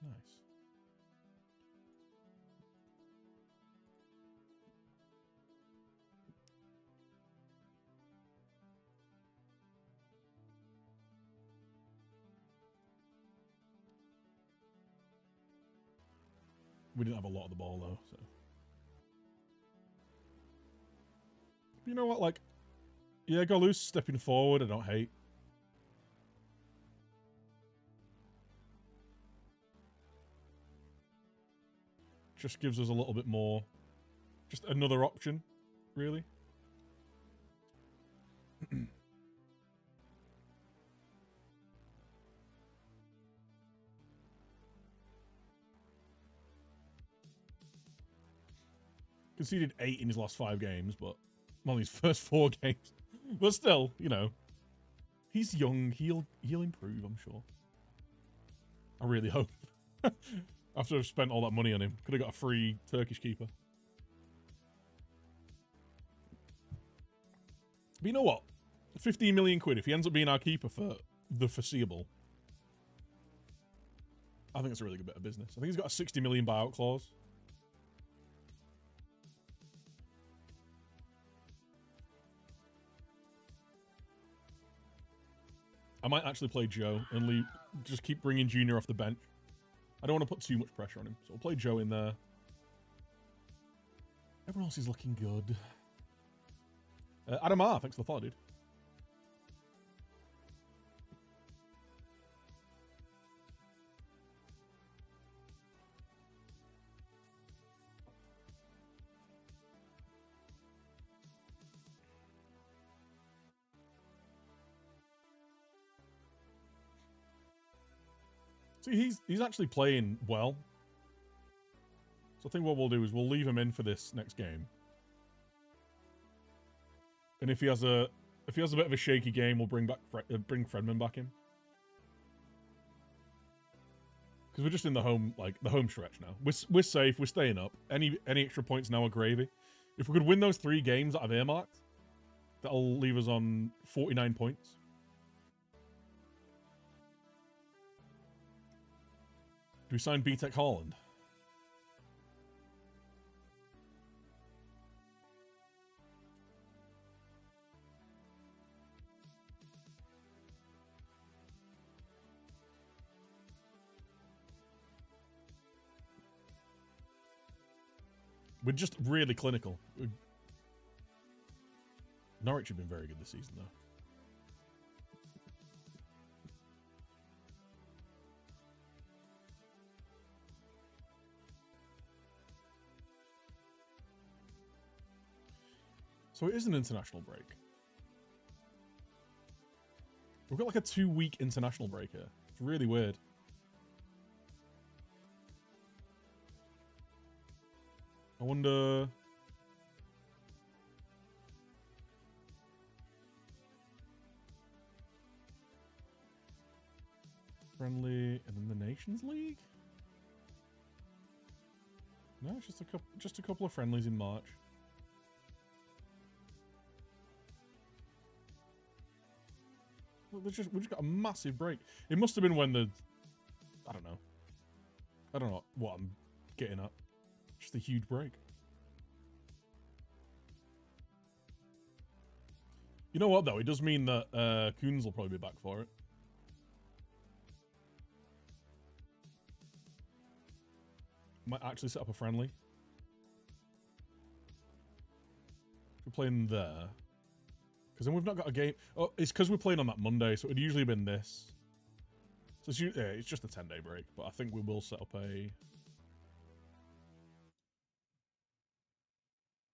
S1: Nice. We didn't have a lot of the ball, though, so... You know what, like... Yeah, go loose, stepping forward, I don't hate. Just gives us a little bit more... Just another option, really. Conceded 8 in his last 5 games, but... Well, his first 4 games. But still, you know. He's young. He'll improve, I'm sure. I really hope. After I've spent all that money on him. Could have got a free Turkish keeper. But you know what? 15 million quid. If he ends up being our keeper for the foreseeable. I think it's a really good bit of business. I think he's got a 60 million buyout clause. I might actually play Joe and just keep bringing Junior off the bench. I don't want to put too much pressure on him. So I'll play Joe in there. Everyone else is looking good. Adam R, thanks for the follow, dude. See, he's actually playing well. So I think what we'll do is we'll leave him in for this next game. And if he has a bit of a shaky game, we'll bring Fredman back in. Because we're just in the home stretch now. We're safe. We're staying up. Any extra points now are gravy. If we could win those 3 games that I've earmarked, that'll leave us on 49 points. Do we sign B-Tech Haaland? We're just really clinical. Norwich have been very good this season, though. So it is an international break. We've got like a 2-week international break here. It's really weird. I wonder... Friendly and then the Nations League? No, it's just a couple of friendlies in March. Look, we just got a massive break. It must have been when the... I don't know what I'm getting at. Just a huge break. You know what, though? It does mean that Coons will probably be back for it. Might actually set up a friendly. We're playing there. Because then we've not got a game. Oh, it's because we're playing on that Monday, so it would usually have been this. So it's just a 10-day break, but I think we will set up a...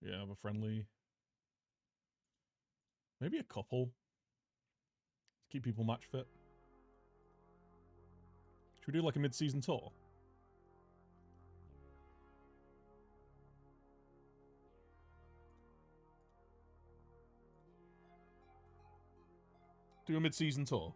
S1: Yeah, have a friendly. Maybe a couple. Keep people match fit. Should we do like a mid-season tour? Do a mid-season tour?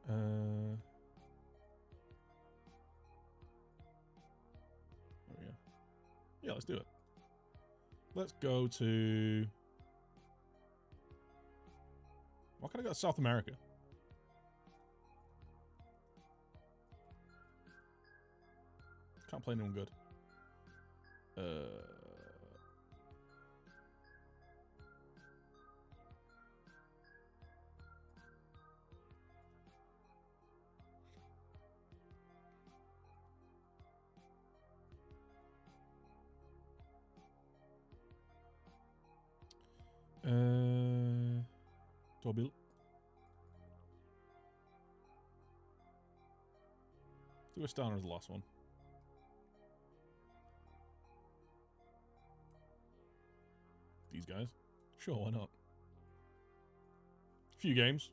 S1: Oh yeah. Yeah, let's do it. Let's go to... Why can't I go to South America? Can't play anyone good. Dobil. Do a Stowner as the last one. These guys? Sure, why not? A few games.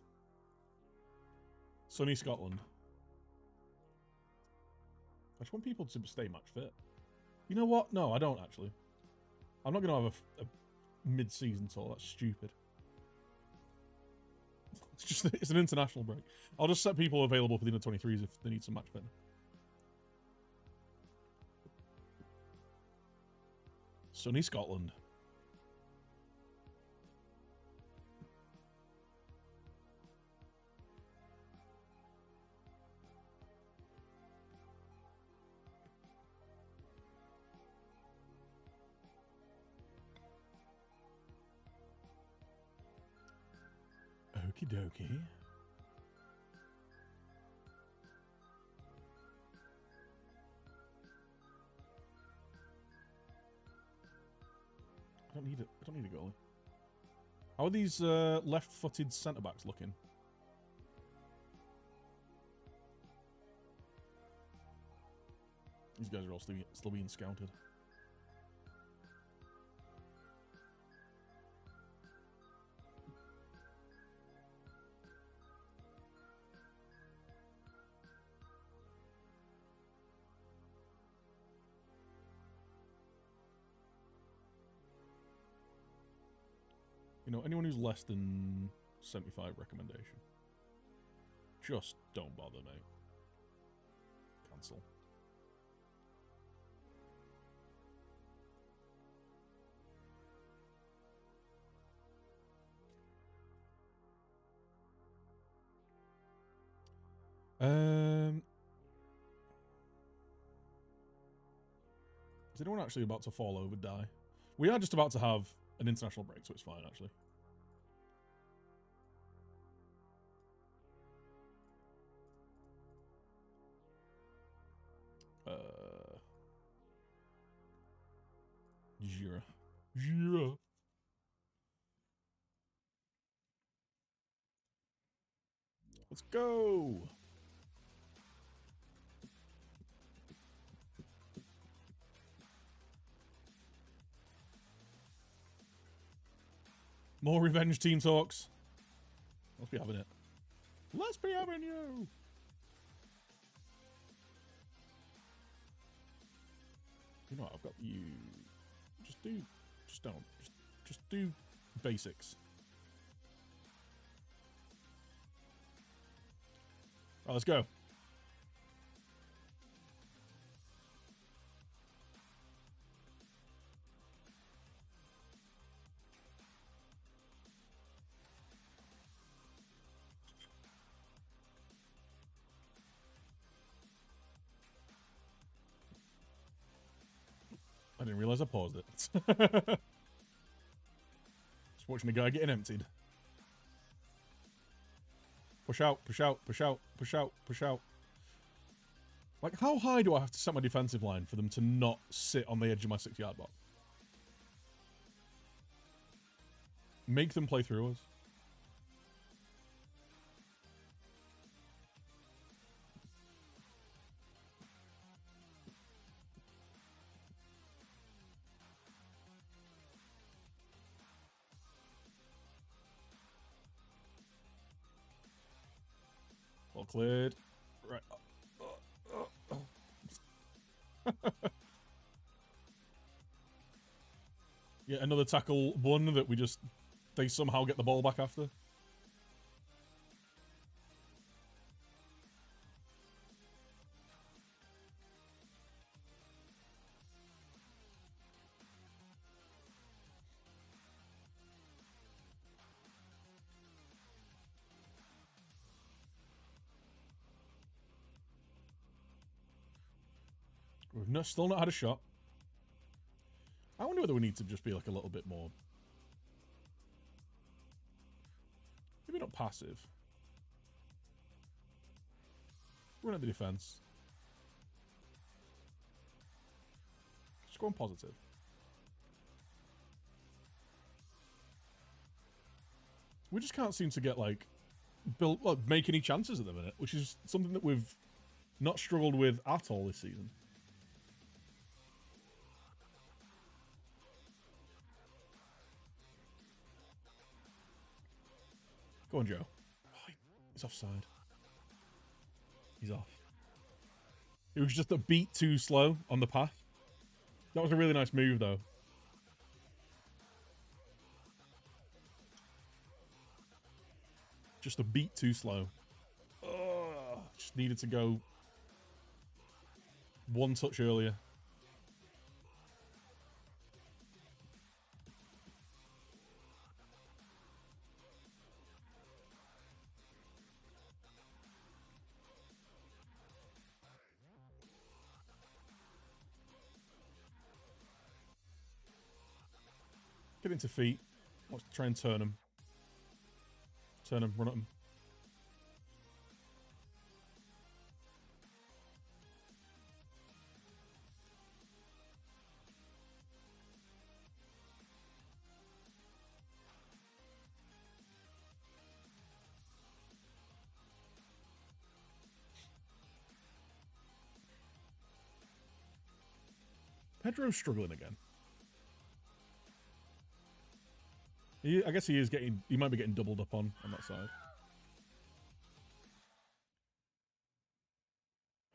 S1: Sunny Scotland. I just want people to stay match fit. You know what? No, I don't actually. I'm not going to have a mid-season tour. That's stupid. It's an international break. I'll just set people available for the under-23s if they need some match fit. Sunny Scotland. Okie dokie. I don't need it. I don't need a goalie. How are these left-footed centre-backs looking? These guys are all still being scouted. You know, anyone who's less than 75 recommendation. Just don't bother, mate. Cancel. Is anyone actually about to fall over, die? We are just about to have an international break, so it's fine, actually. Jira. Jira. Let's go. More revenge team talks. Let's be having it. Let's be having you. You know what, I've got you. Just do basics. Right, let's go. I didn't realize I paused it. Just watching the guy getting emptied. Push out, push out, push out, push out, push out. Like, how high do I have to set my defensive line for them to not sit on the edge of my 6-yard box? Make them play through us. All cleared. Right. Yeah, another tackle one that they somehow get the ball back after. We've still not had a shot. I wonder whether we need to just be like a little bit more... Maybe not passive. Run at the defense. Just go on positive. We just can't seem to get, like, make any chances at the minute, which is something that we've not struggled with at all this season. Go on, Joe. Oh, he's offside. He's off. It was just a beat too slow on the path. That was a really nice move, though. Just a beat too slow. Ugh, just needed to go one touch earlier. Get into feet. Let's try and turn him. Turn him, run at him. Pedro's struggling again. I guess he is getting... He might be getting doubled up on that side.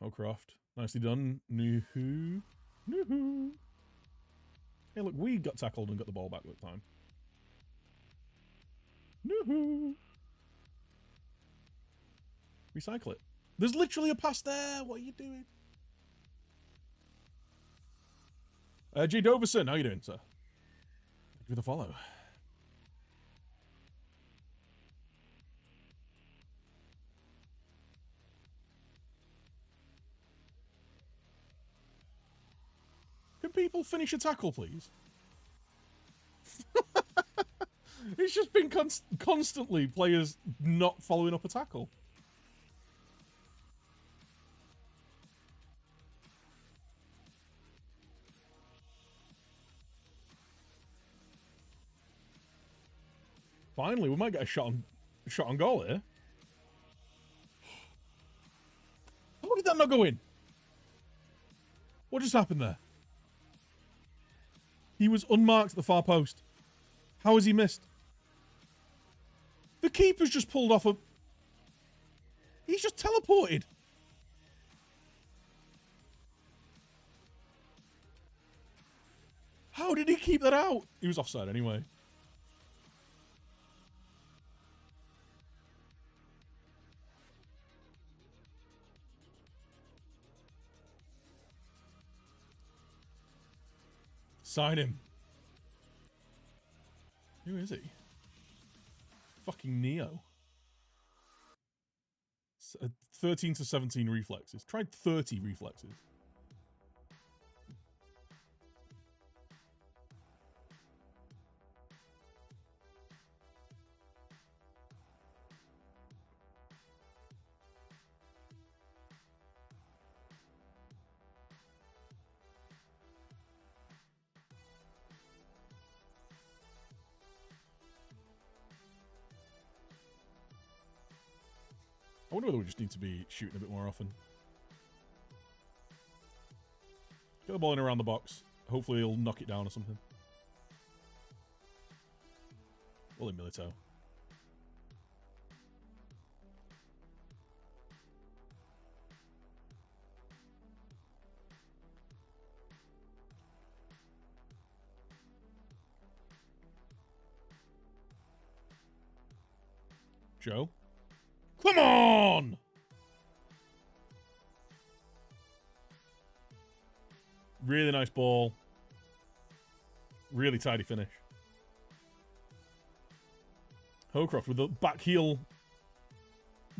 S1: Howcroft. Nicely done. Nuhu. Nuhu. Hey, look, we got tackled and got the ball back at the time. Nuhu. Recycle it. There's literally a pass there. What are you doing? J. Doverson, how you doing, sir? Thank you for the follow. Can people finish a tackle, please? It's just been constantly players not following up a tackle. Finally, we might get a shot on goal here. How did that not go in? What just happened there? He was unmarked at the far post. How has he missed? The keeper's just pulled off a... He's just teleported. How did he keep that out? He was offside anyway. Sign him. Who is he? Fucking Neo. 13 to 17 reflexes. Tried 30 reflexes. I wonder whether we just need to be shooting a bit more often. Get the ball in around the box. Hopefully he'll knock it down or something. Well, in Milito. Joe? Come on! Really nice ball. Really tidy finish. Howcroft with the back heel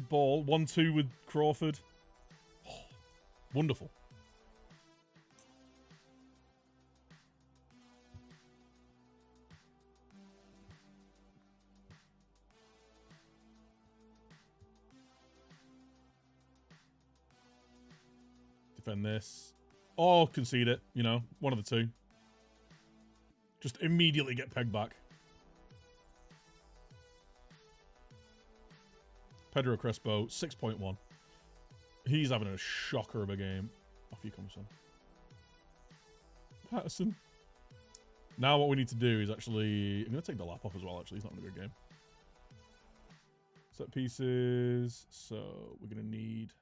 S1: ball. 1-2 with Crawford. Oh, wonderful. Defend this. Or concede it, you know, one of the two. Just immediately get pegged back. Pedro Crespo, 6.1. He's having a shocker of a game. Off you come, son. Patterson. Now what we need to do is actually... I'm going to take the lap off as well, actually. He's not in a good game. Set pieces. So we're going to need...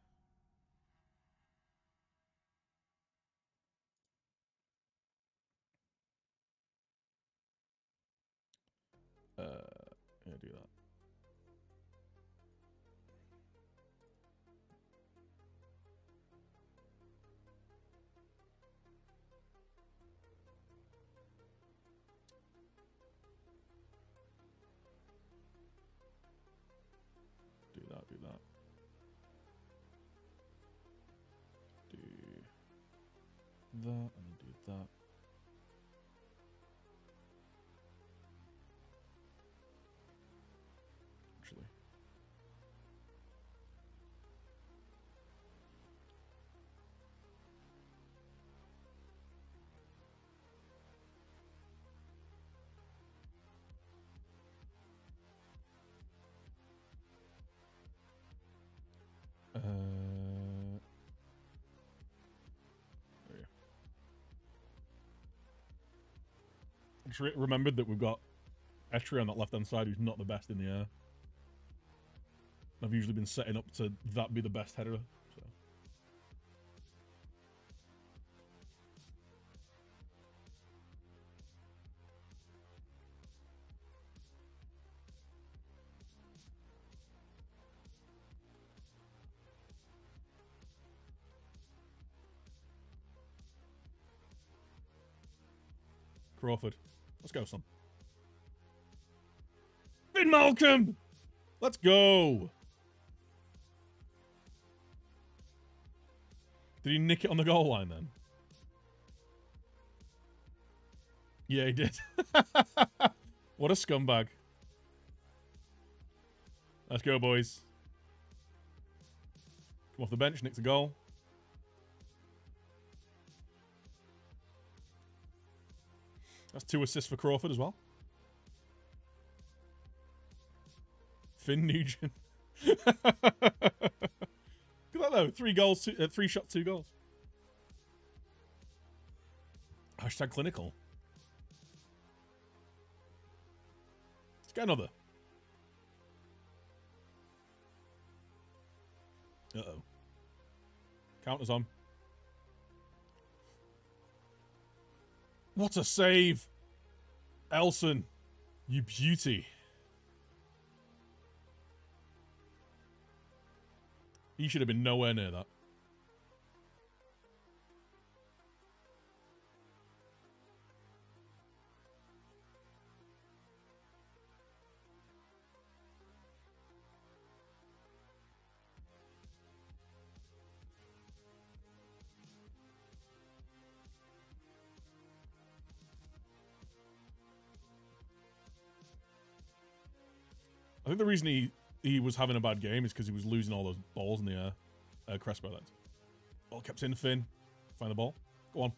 S1: yeah, do that. Do that, do that. Do that, and then do that. Actually. There you go. Just remembered that we've got Etri on that left-hand side who's not the best in the air. I've usually been setting up to that be the best header, so. Crawford. Let's go, son. Finn Malcolm! Let's go! Did he nick it on the goal line then? Yeah, he did. What a scumbag. Let's go, boys. Come off the bench, nicks a goal. That's 2 assists for Crawford as well. Finn Nugent. Look at that though. 3 goals, 3 shots, 2 goals. Hashtag clinical. Let's get another. Uh-oh. Counters on. What a save! Elson, you beauty. He should have been nowhere near that. I think the reason he was having a bad game is because he was losing all those balls in the air. Crespo, that. Ball kept in, Finn. Find the ball. Go on.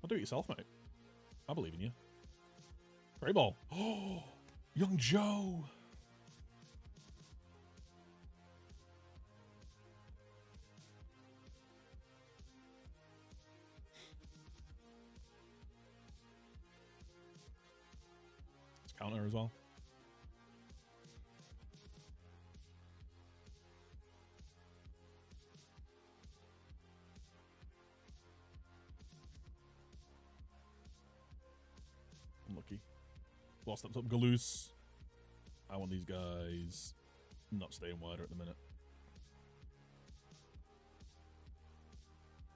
S1: I'll do it yourself, mate. I believe in you. Great ball. Oh, young Joe. Let's counter as well. Unlucky. Ball steps up, Galoose. I want these guys not staying wider at the minute.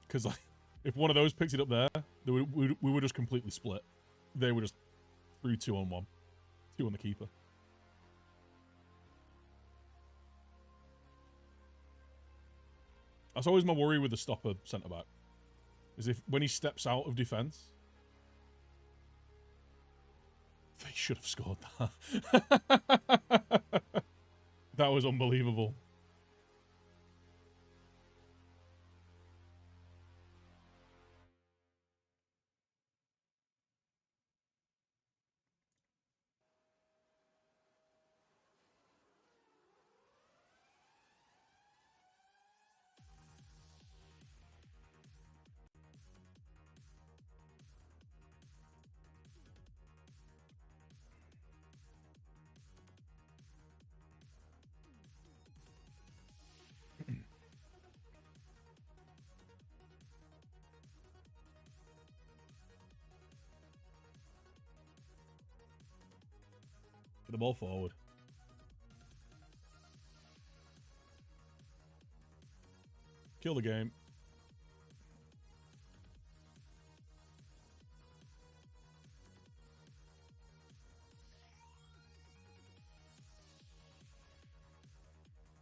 S1: Because like, if one of those picks it up there, we were just completely split. They were just 3-2-on-1. 2 on the keeper. That's always my worry with the stopper centre-back. Is if when he steps out of defence, they should have scored that. That was unbelievable. Get the ball forward. Kill the game.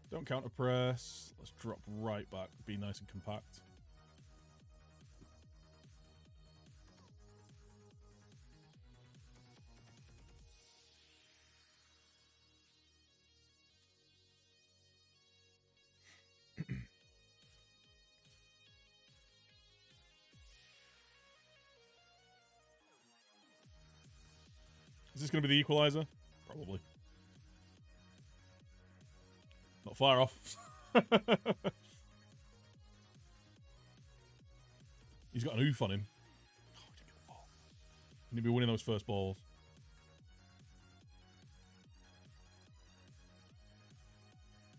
S1: Don't counter press. Let's drop right back. Be nice and compact. Is this going to be the equalizer? Probably. Not far off. He's got an oof on him. Oh, he didn't get the ball. Need to be winning those first balls.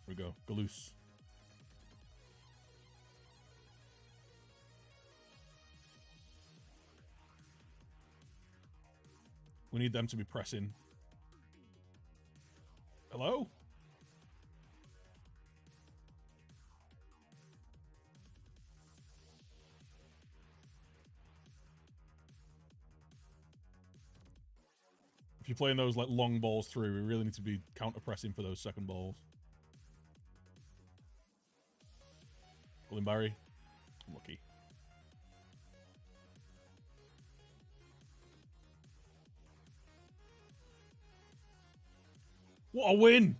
S1: Here we go. Go loose. We need them to be pressing. Hello? If you're playing those like long balls through, we really need to be counter pressing for those second balls. Golden Barry. Lucky. What a win!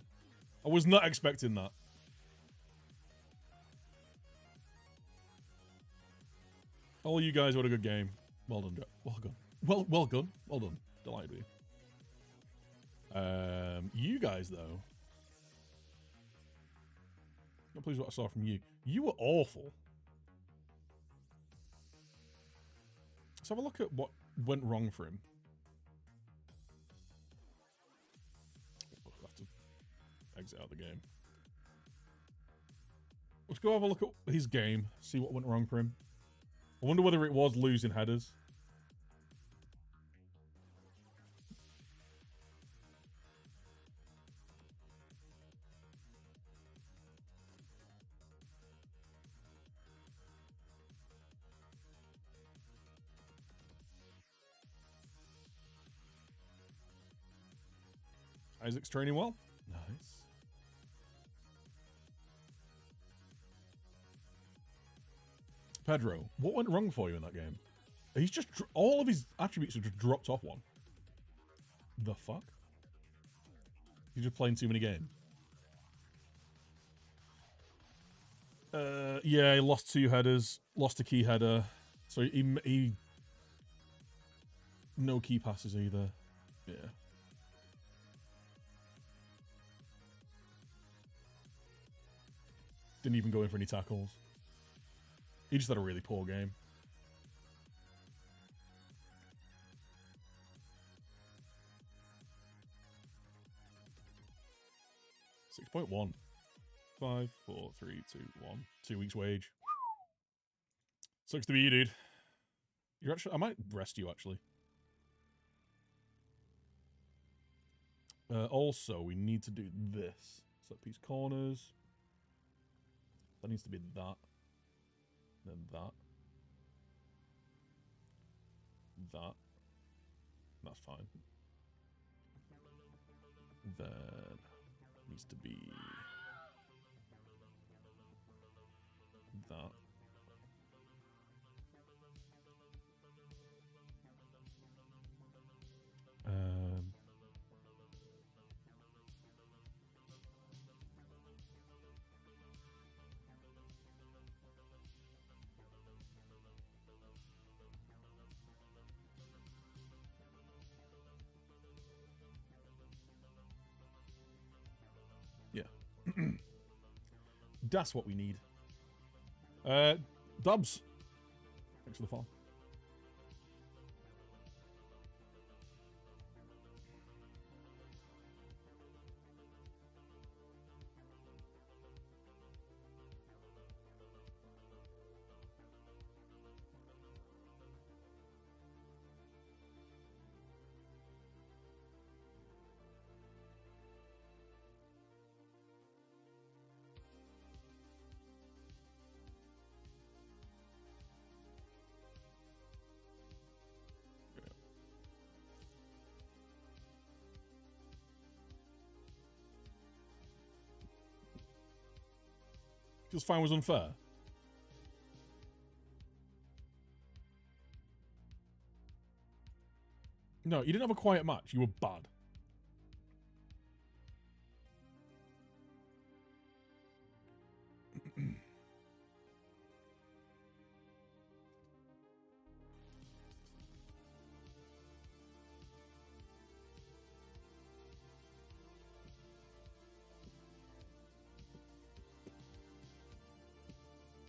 S1: I was not expecting that. All you guys, what a good game. Well done, well done. Well done. Well done. Delighted with you. You guys, though. Not pleased with what I saw from you. You were awful. Let's have a look at what went wrong for him. I'll have to exit out the game. Let's go have a look at his game, see what went wrong for him. I wonder whether it was losing headers. Isaac's training well. Nice. Pedro, what went wrong for you in that game? He's just... all of his attributes have just dropped off one. The fuck? He's just playing too many games. Yeah, he lost 2 headers. Lost a key header. So he... no key passes either. Yeah. Didn't even go in for any tackles. He just had a really poor game. $6.1. 5, 4, 3, 2, 1. 2 weeks wage. Sucks to be you, dude. You're actually... I might rest you, actually. Also, we need to do this. Set piece corners. That needs to be that. Then that. That. That's fine. Then needs to be that. Yeah. That's what we need. Dubs. Thanks for the follow. Feels fine was unfair. No, you didn't have a quiet match. You were bad.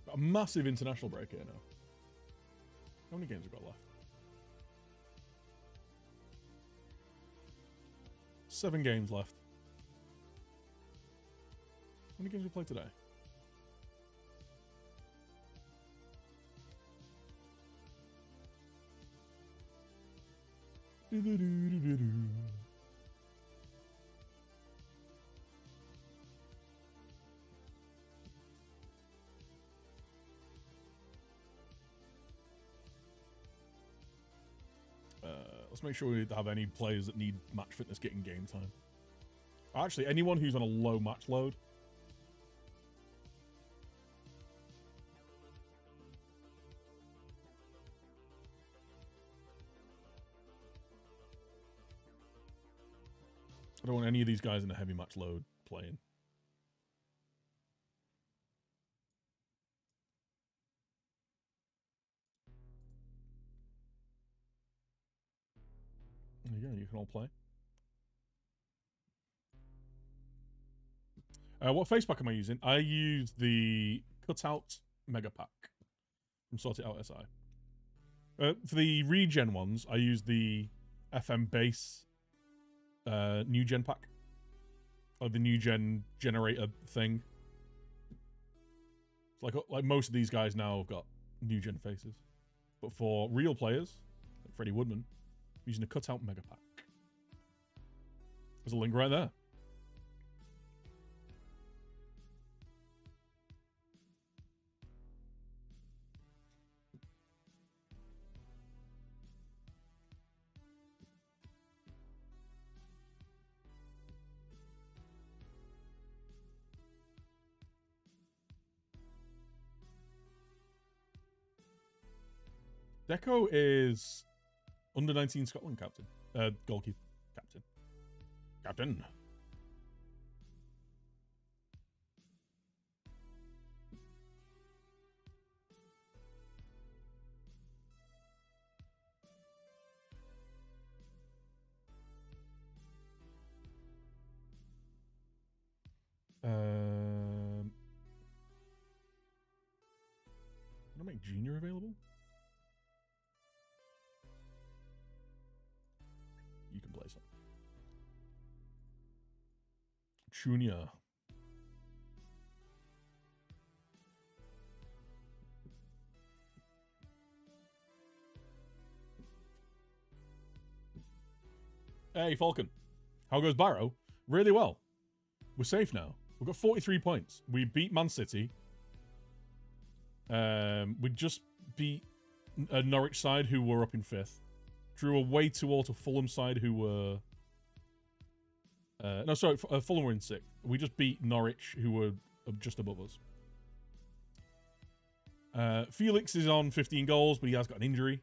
S1: Got a massive international break here now. How many games have we got left? 7 games left. How many games we played today? Let's make sure we have any players that need match fitness getting game time. Actually, anyone who's on a low match load. I don't want any of these guys in a heavy match load playing. There you go, you can all play. What face pack am I using? I use the Cutout Mega Pack from Sort It Out SI. For the regen ones, I use the FM Base New Gen Pack. Or the New Gen generator thing. Like most of these guys now have got New Gen faces. But for real players, like Freddie Woodman, I'm using a Cutout Mega Pack. There's a link right there. Deco is under 19 Scotland captain. Goalkeeper captain. Captain. Can I make Junior available? You can play some. Junior. Hey, Falcon. How goes Barrow? Really well. We're safe now. We've got 43 points. We beat Man City. We just beat a Norwich side who were up in 5th. Drew away to all to Fulham side who were... no, sorry, Fulham were in 6th. We just beat Norwich who were just above us. Felix is on 15 goals, but he has got an injury.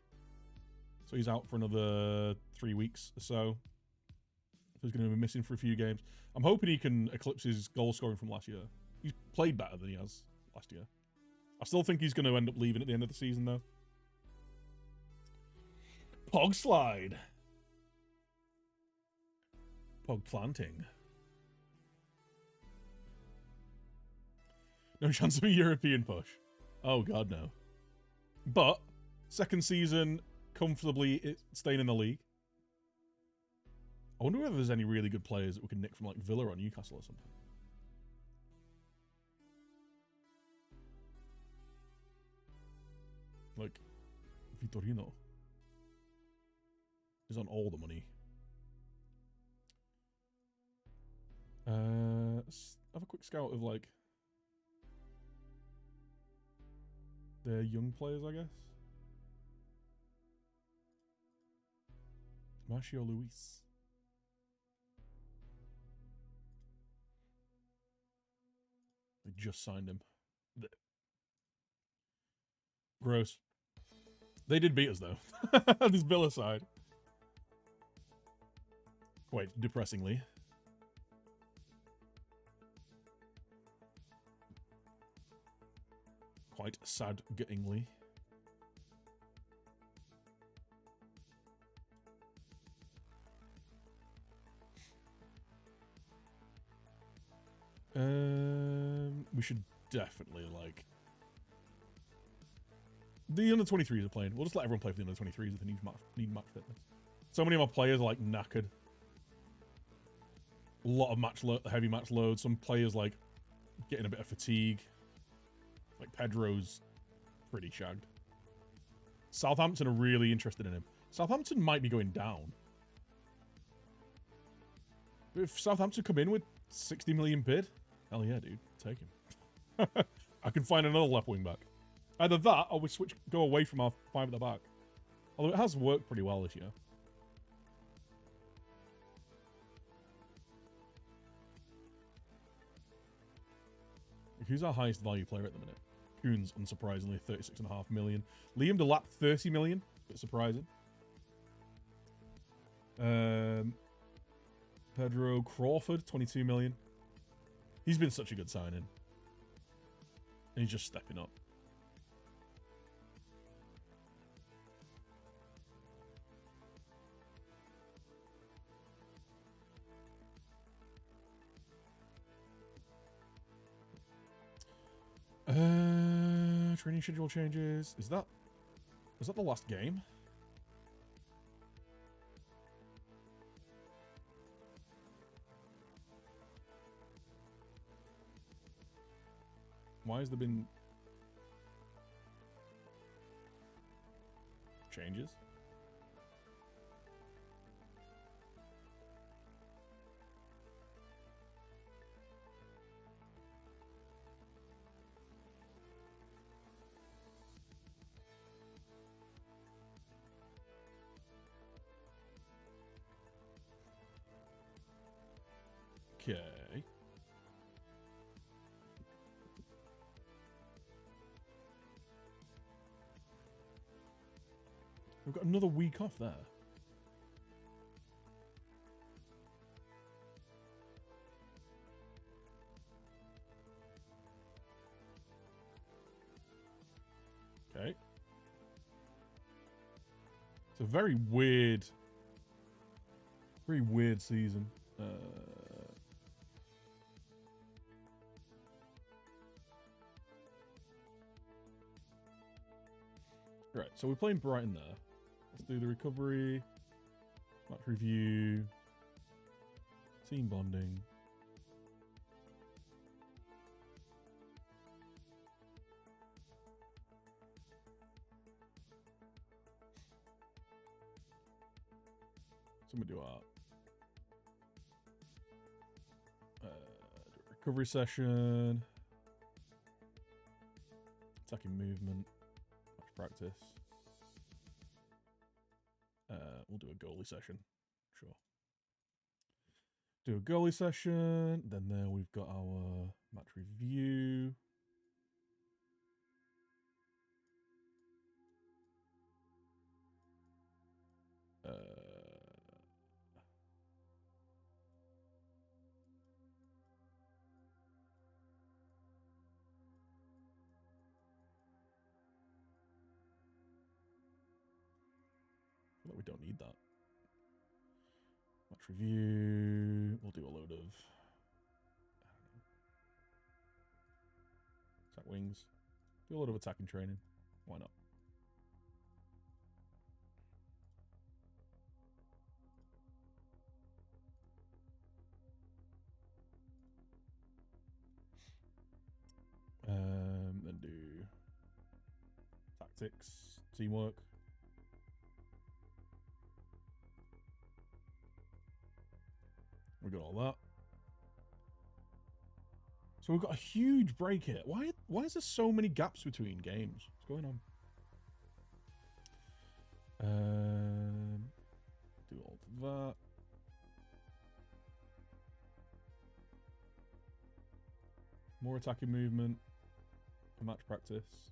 S1: So he's out for another 3 weeks or so. So he's going to be missing for a few games. I'm hoping he can eclipse his goal scoring from last year. He's played better than he has last year. I still think he's going to end up leaving at the end of the season, though. Pog slide. Pog planting. No chance of a European push. Oh, God, no. But, second season, comfortably staying in the league. I wonder whether there's any really good players that we can nick from, like, Villa or Newcastle or something. Like, Vitorino is on all the money. Let's have a quick scout of, like, their young players, I guess. Marcio Luis. They just signed him. Gross. They did beat us, though. This Villa side. Quite depressingly. Quite sad-gettingly. We should definitely, like... The under-23s are playing. We'll just let everyone play for the under-23s if they need match fitness. So many of my players are, like, knackered. A lot of heavy match load. Some players like getting a bit of fatigue. Like Pedro's pretty shagged. Southampton are really interested in him. Southampton might be going down. But if Southampton come in with 60 million bid, hell yeah, dude, take him. I can find another left wing back. Either that, or we go away from our 5 at the back. Although it has worked pretty well this year. Who's our highest value player at the minute? Coons, unsurprisingly, 36.5 million. Liam Delap, 30 million. Bit surprising. Pedro Crawford, 22 million. He's been such a good signing. And he's just stepping up. Training schedule changes. Is that the last game? Why has there been changes? Okay. We've got another week off there. Okay. It's a very weird season. Right, so we're playing Brighton there. Let's do the recovery, match review, team bonding. So I'm gonna do our recovery session, attacking movement, match practice. We'll do a goalie session, sure. Do a goalie session, then there we've got our match review. We don't need that. Match review. We'll do a load of attack wings. Do a lot of attacking training. Why not? Then do tactics, teamwork. We got all that. So we've got a huge break here. Why is there so many gaps between games? What's going on? Do all of that. More attacking movement. A match practice.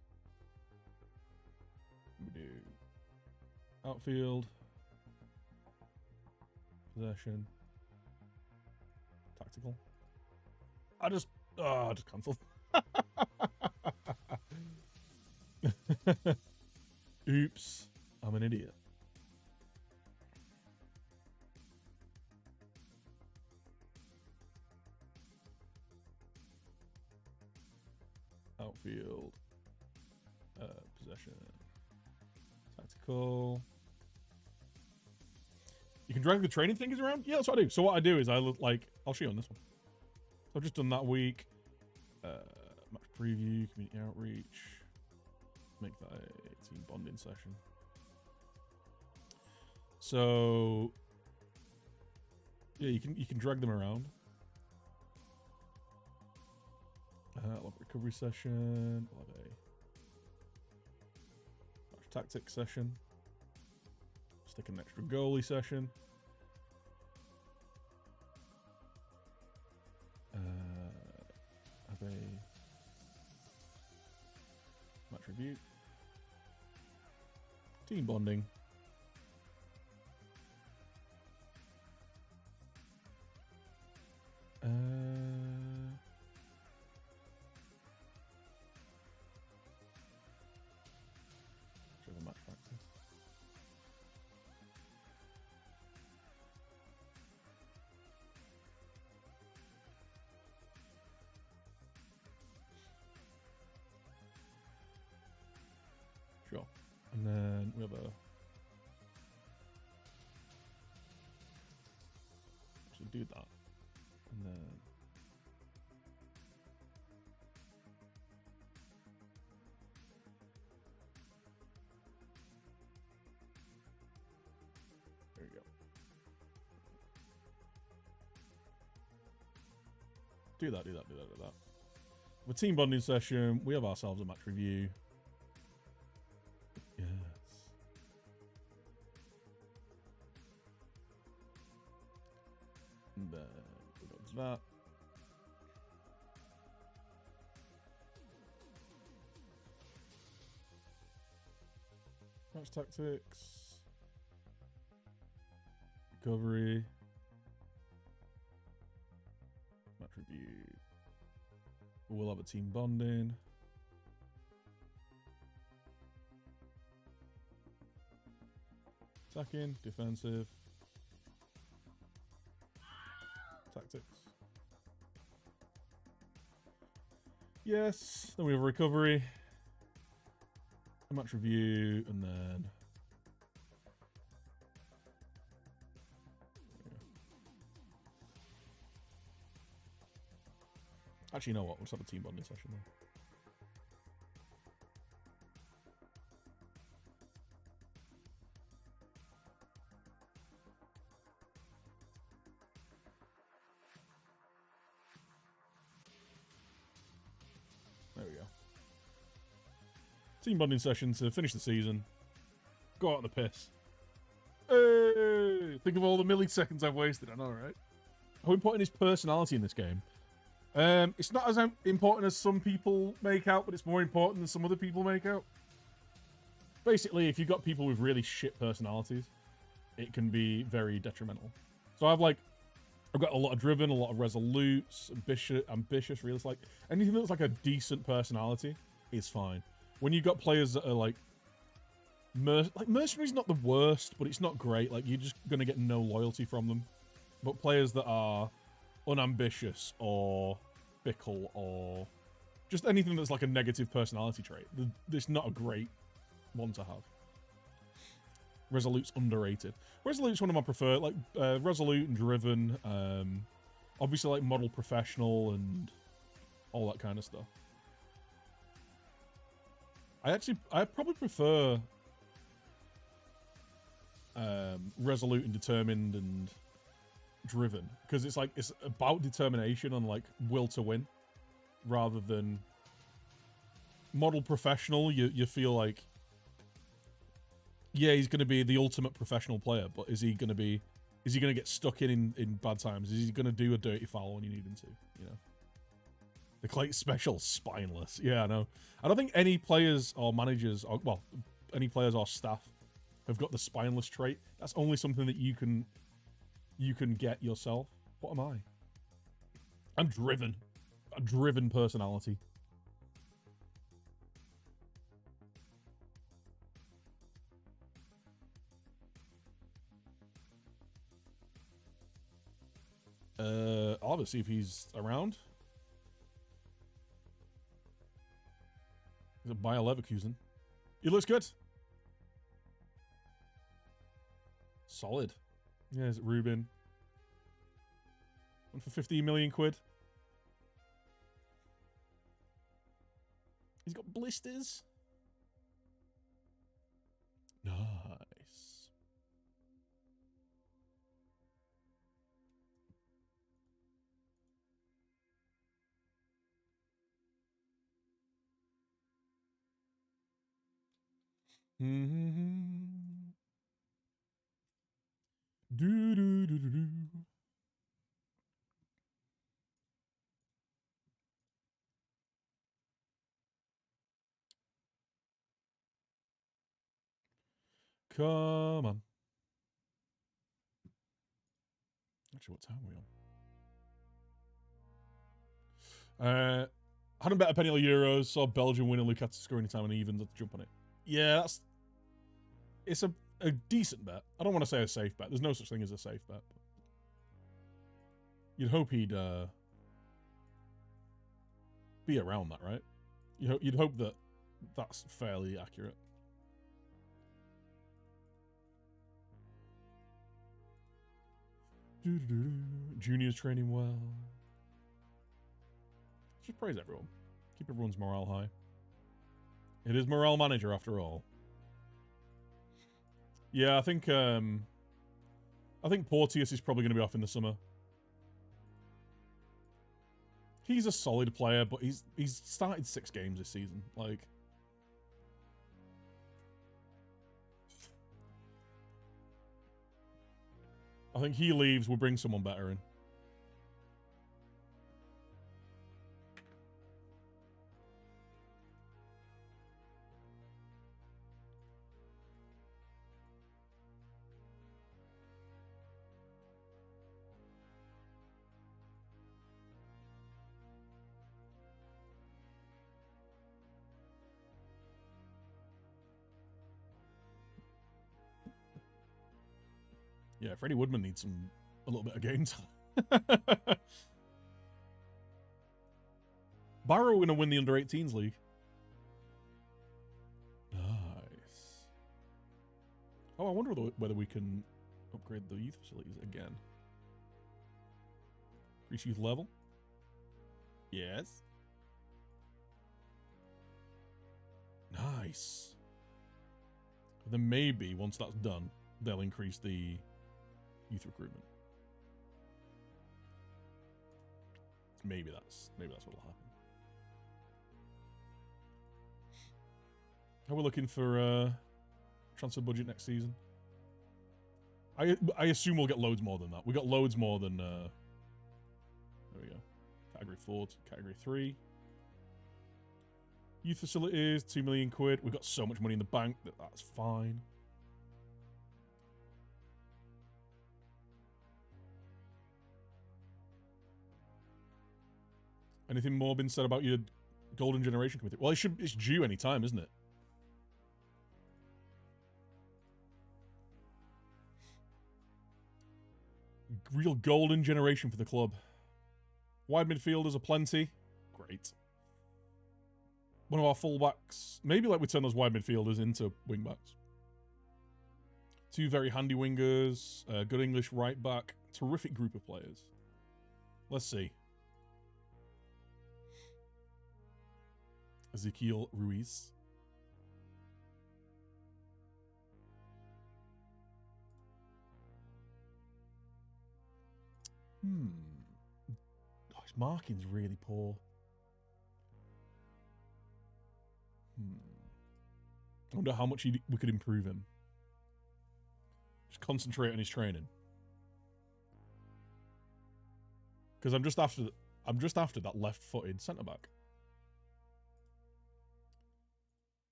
S1: We do outfield. Possession. Tactical. I just cancelled. Oops. I'm an idiot. Outfield. Possession. Tactical. You can drag the training thinkers around? Yeah, that's what I do. So what I do is I look like... I'll show you on this one. So I've just done that week. Match preview, community outreach. Make that a team bonding session. So... yeah, you can drag them around. I'll have a recovery session. I'll have a match tactics session. Stick an extra goalie session. Have a match review. Team bonding. Show the match practice. Sure. And then we have a... actually do that. And then... there you go. Do that. With team bonding session, we have ourselves a match review. Yes. And then we go to that. Match tactics. Recovery. Match review. We'll have a team bonding. Attacking, defensive. Tactics. Yes. Then we have recovery. A match review, and then... actually, you know what? Let's have a team bonding session then. There we go. Team bonding session to finish the season. Go out on the piss. Hey! Think of all the milliseconds I've wasted. I know, right? How important is personality in this game? It's not as important as some people make out, but it's more important than some other people make out. Basically, if you've got people with really shit personalities, it can be very detrimental. So I've got a lot of driven, a lot of resolute, ambitious, realist. Like anything that's like a decent personality is fine. When you've got players that are like Mercenary's not the worst, but it's not great. Like you're just gonna get no loyalty from them. But players that are unambitious or fickle or just anything that's like a negative personality trait, it's not a great one to have. Resolute's underrated. Resolute's one of my preferred, like resolute and driven, obviously like model professional and all that kind of stuff. I probably prefer resolute and determined and driven, because it's like it's about determination and like will to win, rather than model professional. You feel like, yeah, he's going to be the ultimate professional player, but is he going to get stuck in bad times? Is he going to do a dirty foul when you need him to? You know, the Clay special spineless. Yeah, I know. I don't think any players or managers, or well, any players or staff have got the spineless trait. That's only something that you can get yourself. What am I? I'm driven. A driven personality. I'll have to see if he's around. He's a Bayer Leverkusen. He looks good. Solid. Yeah, is it Ruben? One for 15 million quid. He's got blisters. Nice. Mm-hmm. Do do do do do. Come on. Actually, what time are we on? Hadn't bet a penny on Euros. Saw Belgium win and Lukaku score any time on evens. Let's jump on it. Yeah, it's a decent bet. I don't want to say a safe bet. There's no such thing as a safe bet. You'd hope he'd be around that, right? You'd hope that that's fairly accurate. Junior's training well. Just praise everyone. Keep everyone's morale high. It is morale manager after all. Yeah, I think Porteous is probably going to be off in the summer. He's a solid player, but he's started 6 games this season. Like, I think he leaves, we'll bring someone better in. Yeah, Freddie Woodman needs a little bit of game time. Barrow going to win the under-18s league. Nice. Oh, I wonder whether we can upgrade the youth facilities again. Increase youth level. Yes. Nice. And then maybe once that's done, they'll increase the youth recruitment. Maybe that's what'll happen. How are we looking for transfer budget next season? I assume we'll get loads more than that. We got loads more than there we go. Category 4 to Category 3. Youth facilities, 2 million quid. We've got so much money in the bank that that's fine. Anything more been said about your Golden Generation Committee? Well, it's due any time, isn't it? Real Golden Generation for the club. Wide midfielders are plenty. Great. One of our fullbacks. Maybe like we turn those wide midfielders into wingbacks. 2 very handy wingers. Good English right back. Terrific group of players. Let's see. Ezekiel Ruiz. Oh, his marking's really poor. I wonder how much we could improve him. Just concentrate on his training. Because I'm just after that left-footed centre back.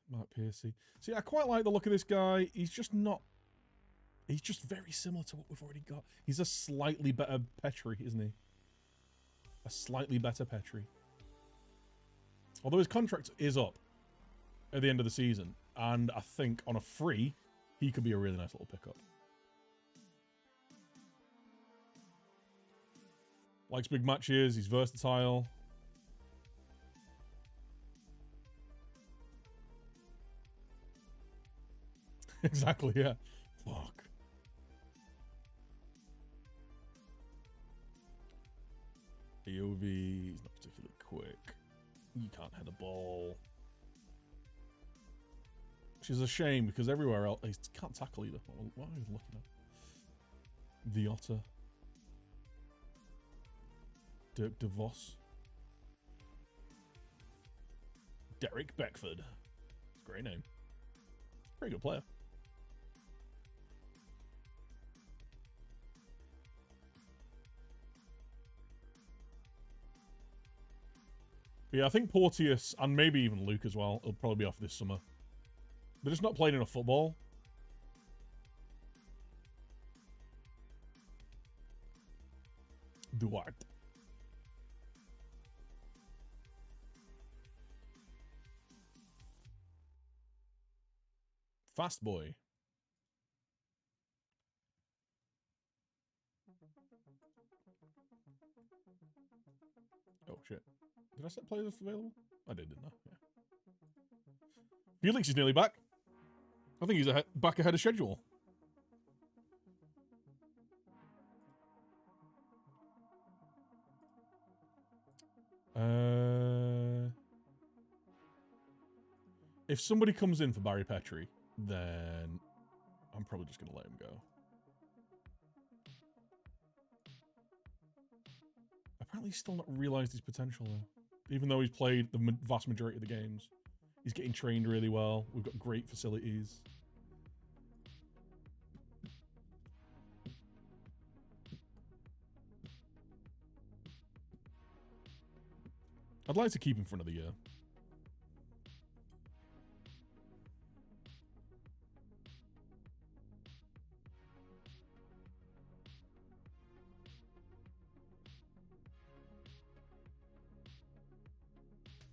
S1: Mark Piercy. See, I quite like the look of this guy. He's just very similar to what we've already got. He's a slightly better Petri, isn't he? A slightly better Petri. Although his contract is up at the end of the season, and I think on a free, he could be a really nice little pickup. Likes big matches, he's versatile. Exactly, yeah. Fuck. AOV, he's not particularly quick. You can't head a ball. Which is a shame because everywhere else, he can't tackle either. What am I looking at? The Otter. Dirk de Vos. Derek Beckford. It's a great name. Pretty good player. But yeah, I think Porteous, and maybe even Luke as well, will probably be off this summer. They're just not playing enough football. Duarte. Fast boy. Oh shit. Did I set players available? I did, didn't I? Yeah. Felix is nearly back. I think he's back ahead of schedule. If somebody comes in for Barry Petrie, then I'm probably just going to let him go. Apparently he's still not realised his potential, though. Even though he's played the vast majority of the games. He's getting trained really well. We've got great facilities. I'd like to keep him for another year.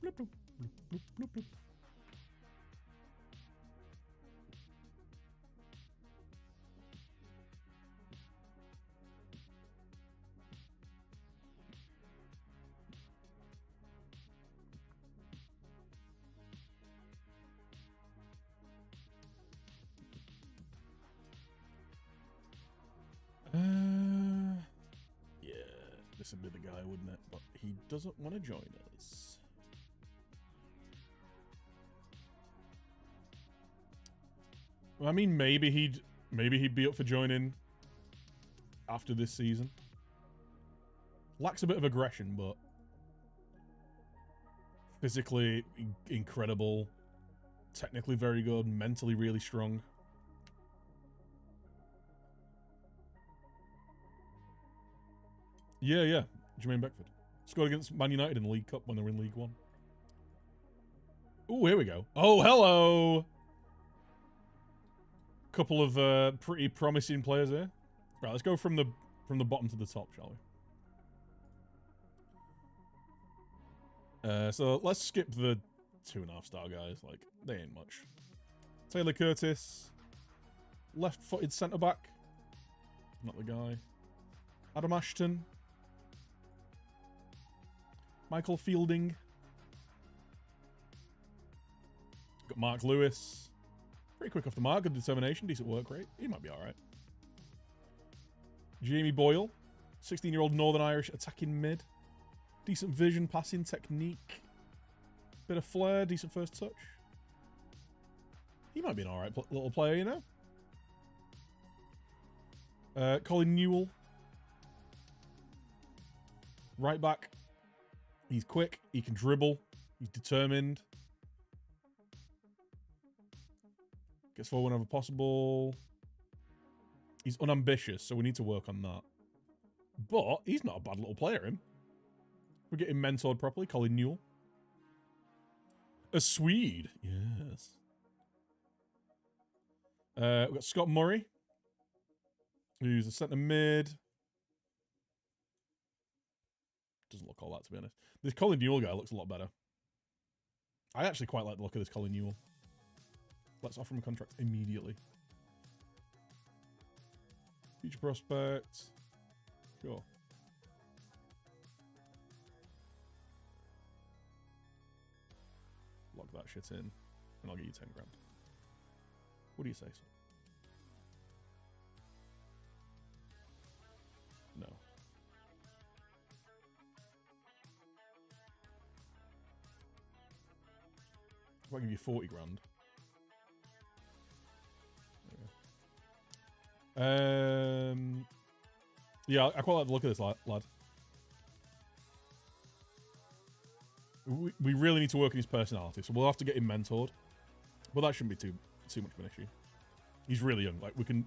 S1: Bloop, bloop, bloop, bloop, bloop. Yeah, this would be the guy, wouldn't it? But he doesn't want to join us. Well, I mean, maybe he'd be up for joining after this season. Lacks a bit of aggression, but physically incredible, technically very good, mentally really strong. Yeah, Jermaine Beckford. Scored against Man United in the League Cup when they were in League One. Oh, here we go. Oh, hello! Couple of pretty promising players here. Right, let's go from the bottom to the top, shall we? So let's skip the 2.5-star guys. Like, they ain't much. Taylor Curtis. Left-footed centre-back. Not the guy. Adam Ashton. Michael Fielding. Got Mark Lewis. Pretty quick off the mark. Good determination. Decent work rate. He might be alright. Jamie Boyle. 16-year-old Northern Irish attacking mid. Decent vision, passing, technique. Bit of flair. Decent first touch. He might be an alright little player, you know. Colin Newell. Right back. He's quick. He can dribble. He's determined. Gets forward whenever possible. He's unambitious, so we need to work on that. But he's not a bad little player, him. We're getting mentored properly. Colin Newell. A Swede. Yes. We've got Scott Murray, who's a centre mid. Doesn't look all that, to be honest. This Colin Newell guy looks a lot better. I actually quite like the look of this Colin Newell. Let's offer him a contract immediately. Future prospect. Sure. Lock that shit in, and I'll get you 10 grand. What do you say, son? If I give you 40 grand. Yeah, I quite like the look of this lad. We really need to work on his personality, so we'll have to get him mentored. But that shouldn't be too much of an issue. He's really young. Like we can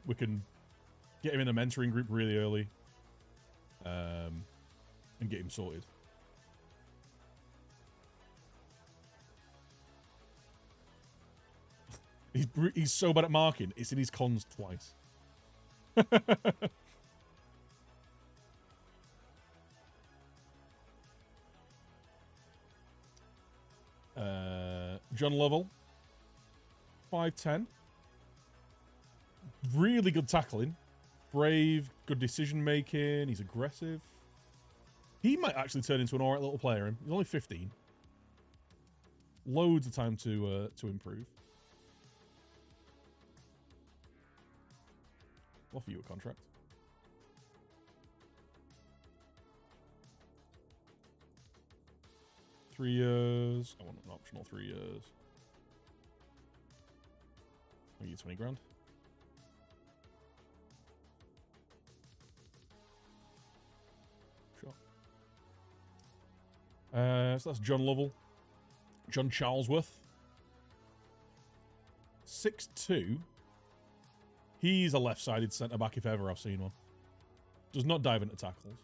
S1: get him in a mentoring group really early, and get him sorted. He's so bad at marking. It's in his cons twice. John Lovell, 5'10". Really good tackling. Brave, good decision making. He's aggressive. He might actually turn into an alright little player. He's only 15. Loads of time to improve. I'll offer you a contract. Three years. I want an optional 3 years. I'll give you 20 grand. Sure. So that's John Lovell. John Charlesworth. 6'2". He's a left-sided centre-back if ever I've seen one. Does not dive into tackles.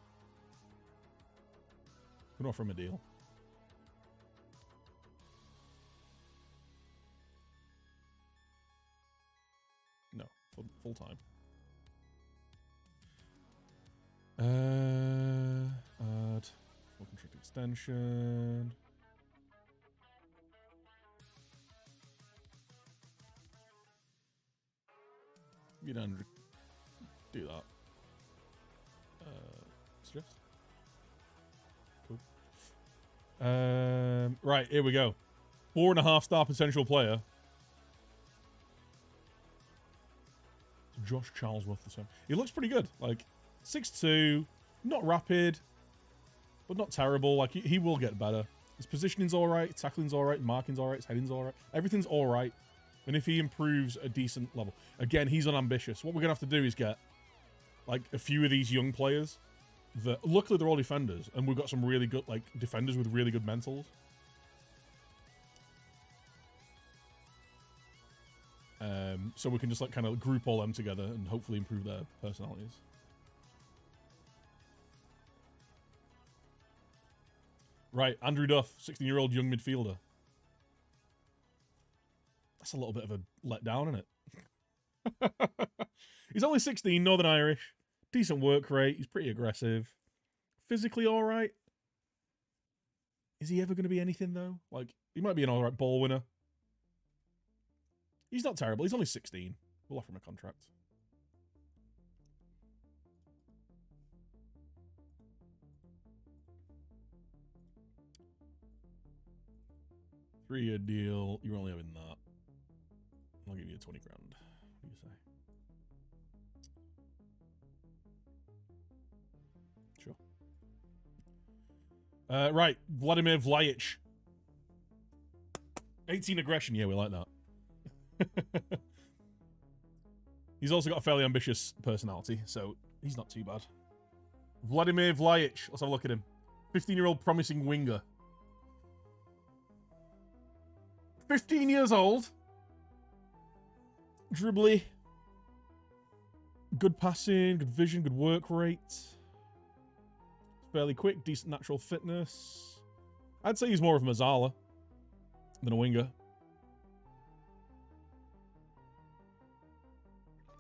S1: Can offer him a deal. No, full time. Add full contract extension. You don't do that. Suggest. Cool. Right, here we go. 4.5-star potential player. Josh Charlesworth the same. He looks pretty good. Like 6'2", not rapid, but not terrible. Like he will get better. His positioning's alright, his tackling's alright, marking's alright, his heading's alright. Everything's alright. And if he improves a decent level, again, he's unambitious. What we're gonna have to do is get like a few of these young players that luckily they're all defenders, and we've got some really good like defenders with really good mentals. So we can just like kind of group all them together and hopefully improve their personalities. Right, Andrew Duff, 16-year-old young midfielder. That's a little bit of a letdown, isn't it? He's only 16, Northern Irish. Decent work rate. He's pretty aggressive. Physically all right. Is he ever going to be anything, though? Like, he might be an all right ball winner. He's not terrible. He's only 16. We'll offer him a contract. Three-year deal. You're only having that. I'll give you 20 grand. What do you say? Sure. Right. Vladimir Vlajic. 18 aggression. Yeah, we like that. He's also got a fairly ambitious personality, so he's not too bad. Vladimir Vlajic. Let's have a look at him. 15-year-old promising winger. 15 years old. Dribbly. Good passing, good vision, good work rate. Fairly quick, decent natural fitness. I'd say he's more of a Mazzala than a winger.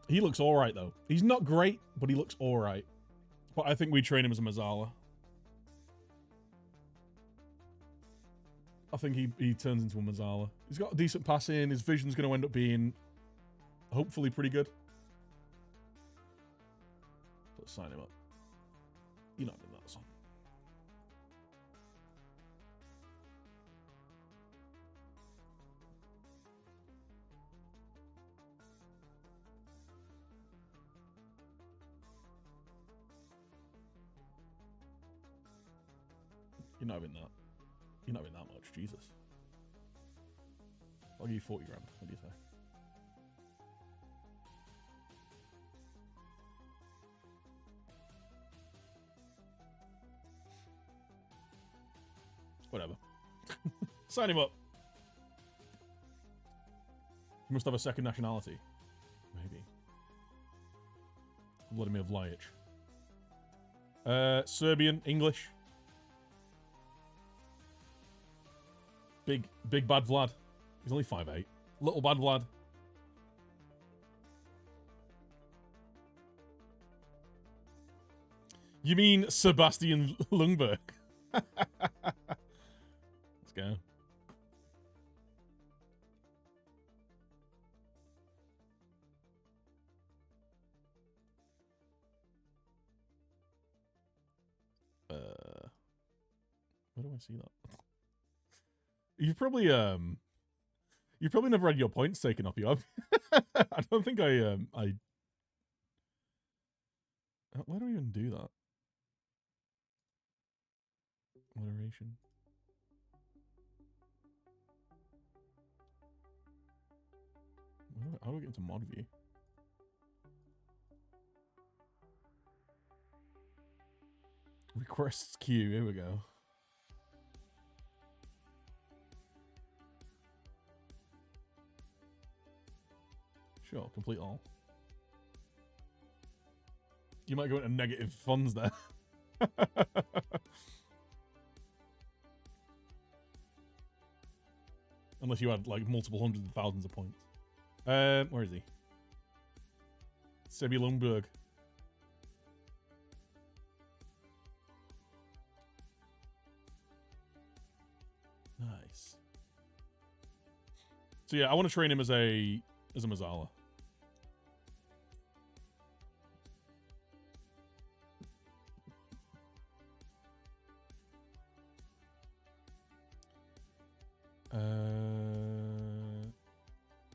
S1: He looks alright, though. He's not great, but he looks alright. But I think we train him as a Mazzala. I think he turns into a Mazzala. He's got a decent passing. His vision's going to end up being hopefully pretty good. Let's sign him up. You're not doing that, son. You're not having that. You're not having that much, Jesus. I'll give you 40 grand. What do you say? Whatever. Sign him up. He must have a second nationality. Maybe. Vladimir Vlajic. Serbian, English. Big bad Vlad. He's only 5'8". Little bad Vlad. You mean Sebastian Lundberg? Let's go. Where do I see that? You've probably never had your points taken off you. I don't think I why do I even do that? Moderation. How do I get into mod view? Requests queue. Here we go. Sure, complete all. You might go into negative funds there. Unless you had like multiple hundreds of thousands of points. Where is he? Sebi Lundberg. Nice. So yeah, I want to train him as a Mazzala.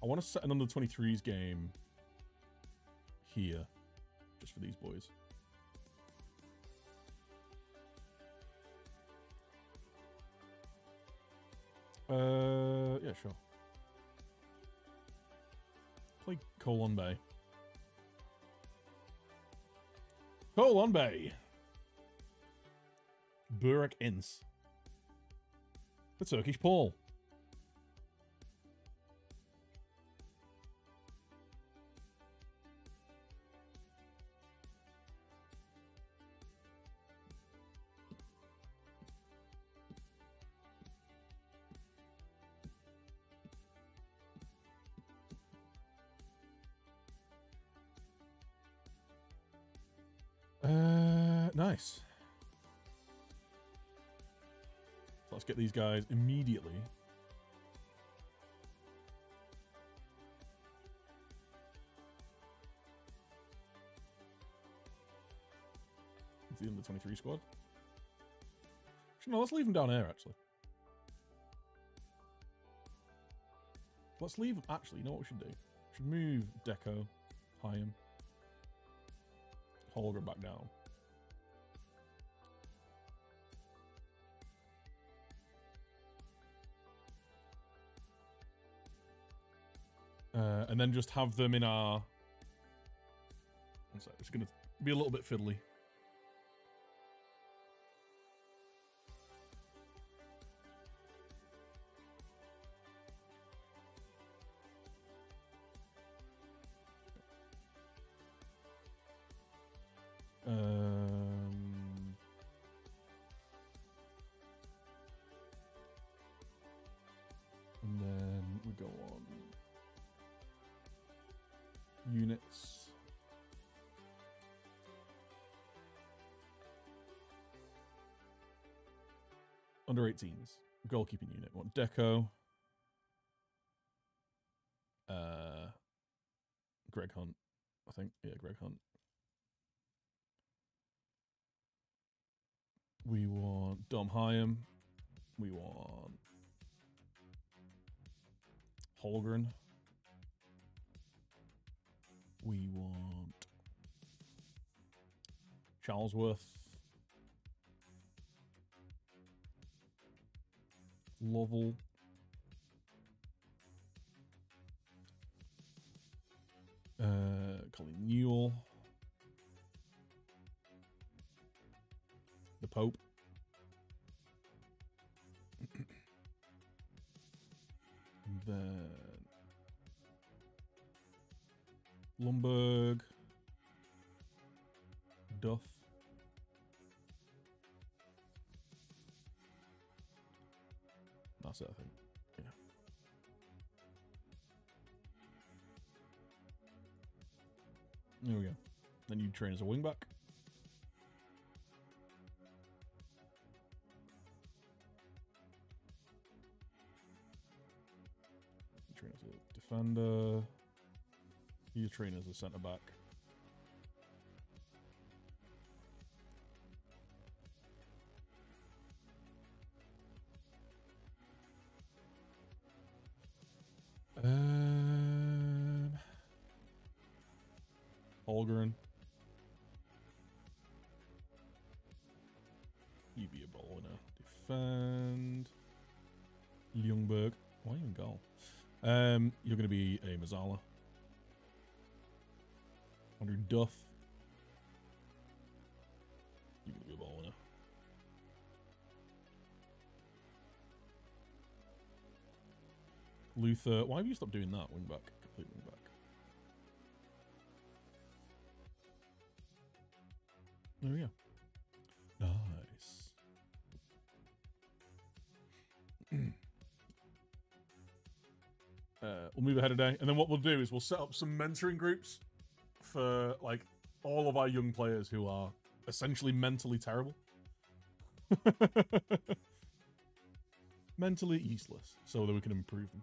S1: I want to set an under 23s game here, just for these boys. Yeah, sure. Play Colon Bay. Colon Bay. Burak Ince. The Turkish Paul. Nice. Let's get these guys immediately. It's the under 23 squad. Actually, no, let's leave them down here, actually. Let's leave... Actually, you know what we should do? We should move Deco, Hyam, Holger back down. And then just have them in our... One sec, it's going to be a little bit fiddly. And then we go on units. Under 18s. Goalkeeping unit. We want Deco. Greg Hunt, I think. Yeah, Greg Hunt. We want Dom Hyam. We want Holgren. We want Charlesworth. Lovell. Colin Newell. The Pope. And then Lundberg. Duff. That's it, I think. Yeah. There we go. Then you train as a wingback. You train as a defender. You train as a centre back. Holgren. You be a ball winner. Defend. Ljungberg. Why even goal? You're going to be a Mazzala. Andrew Duff. You're going to be a ball winner. Luther. Why have you stopped doing that? Wingback. Complete wingback. There we go. Nice. We'll move ahead today, and then what we'll do is we'll set up some mentoring groups for like all of our young players who are essentially mentally terrible. Mentally useless, so that we can improve them.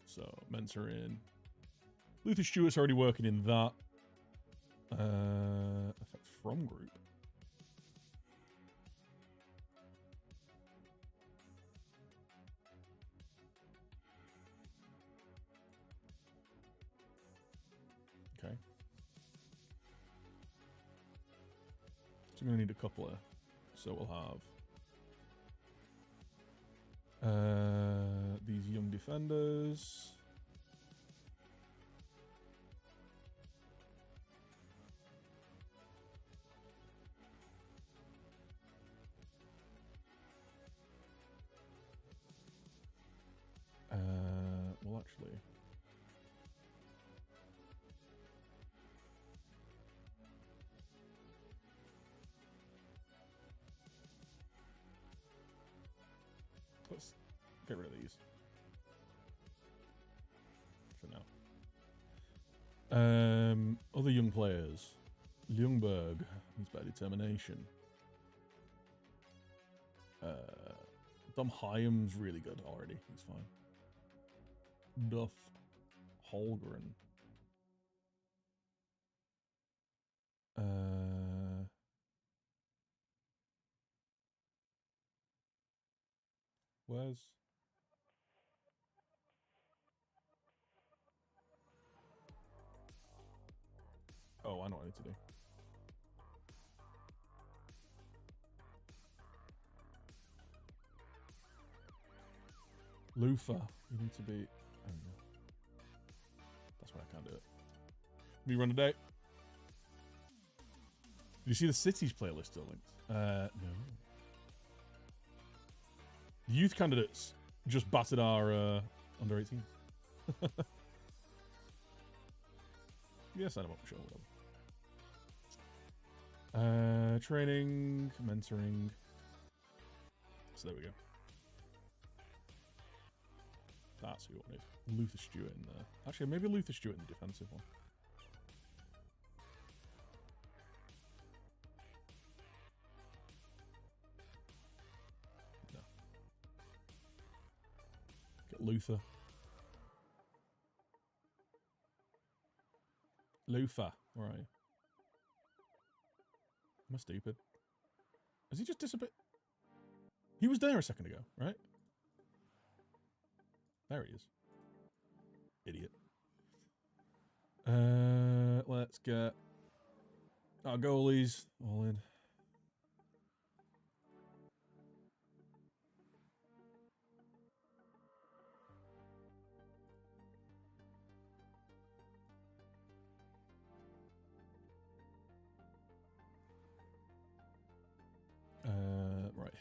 S1: So, mentoring. Luther Stewart's already working in that. Effect from group. Okay. So I'm going to need a couple of. So we'll have these young defenders. Well, actually, let's get rid of these for now. Other young players. Ljungberg, he's by determination. Dom Hyam's really good already. He's fine. Duff. Holgren. Where's... Oh, I know what I need to do. Lufa. You need to be... There we go. That's why I can't do it. We run a day. Did you see the cities playlist still linked? No. The youth candidates just battered our under 18s. Yeah, sign them up, sure, whatever. Training, mentoring. So there we go. That's who I wanted. Luther Stewart in there. Actually, maybe Luther Stewart in the defensive one. No. Get Luther. Luther, where are you? Am I stupid? Has he just disappeared? He was there a second ago, right? There he is. Idiot. Let's get our goalies all in.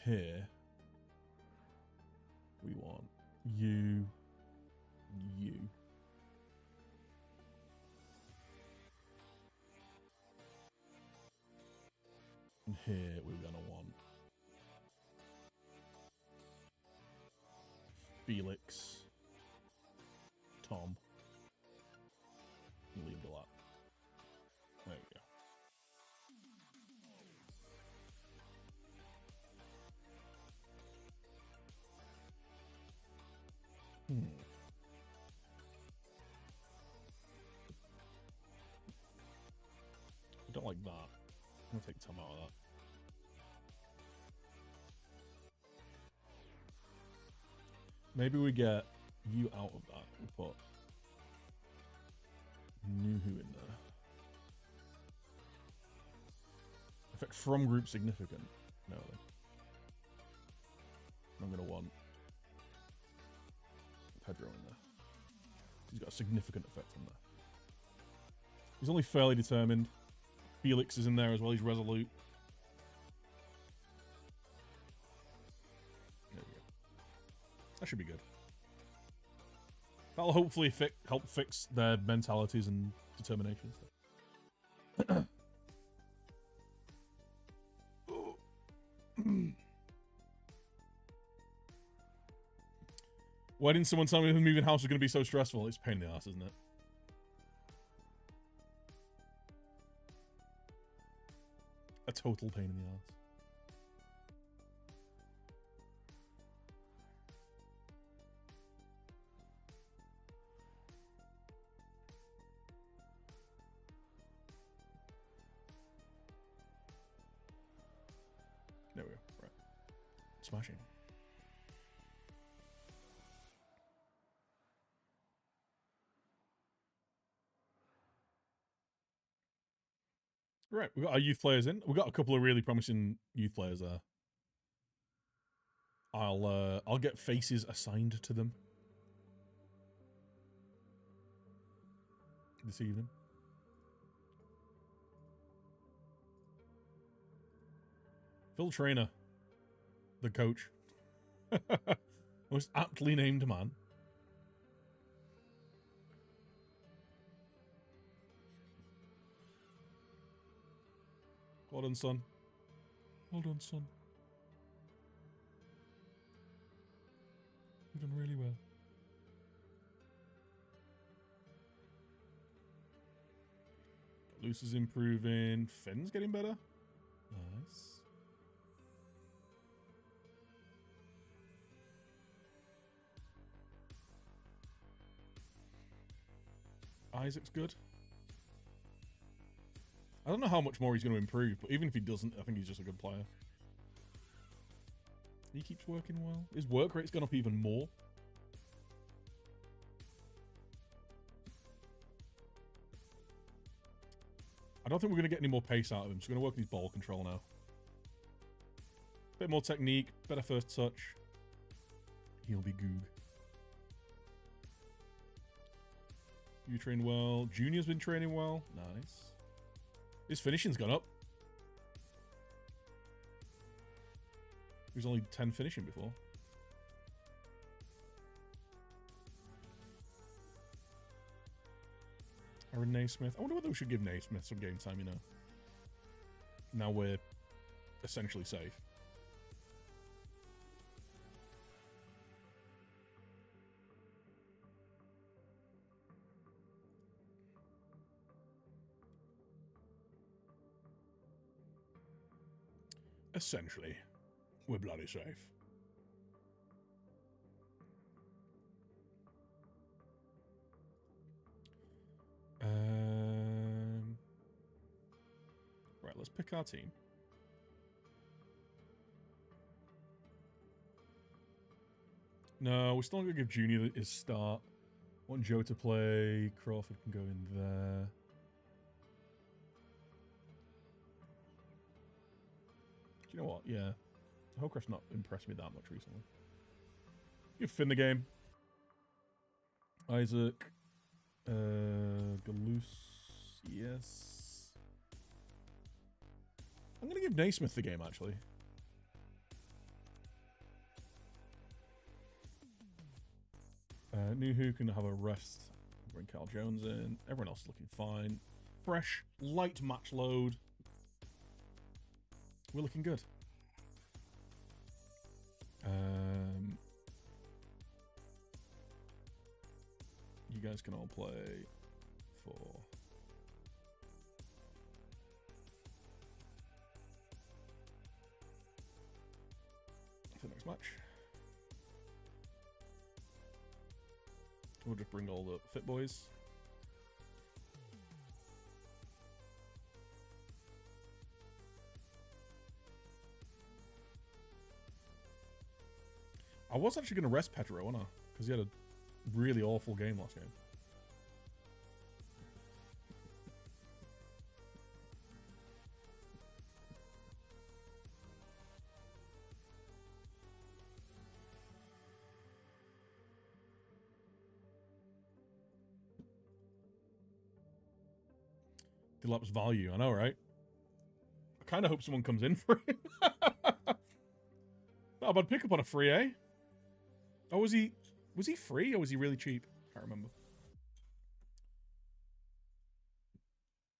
S1: here, we want you, you. And here we're going to want Felix, Tom, and leave the lot. There we go. I don't like that. I'm going to take Tom out of that. Maybe we get you out of that. We put Nuhu in there. Effect from group significant. No. I'm going to want Pedro in there. He's got a significant effect on there. He's only fairly determined. Felix is in there as well. He's resolute. There we go. That should be good. That'll hopefully help fix their mentalities and determination stuff. Why didn't someone tell me the moving house was going to be so stressful? It's a pain in the ass, isn't it? A total pain in the ass. There we go. Right. Smashing. Right, we've got our youth players in. We've got a couple of really promising youth players there. I'll get faces assigned to them this evening. Phil Trainer, the coach. Most aptly named man. Well done, son. Well done, son. You've done really well. Luce is improving. Finn's getting better. Nice. Isaac's good. I don't know how much more he's going to improve, but even if he doesn't, I think he's just a good player. He keeps working well. His work rate's gone up even more. I don't think we're going to get any more pace out of him, so we're going to work on his ball control now. Bit more technique, better first touch. He'll be goog. You train well. Junior's been training well. Nice. His finishing's gone up. He was only 10 finishing before. Aaron Naismith. I wonder whether we should give Naismith some game time, you know. Now we're essentially safe. Essentially, we're bloody safe. Right, let's pick our team. No, we're still not going to give Junior his start. Want Joe to play. Crawford can go in there. Do you know what? Yeah. Hillcrest's not impressed me that much recently. Give Finn the game. Isaac. Galoose. Yes. I'm going to give Naismith the game, actually. Nuhu can have a rest. Bring Carl Jones in. Everyone else is looking fine. Fresh, light match load. We're looking good. You guys can all play for the next match. We'll just bring all the fit boys. I was actually going to rest Pedro, wasn't I? Because he had a really awful game last game. Delapse value, I know, right? I kind of hope someone comes in for him. Not a bad pickup on a free, eh? Oh, was he free or was he really cheap? Can't remember.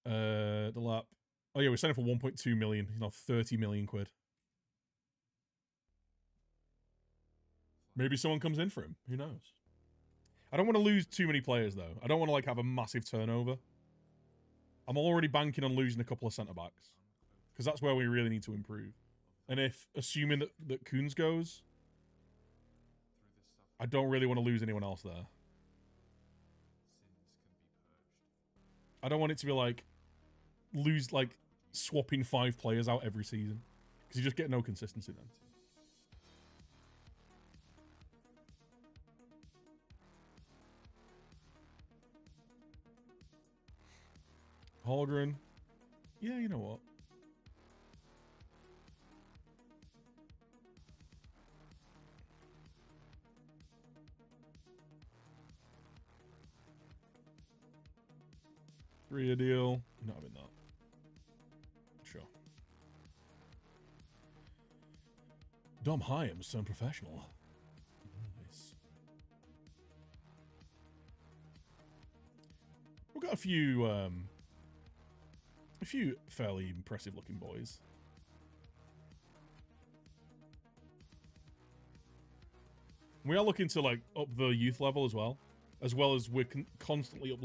S1: Delap. Oh yeah, we're selling for 1.2 million. He's now 30 million quid. Maybe someone comes in for him. Who knows? I don't want to lose too many players though. I don't want to like have a massive turnover. I'm already banking on losing a couple of centre backs because that's where we really need to improve. And if assuming that Coons goes, I don't really want to lose anyone else there. I don't want it to be like lose like swapping 5 players out every season because you just get no consistency then. Haldren. Yeah, you know what? Three-year deal. Not having that. Sure. Dom Hyams, so professional. Nice. We've got a few fairly impressive looking boys. We are looking to like up the youth level as well as we're constantly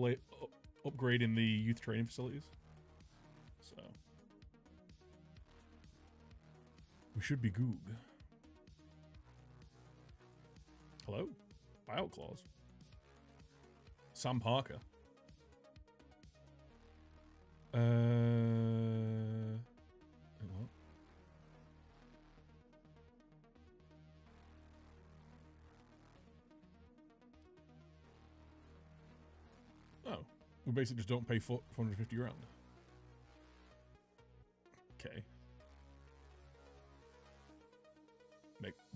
S1: upgrading the youth training facilities. So we should be good. Hello? Buyout clause. Sam Parker. What? Oh, we basically just don't pay 450 grand. Okay.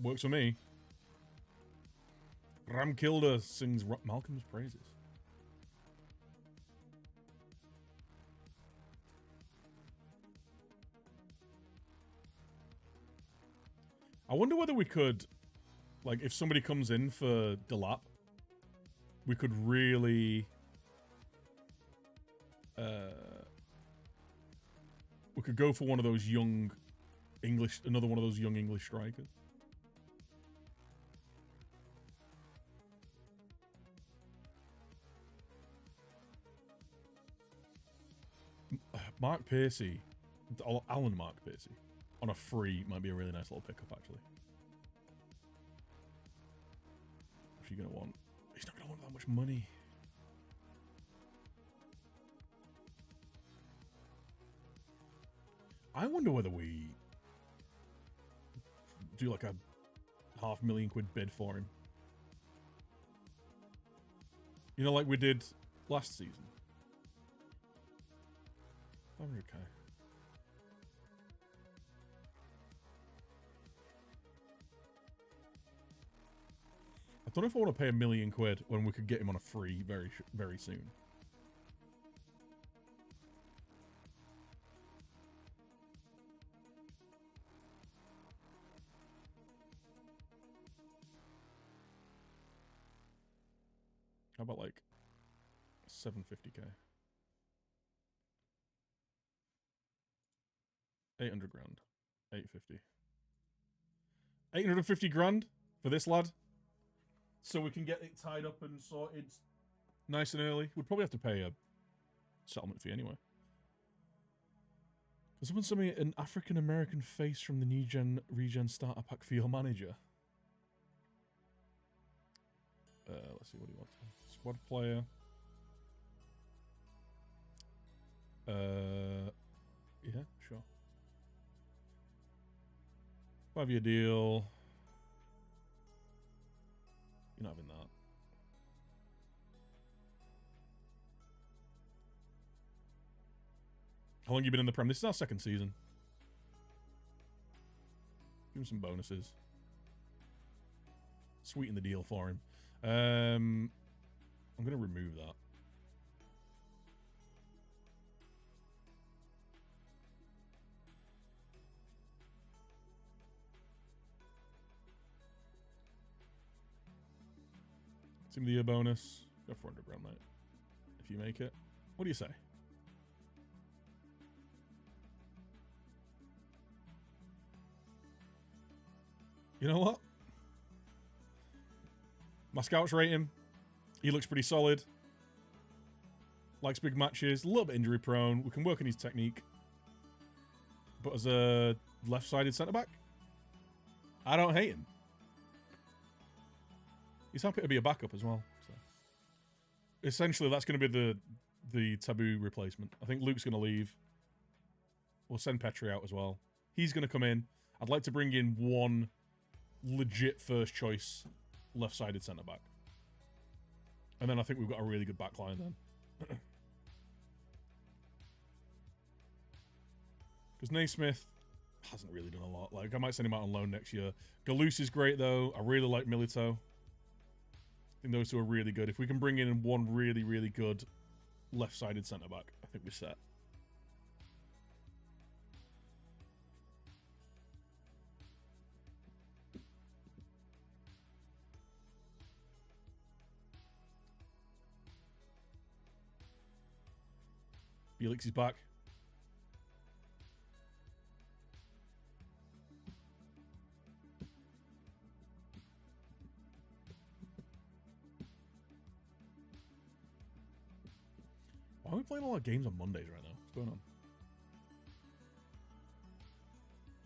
S1: Works for me. Ramkilda sings Malcolm's praises. I wonder whether we could, like, if somebody comes in for Delap, we could really, we could go for one of those young English, another one of those young English strikers. Mark Piercy, Alan Mark Piercy, on a free might be a really nice little pickup, actually. What's he gonna want? He's not gonna want that much money. I wonder whether we do like a £500,000 bid for him. You know, like we did last season. 500k. I don't know if I want to pay £1 million when we could get him on a free very, very soon. How about like 750k? 800 grand. 850. 850 grand for this lad. So we can get it tied up and sorted nice and early. We'd probably have to pay a settlement fee anyway. Because someone sent me an African American face from the new regen starter pack for your manager. Let's see, what do you want? Squad player. Yeah, sure. 5-year deal. You're not having that. How long have you been in the Prem? This is our second season. Give him some bonuses. Sweeten the deal for him. I'm going to remove that. Team of the year bonus. Go 400 grand, mate. If you make it. What do you say? You know what? My scouts rate him. He looks pretty solid. Likes big matches. A little bit injury prone. We can work on his technique. But as a left-sided centre-back, I don't hate him. He's happy to be a backup as well. So. Essentially, that's going to be the Taboo replacement. I think Luke's going to leave. We'll send Petri out as well. He's going to come in. I'd like to bring in one legit first choice left-sided centre-back. And then I think we've got a really good back line then. Because Naismith hasn't really done a lot. Like, I might send him out on loan next year. Galus is great, though. I really like Milito. I think those two are really good. If we can bring in one really, really good left-sided centre-back, I think we're set. Felix is back. Why are we playing a lot of games on Mondays right now? What's going on?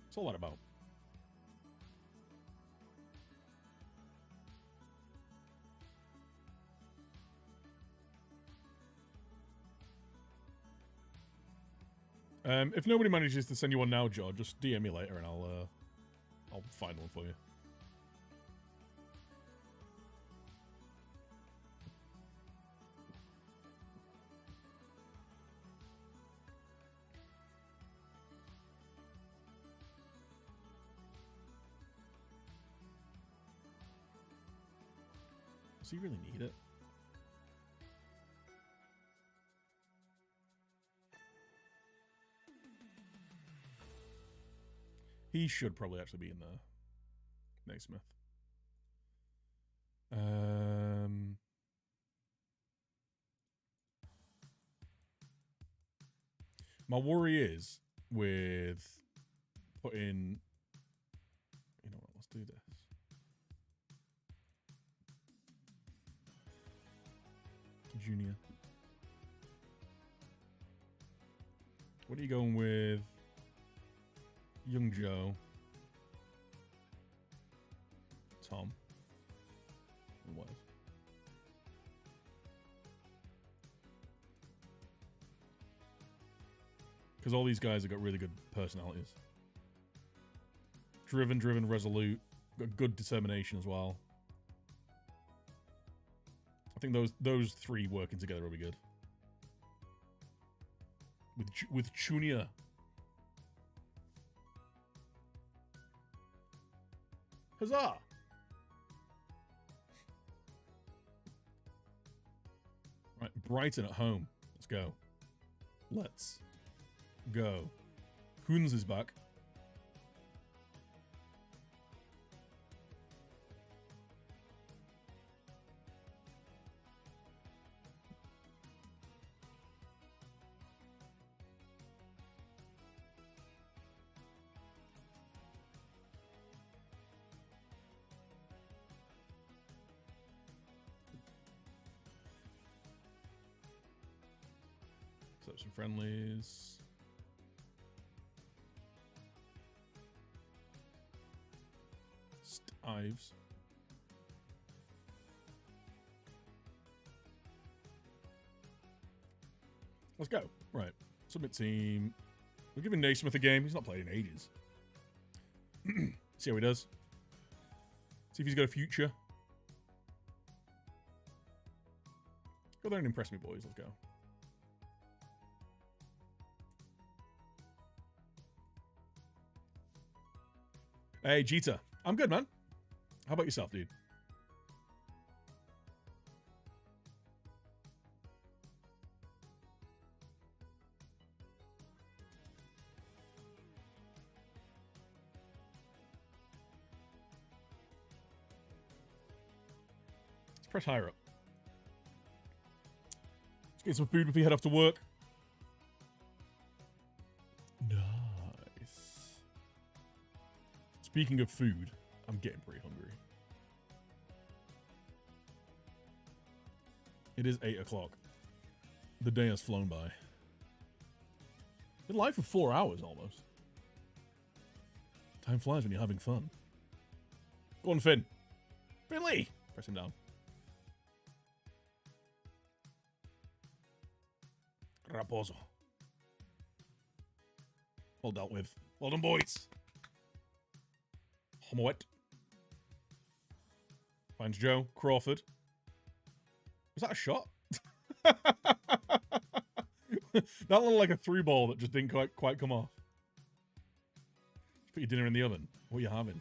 S1: What's all that about? If nobody manages to send you one now, George, just DM me later and I'll find one for you. Does he really need it? He should probably actually be in there. Naismith. My worry is with putting... You know what, let's do this. Junior. What are you going with? Young Joe. Tom. And Wes. Because all these guys have got really good personalities. Driven, resolute. Got good determination as well. I think those three working together will be good. With Chunia. Huzzah! Right, Brighton at home. Let's go. Let's go. Kunz is back. Set up some friendlies. Stives. Let's go. Right. Submit team. We're giving Naismith a game. He's not played in ages. See how he does. See if he's got a future. Go there and impress me, boys. Let's go. Hey, Jita. I'm good, man. How about yourself, dude? Let's press higher up. Let's get some food before we head off to work. Nice. Speaking of food, I'm getting pretty hungry. It is 8 o'clock. The day has flown by. Been live for 4 hours almost. Time flies when you're having fun. Go on, Finn. Finley! Press him down. Raposo. Well dealt with. Well done, boys. Homoet. Finds Joe. Crawford. Was that a shot? That looked like a 3-ball that just didn't quite come off. Just put your dinner in the oven. What are you having?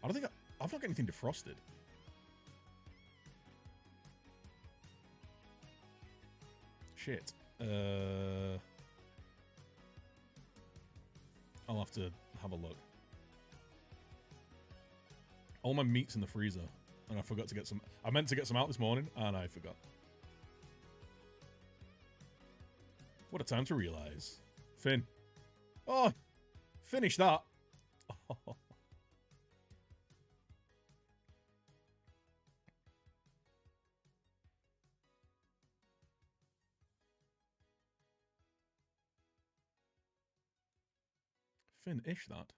S1: I don't think I've not got anything defrosted. Shit. I'll have to have a look. All my meat's in the freezer, and I forgot to get some. I meant to get some out this morning, and I forgot. What a time to realize. Finn. Oh, finish that. Oh. Finish that.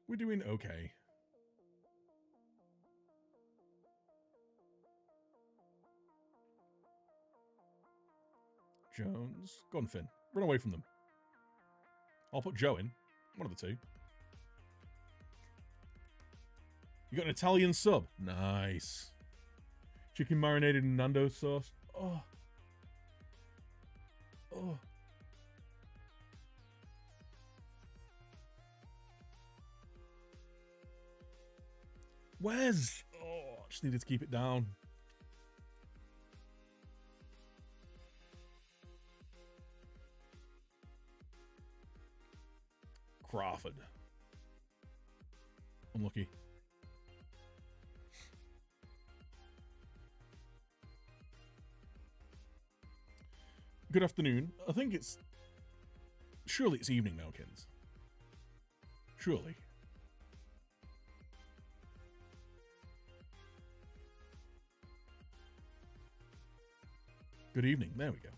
S1: We're doing okay. Jones. Go on, Finn. Run away from them. I'll put Joe in. One of the two. You got an Italian sub. Nice. Chicken marinated in Nando's sauce. Oh. Oh. Where's? Oh, just needed to keep it down. Crawford. Unlucky. Good afternoon. I think it's... Surely it's evening now, kids. Surely. Good evening. There we go.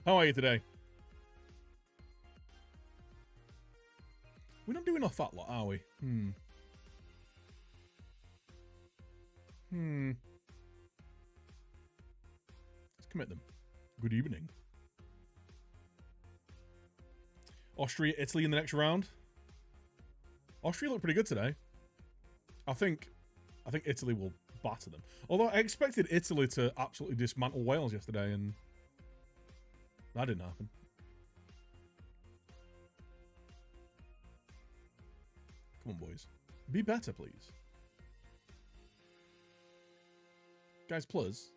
S1: How are you today? We're not doing a fat lot, are we? Let's commit them. Good evening. Austria, Italy in the next round. Austria looked pretty good today. I think Italy will batter them. Although I expected Italy to absolutely dismantle Wales yesterday, and that didn't happen. Come on, boys. Be better, please. Guys, plus.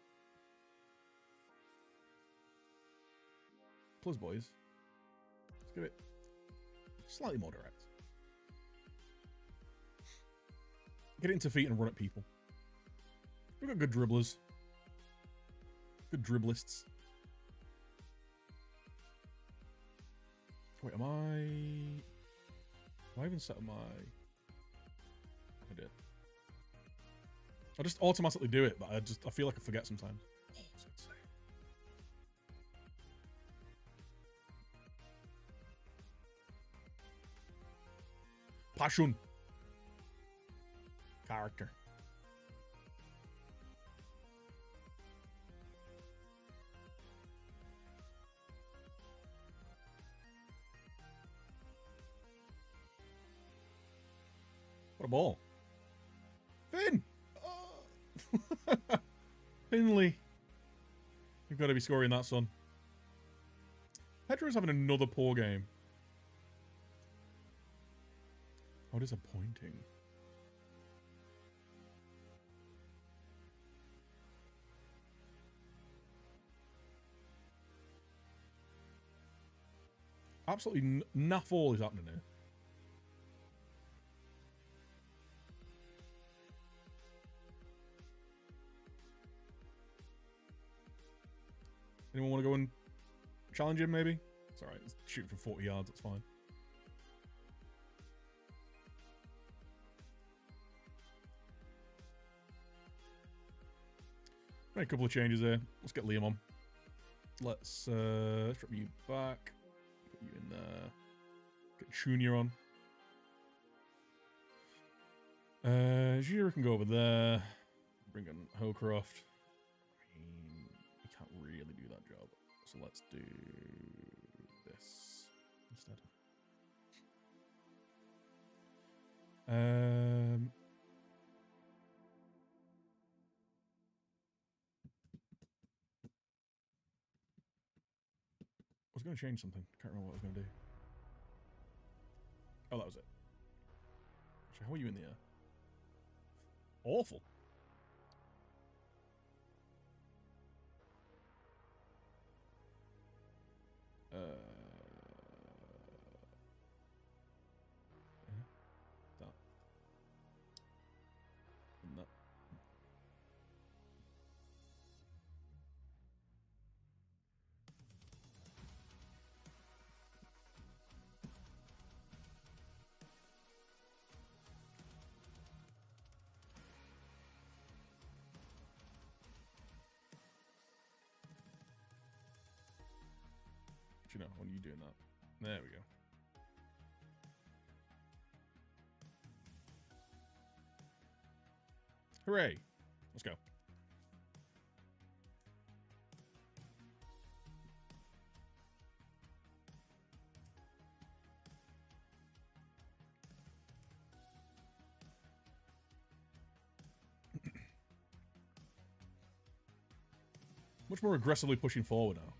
S1: Plus, boys. Let's give it slightly more direct. Get it into feet and run at people. We've got good dribblers. Good dribblists. Wait, am I... Have I even set up my... I did. I just automatically do it, but I feel like I forget sometimes. Oh, it's insane. Passion. Character. What a ball. Finn! Oh. Finley. You've got to be scoring that, son. Pedro's having another poor game. How disappointing. Absolutely naff all is happening here. Anyone want to go and challenge him, maybe? It's alright, it's shooting from 40 yards, that's fine. Make a couple of changes here. Let's get Liam on. Let's drop you back. Put you in there. Get Junior on. Junior can go over there. Bring in Howcroft. I mean, he can't really do that job. So let's do this instead. I was going to change something. Can't remember what I was going to do. Oh, that was it. Actually, how are you in the air? Awful. Yeah, that. And that. You know, when are you doing that? There we go. Hooray! Let's go. Much more aggressively pushing forward now.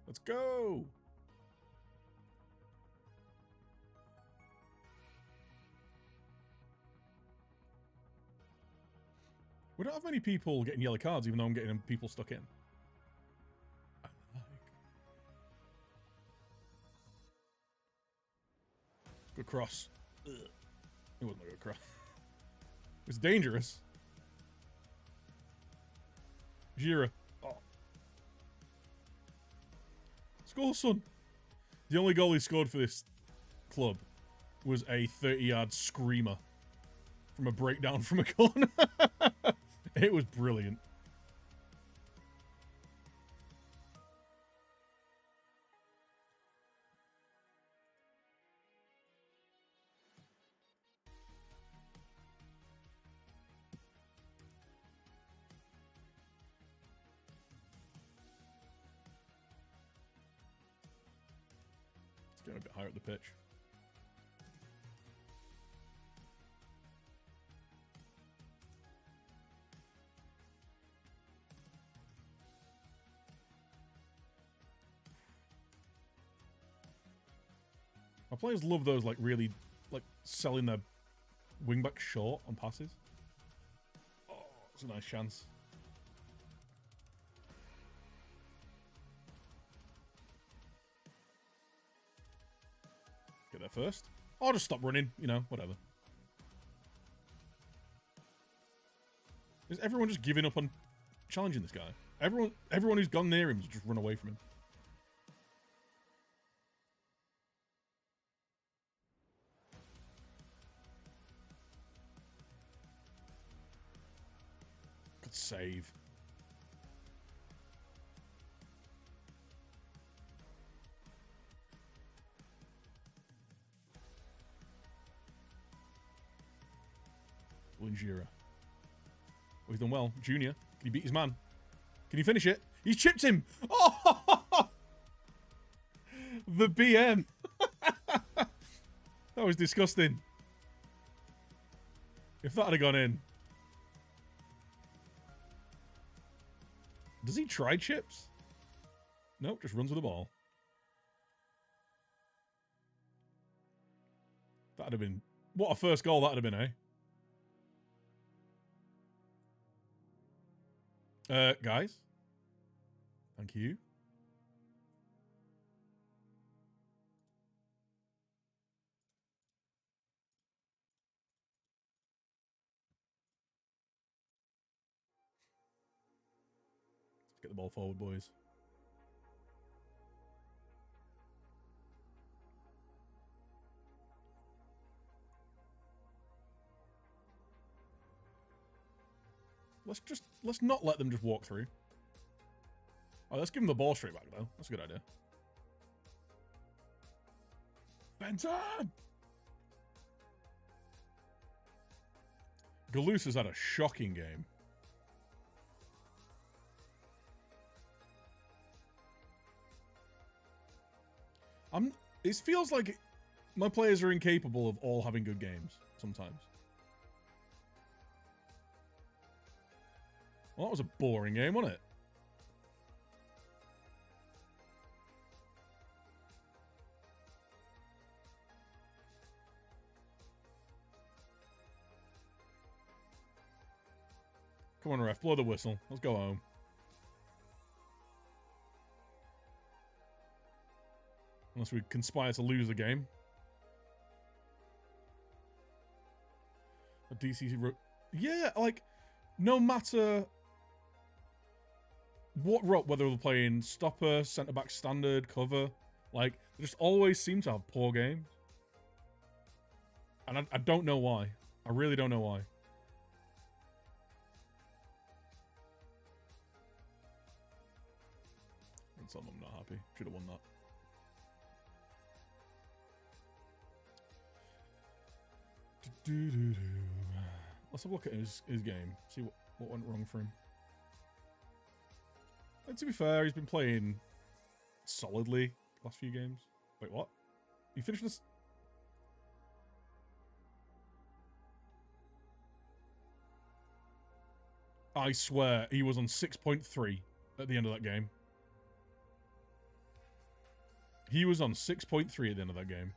S1: Let's go! We don't have many people getting yellow cards, even though I'm getting people stuck in. Good cross. Ugh. It wasn't a good cross. It's dangerous. Gira. Oh. Score, son. The only goal he scored for this club was a 30-yard screamer from a breakdown from a corner. It was brilliant. It's getting a bit higher up the pitch. My players love those, like, really, like, selling their wingback short on passes. Oh, it's a nice chance. Get there first. I'll just stop running, you know, whatever. Is everyone just giving up on challenging this guy? Everyone who's gone near him has just run away from him. Good save. Lingira. Oh, he's done well. Junior. Can he beat his man? Can he finish it? He's chipped him! Oh! The BM. That was disgusting. If that had gone in. Does he try chips? Nope, just runs with the ball. That'd have been... What a first goal that'd have been, eh? Guys? Thank you. Let's get the ball forward, boys. Let's not let them just walk through. Oh, let's give them the ball straight back, though. That's a good idea. Benton! Galus has had a shocking game. It feels like my players are incapable of all having good games sometimes. Well, that was a boring game, wasn't it? Come on, ref. Blow the whistle. Let's go home. Unless we conspire to lose the game. A DCC... Yeah, like, no matter what route, whether we're playing stopper, centre-back standard, cover, like, they just always seem to have poor games. And I don't know why. I really don't know why. And some I'm not happy. Should have won that. Let's have a look at his game. See what went wrong for him. And to be fair, he's been playing solidly the last few games. Wait, what? You finished this? I swear he was on 6.3 at the end of that game. He was on 6.3 at the end of that game.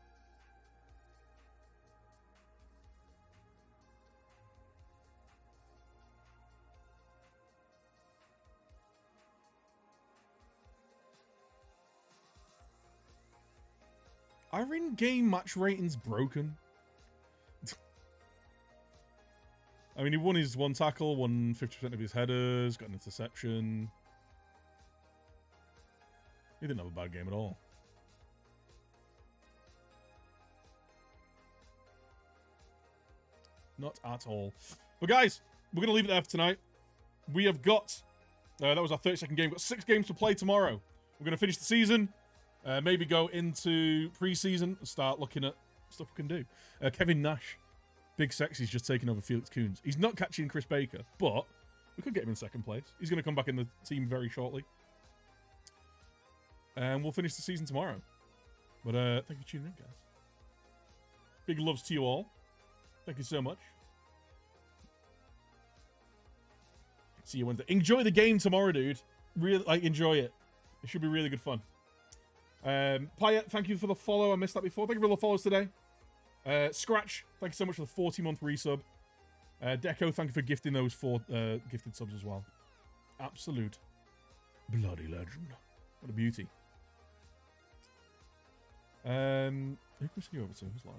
S1: Are in-game match ratings broken? I mean, he won his one tackle, won 50% of his headers, got an interception. He didn't have a bad game at all. Not at all. But guys, we're going to leave it there for tonight. We have got... that was our 32nd game. We've got 6 games to play tomorrow. We're going to finish the season. Maybe go into pre-season and start looking at stuff we can do. Kevin Nash. Big Sexy's just taking over Felix Coons. He's not catching Chris Baker, but we could get him in second place. He's going to come back in the team very shortly. And we'll finish the season tomorrow. But thank you for tuning in, guys. Big loves to you all. Thank you so much. See you Wednesday. Enjoy the game tomorrow, dude. Really, like, enjoy it. It should be really good fun. Payet, thank you for the follow. I missed that before. Thank you for all the follows today. Scratch, thank you so much for the 40-month resub. Deco, thank you for gifting those 4 gifted subs as well. Absolute bloody legend. What a beauty. Who can we see over to? Who's live?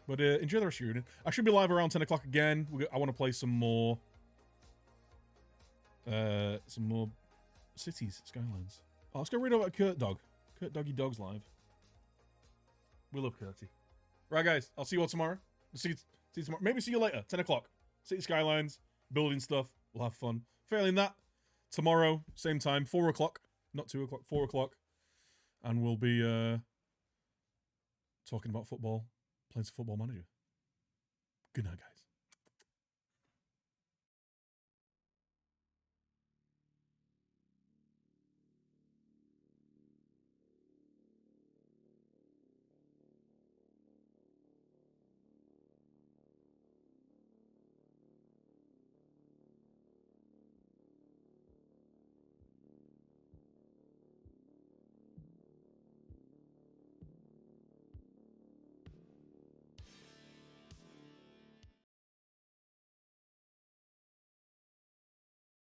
S1: But enjoy the rest of your evening. I should be live around 10 o'clock again. I want to play some more Cities, Skylines. Oh, let's go read about Kurt Dog. Kurt Doggy Dog's live. We love Kurty. Right, guys. I'll see you all tomorrow. See you tomorrow. Maybe see you later. 10 o'clock. City Skylines. Building stuff. We'll have fun. Failing that, tomorrow, same time, 4 o'clock. Not 2 o'clock, 4 o'clock. And we'll be talking about football, playing some Football Manager. Good night, guys.